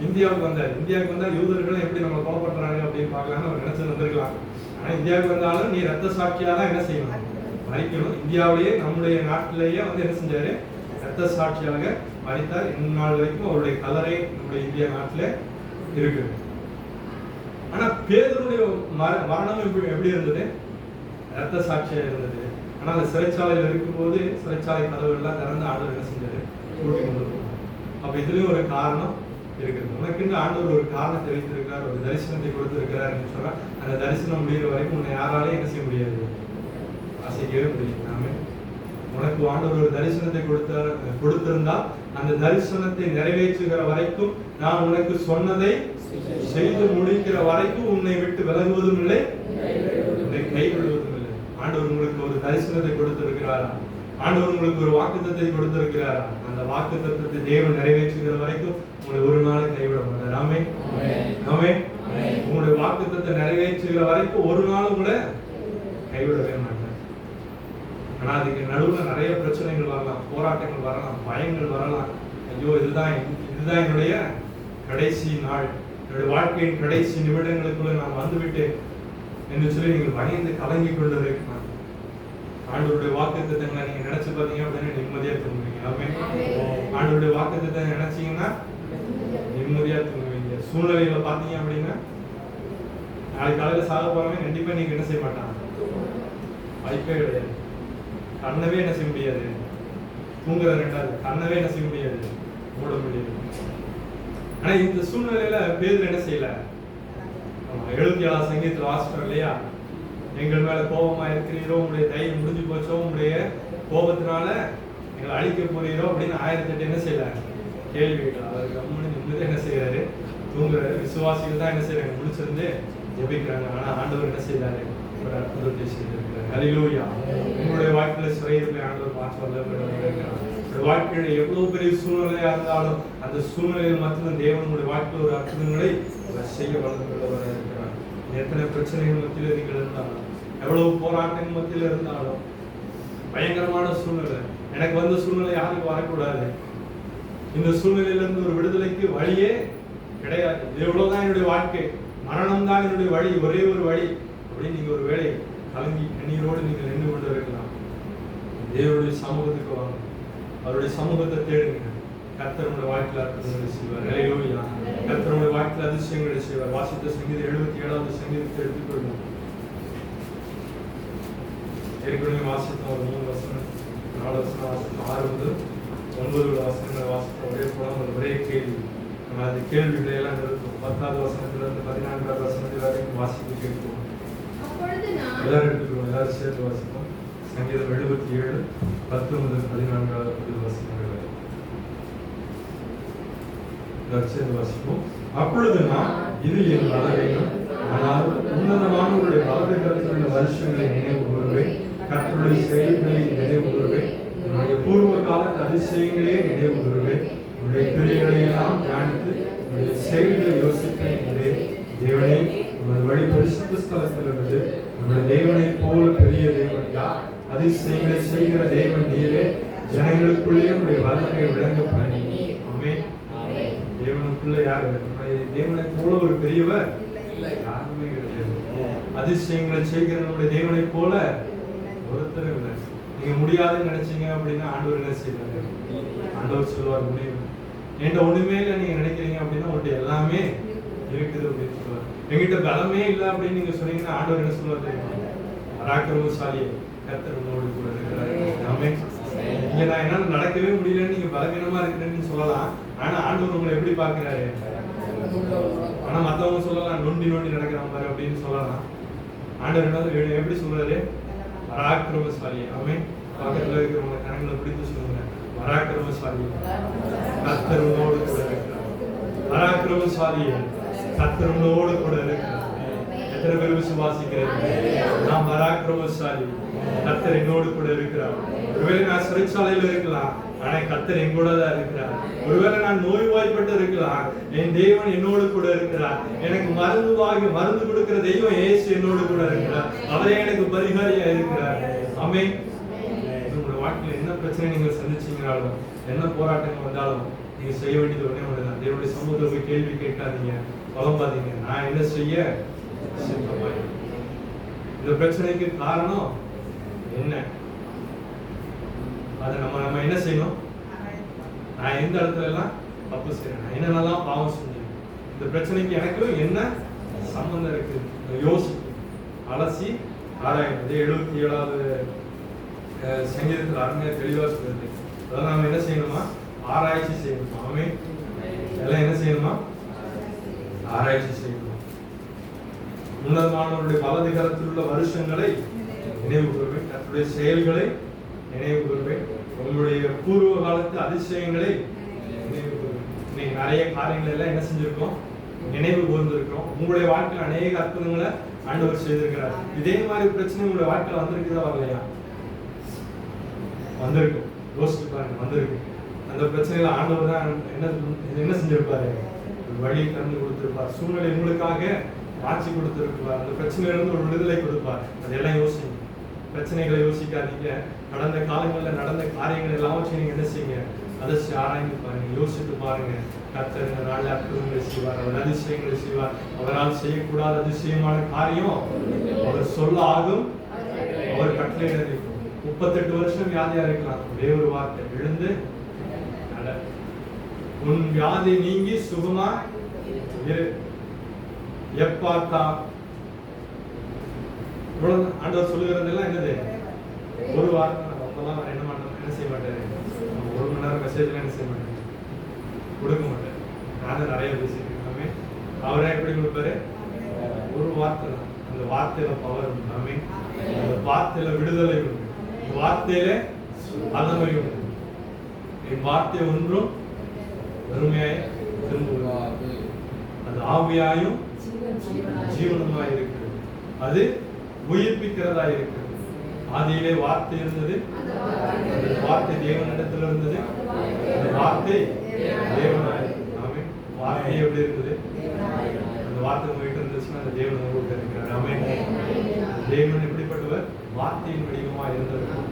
இந்தியாவுக்கு வந்தார். இந்தியாவுக்கு வந்தா யூதர்கள் எப்படி நம்ம கொலை பண்றாங்க அப்படின்னு பார்க்கலாம்னு அவர் நினைச்சு வந்திருக்கலாம். ஆனா இந்தியாவுக்கு வந்தாலும் நீ ரத்த சாட்சியா தான் என்ன செய்யணும், மறிக்கணும். இந்தியாவிலேயே நம்முடைய நாட்டிலேயே வந்து என்ன செஞ்சாரு, ரத்த சாட்சியாக மறித்தார். இந்நாள் வரைக்கும் அவருடைய கல்லறை நம்முடைய இந்தியா நாட்டில இருக்கு. ஆனா பேதுருடைய மரணம் எப்படி இருந்தது, ரத்த சாட்சியா இருந்தது. ஆனா அந்த சிறைச்சாலையில் இருக்கும்போது சிறைச்சாலை கதவு எல்லாம் திறந்து ஆண்டவர் என்ன செஞ்சாரு, கூட்டி கொண்டு போனார். அப்ப இதுலயும் ஒரு காரணம் இருக்குது. உனக்கு ஆண்டவர் ஒரு காரணத்தை வைத்திருக்கிறார், ஒரு தரிசனத்தை கொடுத்திருக்கிறார் சொன்னா, அந்த தரிசனம் முடிகிற வரைக்கும் உன்னை யாராலையும் என்ன செய்ய முடியாது, அசைக்கவே முடியும். நாம உனக்கு ஆண்டவர் ஒரு தரிசனத்தை கொடுத்திருந்தா அந்த தரிசனத்தை நிறைவேற்றுகிற வரைக்கும், நான் உனக்கு சொன்னதை செய்து முடிக்கிற வரைக்கும் உன்னை விட்டு விலகுவதும் இல்லை, உன்னை கைவிடுவதும் இல்லை. ஆண்டவர் உங்களுக்கு ஒரு தரிசனத்தை கொடுத்திருக்கிறாரா, ஆண்டவர் உங்களுக்கு ஒரு வாக்குத்தத்தை கொடுத்திருக்கிறாரா, அந்த வாக்குத்தத்தை தேவன் நிறைவேற்றுகிற வரைக்கும் உங்களை ஒரு நாள் கைவிட மாட்டார். ஆமென், ஆமென். உங்களுடைய வாக்குத்தத்தை நிறைவேற்றுகிற வரைக்கும் ஒரு நாள் கூட கைவிடவே மாட்டார். ஆனா அதுக்கு நடுவுல நிறைய பிரச்சனைகள் வரலாம், போராட்டங்கள் வரலாம், பயங்கள் வரலாம். ஐயோ இதுதான் என்னுடைய கடைசி நாள், என்னுடைய வாழ்க்கையின் கடைசி நிமிடங்களுக்குள்ள நான் வந்துவிட்டேன் என்று சொல்லி நீங்கள் பயந்து கலங்கி கொண்டு இருக்கலாம். ஆண்டவருடைய வாக்குத்தத்தங்களை நீங்க நினைச்சு பார்த்தீங்க அப்படின்னா நிம்மதியா தூங்குவீங்க. ஆண்டவருடைய வாக்குத்தத்தை நினைச்சீங்கன்னா நிம்மதியா தூங்குவீங்க. சூழ்நிலைகளை பார்த்தீங்க அப்படின்னா நாளைக்கு காலையில சாக போறவங்க கண்டிப்பா நீங்க என்ன செய்ய மாட்டாங்க, வாய்ப்பே கிடையாது. கண்ணவே என்ன செய்ய முடியாது, தூங்குற ரெண்டாவது கண்ணவே என்ன செய்ய முடியாது, மூட முடியாது. ஆனா இந்த சூழ்நிலையில பேதுரு என்ன செய்யல, 77 சங்கீதத்துல வாசிட்டோம் இல்லையா, எங்கள் மேல கோபமா இருக்கிறீரோ, உங்களுடைய தயவு முடிஞ்சு போச்சோ, உங்களுடைய கோபத்தினால எங்களை அழிக்க போறீரோ அப்படின்னு 1008 என்ன செய்யல கேள்வி கேட்கலாம். அவர் கம்முன்னு நிம்மதி என்ன செய்யறாரு, தூங்குறாரு. விசுவாசிகள் தான் என்ன செய்யறாங்க, முடிச்சிருந்து ஜெபிக்கிறாங்க. ஆனா ஆண்டவர் என்ன செய்யறாரு, ஒரு அற்புதத்தை செய்திருக்கிறார். ஹல்லேலூயா. உங்களுடைய வாழ்க்கையில சிறையிருப்பை ஆண்டவர் மாற்ற வல்லவர். வாழ்க்கையில எவ்வளவு பெரிய சூழ்நிலையா இருந்தாலும் அந்த சூழ்நிலையில் மட்டும் தேவன் உங்களுடைய வாழ்க்கையில் ஒரு அற்புதங்களை செய்ய வல்லவராக இருக்கிறார். எத்தனை பிரச்சனைகள் மத்தியில் நீங்கள் இருந்தாலும், எவ்வளவு போராட்டங்கள் மத்தியில் இருந்தாலும், பயங்கரமான சூழ்நிலை, எனக்கு வந்த சூழ்நிலை யாருக்கு வரக்கூடாது, இந்த சூழ்நிலையிலிருந்து ஒரு விடுதலைக்கு வழியே கிடையாது, எவ்வளவுதான் என்னுடைய வாழ்க்கை, மரணம் தான் என்னுடைய வழி, ஒரே ஒரு வழி அப்படின்னு நீங்க ஒரு வேளை கலங்கி கண்ணீரோடு நீங்கள் நின்று கொண்டு இருக்கலாம். தேவனுடைய சமூகத்துக்கு வாங்க, அவருடைய சமூகத்தை தேடுங்க. கர்த்தருடைய வாழ்க்கையில் அற்புதங்களை செய்வார். ஹல்லேலூயா. கர்த்தருடைய வாழ்க்கையில் அதிசயங்களை செய்வார். வாசித்த சங்கீதம் 77வது சங்கீதத்தை எடுத்துக்கொள்ளும். ஏற்கனவே வாசித்த ஒரு 3 வசனம் 4 வசனம் வாசித்த 6 முதல் 9 வசனங்களை வாசித்த ஒரே புலம் ஒரே கேள்வி. நம்ம அந்த கேள்விகளை எல்லாம் நிறுத்தும். 10வது வசனத்திலிருந்து 14வது வசனத்தில் வரைக்கும் வாசித்து கேட்போம். எல்லாரும் எடுத்துக்கிறோம், எல்லாரும் சேர்த்து வாசிப்போம். சங்கீதம் 77 10 முதல் 14வது வசனங்கள் சேர்த்து வாசிப்போம். அப்பொழுது நான் இது என் பலவீனம், ஆனால் உன்னதமானவருடைய வலது கரத்திலுள்ள வருஷங்களை நினைவு கூறுவேன், கர்த்தருடைய செயல்களை நினைவு கூறுவேன், என்னுடைய பூர்வ காலத்து அதிசயங்களே நினைவு கூறுவேன், உன்னுடைய கிரியைகளை எல்லாம் தியானித்து உன்னுடைய செயல்களை யோசிப்பேன். தேவனே, உமது வழி பரிசுத்த ஸ்தலத்தில் இருந்து உன்னுடைய தேவனை போல பெரிய தேவன் யார்? அதிசயங்களை செய்கிற தேவன் நீரே, ஜனங்களுக்குள்ளே உடைய வல்லமை விளங்க பண்ணி. ஆமென். தேவனுக்குள்ள யாரு? தேவனை போல ஒரு பெரியவர் யாருமே கிடையாது. அதிசயங்களை செய்கிற நம்முடைய தேவனை போல ஒருத்தரும் இல்லை. நீங்க முடியாதுன்னு நினைச்சீங்க அப்படின்னா ஆண்டவர் என்ன செய்வாரு? ஆண்டவர் சொல்லுவார் முடியும். என்கிட்ட ஒண்ணுமே இல்லை நீங்க நினைக்கிறீங்க அப்படின்னா உங்கள்கிட்ட எல்லாமே இருக்குது அப்படின்னு சொல்லுவார். எங்கிட்ட பலமே இல்லை அப்படின்னு நீங்க சொன்னீங்கன்னா ஆண்டவர் என்ன சொல்லுவார் தெரியுமா? பராக்கிரமசாலி கர்த்தர் உங்களோடு கூட இருக்கிறார். ஆமென். இங்க நான் என்னால நடக்கவே முடியலன்னு நீங்க பலவீனமா இருக்கிறேன்னு சொல்லலாம். ஆனா ஆண்டவர் உங்களை எப்படி பாக்குறாரு? ஆனா மத்தவங்க சொல்லலாம் நொண்டி நொண்டி நடக்கிறான் பாரு அப்படின்னு சொல்லலாம். ஆண்டவர் என்ன எப்படி சொல்றாரு? பராக்கிரமசாலி. ஆமென். பக்கத்துல இருக்கிறவங்க கரங்களை பிடித்து சொல்லுங்க, பராக்கிரமசாலி கர்த்தர் உங்களோடு கூட இருக்கிறார். பராக்கிரமசாலி கர்த்தர் உங்களோடு கூட இருக்கிறார். எத்தனை பேர் விசுவாசிக்கிறீங்க? நான் பராக்கிரமசாலி, கர்த்தர் என்னோடு கூட இருக்கிறார். ஒருவேளை நான் சிறைச்சாலையில இருக்கலாம், ஆனா கர்த்தர் எங்கூட தான் இருக்கிறார். ஒருவேளை நான் நோய்வாய்ப்பட்டு இருக்கலாம், என் தேவன் என்னோடு கூட இருக்கிறார். எனக்கு மருந்து கொடுக்கிற தெய்வம் இயேசு என்னோடு கூட இருக்கிறார். அவரே எனக்கு பரிகாரியா இருக்கிறார். ஆமென். உங்களோட வாழ்க்கையில என்ன பிரச்சனை நீங்க சந்திச்சீங்கனாலும், என்ன போராட்டங்கள் வந்தாலும், நீங்க செய்ய வேண்டியது ஒண்ணே ஒண்ணுதான். தேவனுடைய சமூகத்துல போய் கேள்வி கேட்காதீங்க, புலம்பாதீங்க. நான் என்ன செய்ய சித்தமாய். இந்த பிரச்சனைக்கு காரணம் என்ன? அதை நம்ம என்ன செய்யணும்? நான் எந்த இடத்துல எல்லாம் தப்பு செய்யறேன், நான் என்னென்னலாம் பாவம் செஞ்சேன், இந்த பிரச்சனைக்கு எனக்கு என்ன சம்பந்தம் இருக்கு, யோசிக்கும், அலசி ஆராயணும். 77வது சங்கீதத்தில் அருமையா தெளிவா சொல்றது. அதெல்லாம் நம்ம என்ன செய்யணுமா? ஆராய்ச்சி செய்யணும். ஆமென். எல்லாம் என்ன செய்யணுமா? ஆராய்ச்சி செய்யணும். உன்னதமானவருடைய வலது கரத்தில் உள்ள வருஷங்களை நினைவு கூறுவேன், கர்த்தருடைய செயல்களை நினைவு கூறுவேன், உங்களுடைய பூர்வ காலத்து அதிசயங்களை நினைவு கூறுவேன். இன்னைக்கு நிறைய காரியங்கள் எல்லாம் என்ன செஞ்சிருக்கோம்? நினைவு கூர்ந்திருக்கிறோம். உங்களுடைய வாழ்க்கையில் அநேக அற்புதங்களை ஆண்டவர் செய்திருக்கிறார். இதே மாதிரி பிரச்சனை உங்களுடைய வாழ்க்கையில் வந்திருக்குதா வரலையா? வந்திருக்கும். யோசிச்சு பாருங்க, வந்திருக்கு. அந்த பிரச்சனையில ஆண்டவர் தான் என்ன செஞ்சிருப்பாரு? வழி திறந்து கொடுத்திருப்பார். சூழ்நிலை உங்களுக்காக ஆட்சி கொடுத்திருப்பார். அந்த பிரச்சனையிலிருந்து ஒரு விடுதலை கொடுப்பார். அதெல்லாம் யோசிங்க. பிரச்சனைகளை யோசிக்காதீங்க. கடந்த காலங்களில் நடந்த காரியங்கள் எல்லாவற்றையும் நீங்க என்ன செய்யுங்க? அதை ஆராய்ந்து பாருங்க, யோசித்து பாருங்க. கர்த்தர் இந்த நாளில் அற்புதங்களை செய்வார், அவர் அதிசயங்களை செய்வார். அவரால் செய்யக்கூடாத அதிசயமான காரியம் அவர் சொல்ல ஆகும், அவர் கட்டளை இருக்கும். 38 வருஷம் வியாதியா இருக்கலாம், ஒரே ஒரு வார்த்தை, எழுந்து நட, உன் வியாதி நீங்கி சுகமா இரு. எப்பாத்தா ஆண்டவர் சொல்லுகிறதெல்லாம் என்னது? ஒரு வார்த்தை. ரொம்பலாம் என்ன மாட்டோம், என்ன செய்ய மாட்டாரு? 1 மணி நேரம் மெசேஜ்ல என்ன செய்ய மாட்டாரு? கொடுக்க மாட்டாரு. நான் தான் நிறைய பேசியிருக்கேன். அவரே எப்படி கொடுப்பாரு? ஒரு வார்த்தை தான். அந்த வார்த்தையில பவர் உண்டு. ஆமென். அந்த வார்த்தையில விடுதலை உண்டு. அந்த வார்த்தையில வல்லமை உண்டு. என் வார்த்தை ஒன்றும் வெறுமையாய் திரும்புவாது, அது ஆவியாயும் ஜீவனமாய் இருக்கிறது, அது உயிர்ப்பிக்கிறதா இருக்கிறது. ஆதியிலே வார்த்தை இருந்தது, அந்த வார்த்தை தேவனிடத்தில் இருந்தது, அந்த வார்த்தை தேவனாய். ஆமென். வார்த்தை எப்படி இருந்தது? அந்த வார்த்தை உங்ககிட்ட இருந்துச்சுன்னா அந்த தேவன் உங்ககிட்ட இருக்கிறார். ஆமென். தேவன் எப்படிப்பட்டவர்? வார்த்தையின் வடிவமா இருந்தவர்.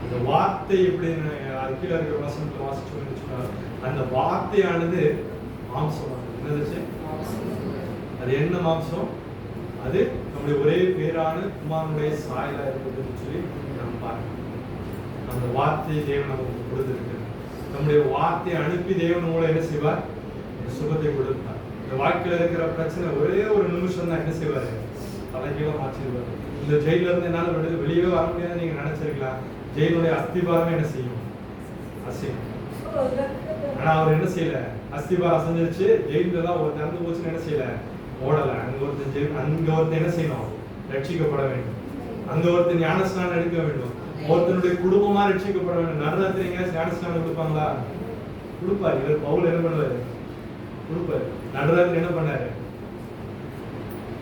அந்த வார்த்தை எப்படின்னு கீழே இருக்கிற வசனத்துல வாசிச்சோம்னு சொன்னார். அந்த வார்த்தையானது மாம்சம். என்னது? அது என்ன மாம்சம்? அது நம்முடைய ஒரே பேரான குமாரனுடைய சாயலா இருந்ததுன்னு சொல்லி நம்ம பார்க்கணும். அந்த வார்த்தையை தேவன் நமக்கு கொடுத்திருக்கிறார். நம்முடைய வார்த்தையை அனுப்பி தேவன் உங்களை என்ன செய்வார்? சுகத்தை கொடுப்பார். இந்த வாழ்க்கையில இருக்கிற பிரச்சனை ஒரே ஒரு நிமிஷம் தான் என்ன செய்வாரு? தலைகீழ மாற்றிடுவார். இந்த ஜெயில இருந்து என்னால வெளியே வர முடியாது நீங்க நினைச்சிருக்கலாம். ஜெயிலுடைய அஸ்திபாரமே என்ன செய்யும்? அசையும். ஆனா அவர் என்ன செய்யல? அஸ்திபாரம் அசைஞ்சிருச்சு. ஜெயில தான் ஒரு திறந்து போச்சுன்னு என்ன செய்யல? ஓடல. அங்க ஒருத்தன் என்ன செய்யணும்? ரட்சிக்கப்பட வேண்டும். அங்க ஒருத்தன் ஞானஸ்நானம் எடுக்க வேண்டும். ஒருத்தனுடைய குடும்பமா ரட்சிக்கப்பட வேண்டும். நடுராத்திரி எங்கேயாச்சும் ஞானஸ்நானம் கொடுப்பாங்களா? கொடுப்பாரு. இவர் பவுல் என்ன பண்ணுவாரு? கொடுப்பாரு. நடுராத்திரி என்ன பண்ணாரு?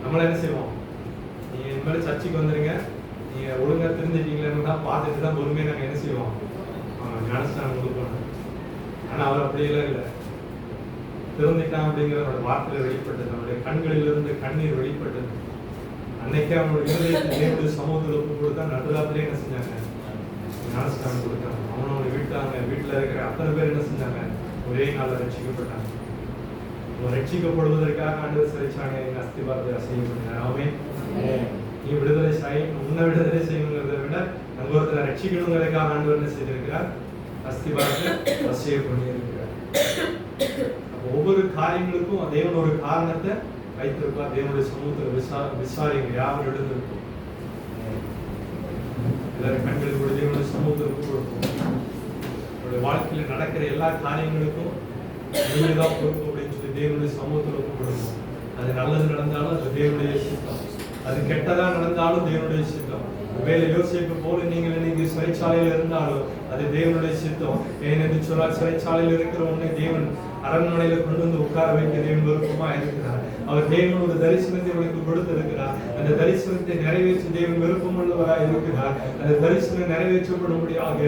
நம்மள என்ன செய்வோம்? நீங்க இனிமேல் சர்ச்சுக்கு வந்துருங்க, நீங்க ஒழுங்கா தெரிஞ்சுட்டீங்களேன்னு தான் பார்த்துட்டு தான் பொறுமையை நாங்க என்ன செய்வோம்? ஞானஸ்நானம் கொடுப்போம். ஆனா அவர் அப்படியெல்லாம் இல்லை. திறந்துட்டான் அப்படிங்கிற வார்த்தையில வெளிப்பட்டது. அவருடைய கண்களில் இருந்து கண்ணீர் வெளிப்பட்டது. அன்னைக்கே அவனுடைய இருதயத்தை தேவனுடைய சமூகத்தில் ஒப்பு கொடுத்தா நடுராத்திரியே என்ன செஞ்சாங்க? ஞானஸ்தானம் கொடுத்தாங்க. அவனோட வீட்டில் இருக்கிற அத்தனை பேர் என்ன செஞ்சாங்க? ஒரே நாளில் ரட்சிக்கப்பட்டாங்க. ரட்சிக்கப்படுவதற்காக ஆண்டவர் சிறைச்சாலையை அஸ்திபாரத்தை அசையப்பட்டார். ஆமென். நீ விடுதலை உன்னை விடுதலை செய்யணுங்கிறத விட அங்க ஒருத்தரை ரட்சிக்கணுங்கிறதுக்காக ஆண்டவர் என்ன செய்திருக்கிறார்? அஸ்திபாரத்தை அசைய பண்ணியிருக்கிறார். ஒவ்வொரு காரியங்களுக்கும் தேவன் ஒரு காரணத்தை வைத்திருப்பார். தேவனுடைய சமூகத்தில் விசாரிங்க யாரும் எழுந்திருக்கும். எல்லாரும் கண்களுக்கு கூட தேவனுடைய சமூகத்திற்கு கொடுப்போம். உங்களுடைய வாழ்க்கையில நடக்கிற எல்லா காரியங்களுக்கும் நீங்க தான் பொறுப்பு அப்படின்னு சொல்லி தேவனுடைய சமூகத்தில் ஒப்பு கொடுப்போம். அது நல்லது நடந்தாலும் அது தேவனுடைய சித்தம், அது கெட்டதா நடந்தாலும் தேவனுடைய சித்தம். வேலை யோசிப்பு போல நீங்க சிறைச்சாலையில் இருந்தாலும் அது தேவனுடைய சித்தம். ஏனென்று சொன்னால் சிறைச்சாலையில் இருக்கிற உன்னை தேவன் அரண்மனையில கொண்டு வந்து உட்கார வைக்க தேவன் விருப்பமா இருக்கிறார். அவர் தேவன் ஒரு தரிசனத்தை உனக்கு கொடுத்திருக்கிறார். அந்த தரிசனத்தை நிறைவேற்ற தேவன் விருப்பம் உள்ளவராக இருக்கிறார். அந்த தரிசனம் நிறைவேற்றப்படும்படியாக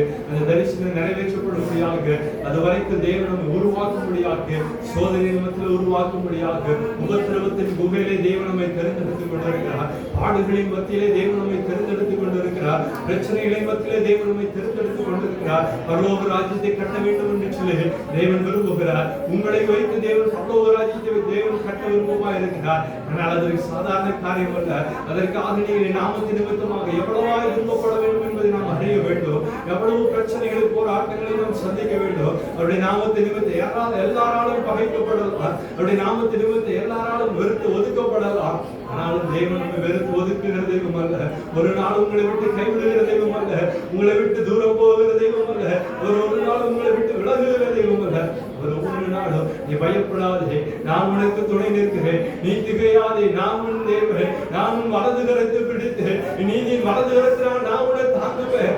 அது வரைக்கும் தேவன் உருவாக்கும்படியாக, சோதனை நிமித்தத்தில் உருவாக்கும்படியாக, உபத்திரவத்தின் குகையிலே தேவன் நம்மை தெரிந்தெடுத்துக் கொண்டிருக்கிறார். பாடுகளின் மத்தியிலே தேவன் நம்மை தெரிந்தெடுத்துக் கொண்டிருக்கிறார். பிரச்சனைகளின் மத்தியிலே தேவன் நம்மை தெரிந்தெடுத்துக் கொண்டிருக்கிறார். பரலோக ராஜ்யத்தை கட்ட வேண்டும் என்று சொல்லி தேவன் விரும்புகிறார். உங்களை வைத்து தேவன் பரலோக ராஜ்யத்தை தேவன் கட்ட விருப்பமா இருக்கிறார். ஆனால் அதற்கு சாதாரண காரியம் அல்ல. அதற்காக நீங்கள் நாமத்தின் நிமித்தமாக எவ்வளவா விரும்பப்பட வேண்டும் என்பதை நாம் அறிய வேண்டும். எவ்வளவு பிரச்சனைகளை போராட்டங்களை நாம் சந்திக்க வேண்டும். அவருடைய நாமத்தின் நிமித்தம் எல்லாராலும் பகைக்கப்படலாம். அவருடைய நாமத்தின் நிமித்தம் எல்லாராலும் வெறுத்து ஒதுக்கப்படலாம். ஆனாலும் தேவன் நம்மை வெறுத்து ஒதுக்குகிற தெய்வம் அல்ல. ஒரு நாள் உங்களை விட்டு கைவிடுகிற தெய்வம் அல்ல. உங்களை விட்டு தூரம் போகிற தெய்வம் அல்ல. ஒரு நாள் உங்களை விட்டு விலகுகிற தெய்வம் அல்ல. ஒவ்வொரு நாளும் நீ பயப்படாதே, நான் உனக்கு துணை நிற்கிறேன், நீ திகையாதே, நான் உன் தேவன், நான் உன் வலது கரத்தை பிடித்து நீதியின் வலது கரத்தினால் நான் உன்னை தாங்குவேன்.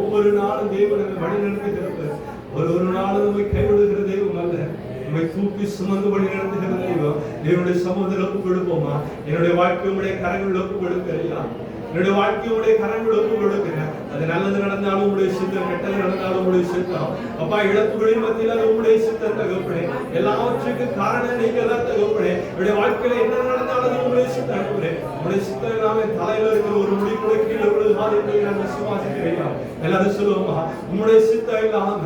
ஒவ்வொரு நாளும் தேவன் வழி நடத்துகிறது. ஒரு நாளும் நம்மை கைவிடுகிற தெய்வம் அல்ல. நம்மை தூக்கி சுமந்து வழி நடத்துகிற தெய்வம். தேவனுடைய சமூகத்தில் ஒப்பு கொடுப்போமா? என்னுடைய வாழ்க்கை உடைய கரங்கள் ஒப்பு கொடுக்கிறியா? என்னுடைய வாழ்க்கையுடைய கரங்கள் ஒப்பு கொடுக்கிறேன். அது நல்லது நடந்தாலும் உங்களுடைய சித்தம், கெட்டது நடந்தாலும் உங்களுடைய சித்தம். அப்பா, இழப்புகளின் மத்தியில் அது உங்களுடைய சித்தம் தகப்பனே. எல்லாவற்றுக்கும் காரணம் நீங்க தான் தகப்பனே. என்னுடைய வாழ்க்கையில என்ன நடந்தாலும் உங்களுடைய சித்தம் அனுப்புறே. உங்களுடைய சித்தம் இல்லாம தலையில இருக்கிற ஒரு முடி கூட கீழே விழுகாது என்று நான் விசுவாசிக்கிறேன். எல்லாரும் சொல்லுவோமா? உங்களுடைய சித்தம் இல்லாம,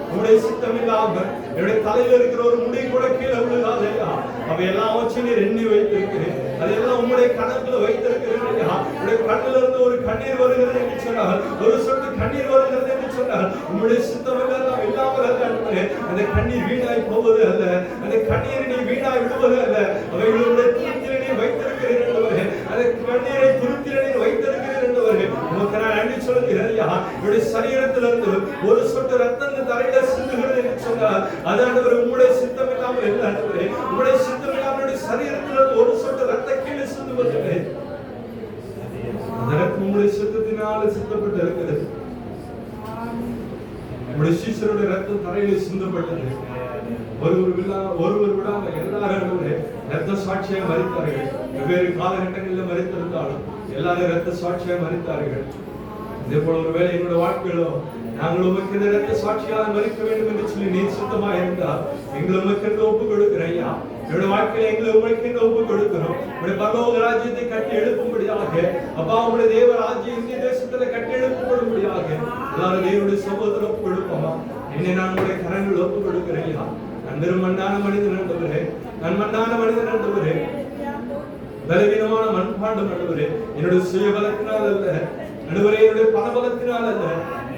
உங்களுடைய சித்தம் இல்லாம என்னுடைய தலையில இருக்கிற ஒரு முடி கூட கீழே விழுகாதையா? அப்ப எல்லாவற்றையும் நீர் எண்ணி வைத்திருக்கிறேன். அதெல்லாம் உங்களுடைய கணக்குல வைத்திருக்கிறேன். உங்களுடைய கண்ணில இருந்து ஒரு கண்ணீர் வருகிறது என்று சொன்னார், ஒரு சொட்டு கண்ணீர் வருகிறது என்று சொன்னார். உங்களுடைய சித்தம் எல்லாம் இல்லாமல் அல்ல. அந்த கண்ணீர் வீணாய் போவது அல்ல. அந்த கண்ணீரை நீ வீணாய் விடுவது அல்ல. அவைகளுடைய துருத்திரை நீ வைத்திருக்கிறேன் என்றவரே. அந்த கண்ணீரை துருத்திரை நீ வைத்திருக்கிறேன் என்றவரே. உனக்கு நான் நன்றி சொல்கிறேன். என்னுடைய சரீரத்திலிருந்து ஒரு சொட்டு ரத்தம் தரையில சிந்துகிறது என்று சொன்னார். அதாண்டவர் உங்களுடைய சித்தம் இல்லாமல் இல்லை. உங்களுடைய சித்தம் இல்லாமல் சரீரத்திலிருந்து ஒரு சொட்டு ரத்த கீழே சிந்துவதில்லை. உங்களுடைய சித்தத்தினால சித்தப்பட்டு இருக்கிறது. உங்களுடைய சீசருடைய ரத்தம் தரையில சிந்தப்பட்டது. ஒருவர் விடாம எல்லாரும் ரத்த சாட்சியாக மரித்தார்கள். வெவ்வேறு காலகட்டங்களில் மரித்திருந்தாலும் எல்லாரும் ரத்த சாட்சியாக மரித்தார்கள். இதே போல ஒருவேளை என்னோட வாழ்க்கையிலோ நாங்கள் உமக்கு இந்த ரத்த சாட்சியாக மரிக்க வேண்டும் என்று சொல்லி நீ சுத்தமா இருந்தால் எங்களை உமக்கு ஒப்பு கொடுக்கிறையா? என்னோட வாழ்க்கையில எங்களை உமக்கு ஒப்பு கொடுக்கிறோம். உங்களுடைய பரலோக ராஜ்யத்தை கட்டி எழுப்பும்படியாக, அப்பா உங்களுடைய தேவ ராஜ்யம் இந்திய தேசத்துல கட்டி எழுப்பப்படும்படியாக எல்லாரும் தேவனுடைய சமூகத்தில் ஒப்பு கொடுப்போமா? என்னை நான் உங்களுடைய கரங்கள் ஒப்பு கொடுக்கிறையா? நான் வெறும் மண்ணான மனிதன் ஆண்டவரே, நான் மண்ணான மனிதன் ஆண்டவரே, பலவீனமான மண்பாண்டம் ஆண்டவரே. என்னுடைய சுய பலத்தினால் அல்ல ஆண்டவரே, என்னுடைய பணபலத்தினால் அல்ல,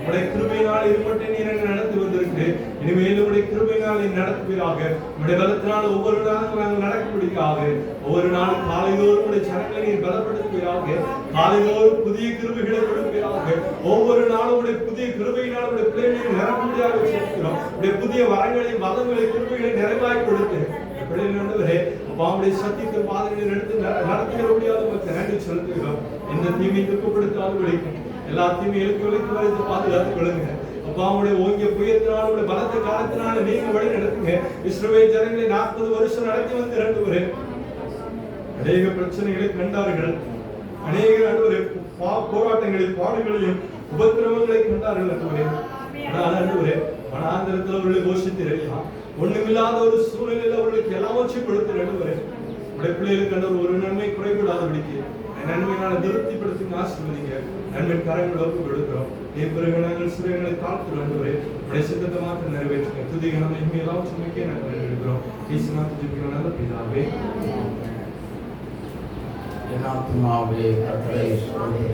உடைய கிருபையினால் இருப்பட்டே நீர் என்னை நடத்தி வந்திருக்கிறேன். இனிமேல் உடைய கிருபையினால் நீ நடத்துவீராக. உடைய பலத்தினால் ஒவ்வொரு நாளும் நாங்கள் நடக்கும்படியாக, ஒவ்வொரு நாளும் காலையோடு உடைய சரங்களை நீர் பலப்படுத்துவீராக. காலையோடு புதிய கிருபைகளை கொடுப்பீராக. ஒவ்வொரு நாளும் உடைய புதிய கிருபையினால் உடைய பிள்ளைகளை நிரப்பும்படியாக வச்சிருக்கிறோம். உடைய புதிய வரங்களை, வளங்களை, கிருபைகளை நிறைவாய் கொடுத்து பிள்ளைகளே அவருடைய சத்தியத்தை பாதையில் எடுத்து நடத்திட முடியாத நன்றி செலுத்துகிறோம். எந்த தீமை துக்கப்படுத்தாது விளைக்கும் எல்லா தீமைகளுக்கு விலைக்கு வரைத்து பாதுகாத்துக் கொள்ளுங்க. அப்பாவுடைய ஓங்கிய புயத்தினால் உடைய பலத்த காலத்தினால நீங்க வழி நடத்துங்க. இஸ்ரவேல் ஜனங்களை 40 வருஷம் நடத்தி வந்து ஆண்டவரே அநேக பிரச்சனைகளை கண்டார்கள். அநேக ஆண்டவரே போராட்டங்களில் பாடுகளையும் உபத்திரவங்களை கண்டார்கள் ஆண்டவரே. ஆண்டவரே மனாந்தரத்தில் அவர்களை போஷித்திரையா, ஒண்ணுமில்லாத ஒரு சூழ்நிலையில் அவர்களுக்கு எல்லாவற்றையும் கொடுத்து ஆண்டவரே. உடைய பிள்ளைகளுக்கு ஆண்டவர் ஒரு நன்மை குறைபடாதபடிக்கு நன்மையான திருப்திப்படுத்தி ஆசீர்வதிங்க. நண்பன் கரங்களை ஒப்பு கொடுக்கிறோம். பிறகு நாங்கள் சிறுகளை காத்துறோம் ஆண்டவரே. உடைய சித்தத்தை மாத்திரம் நிறைவேற்றுங்க. துதிகளை மகிமையெல்லாம் சுமைக்கே நாங்கள் எடுக்கிறோம். இயேசு நாமத்தில் ஜெபிக்கிறோம் நல்ல பிதாவே. என் ஆத்துமாவே கர்த்தரை ஸ்தோத்திரி.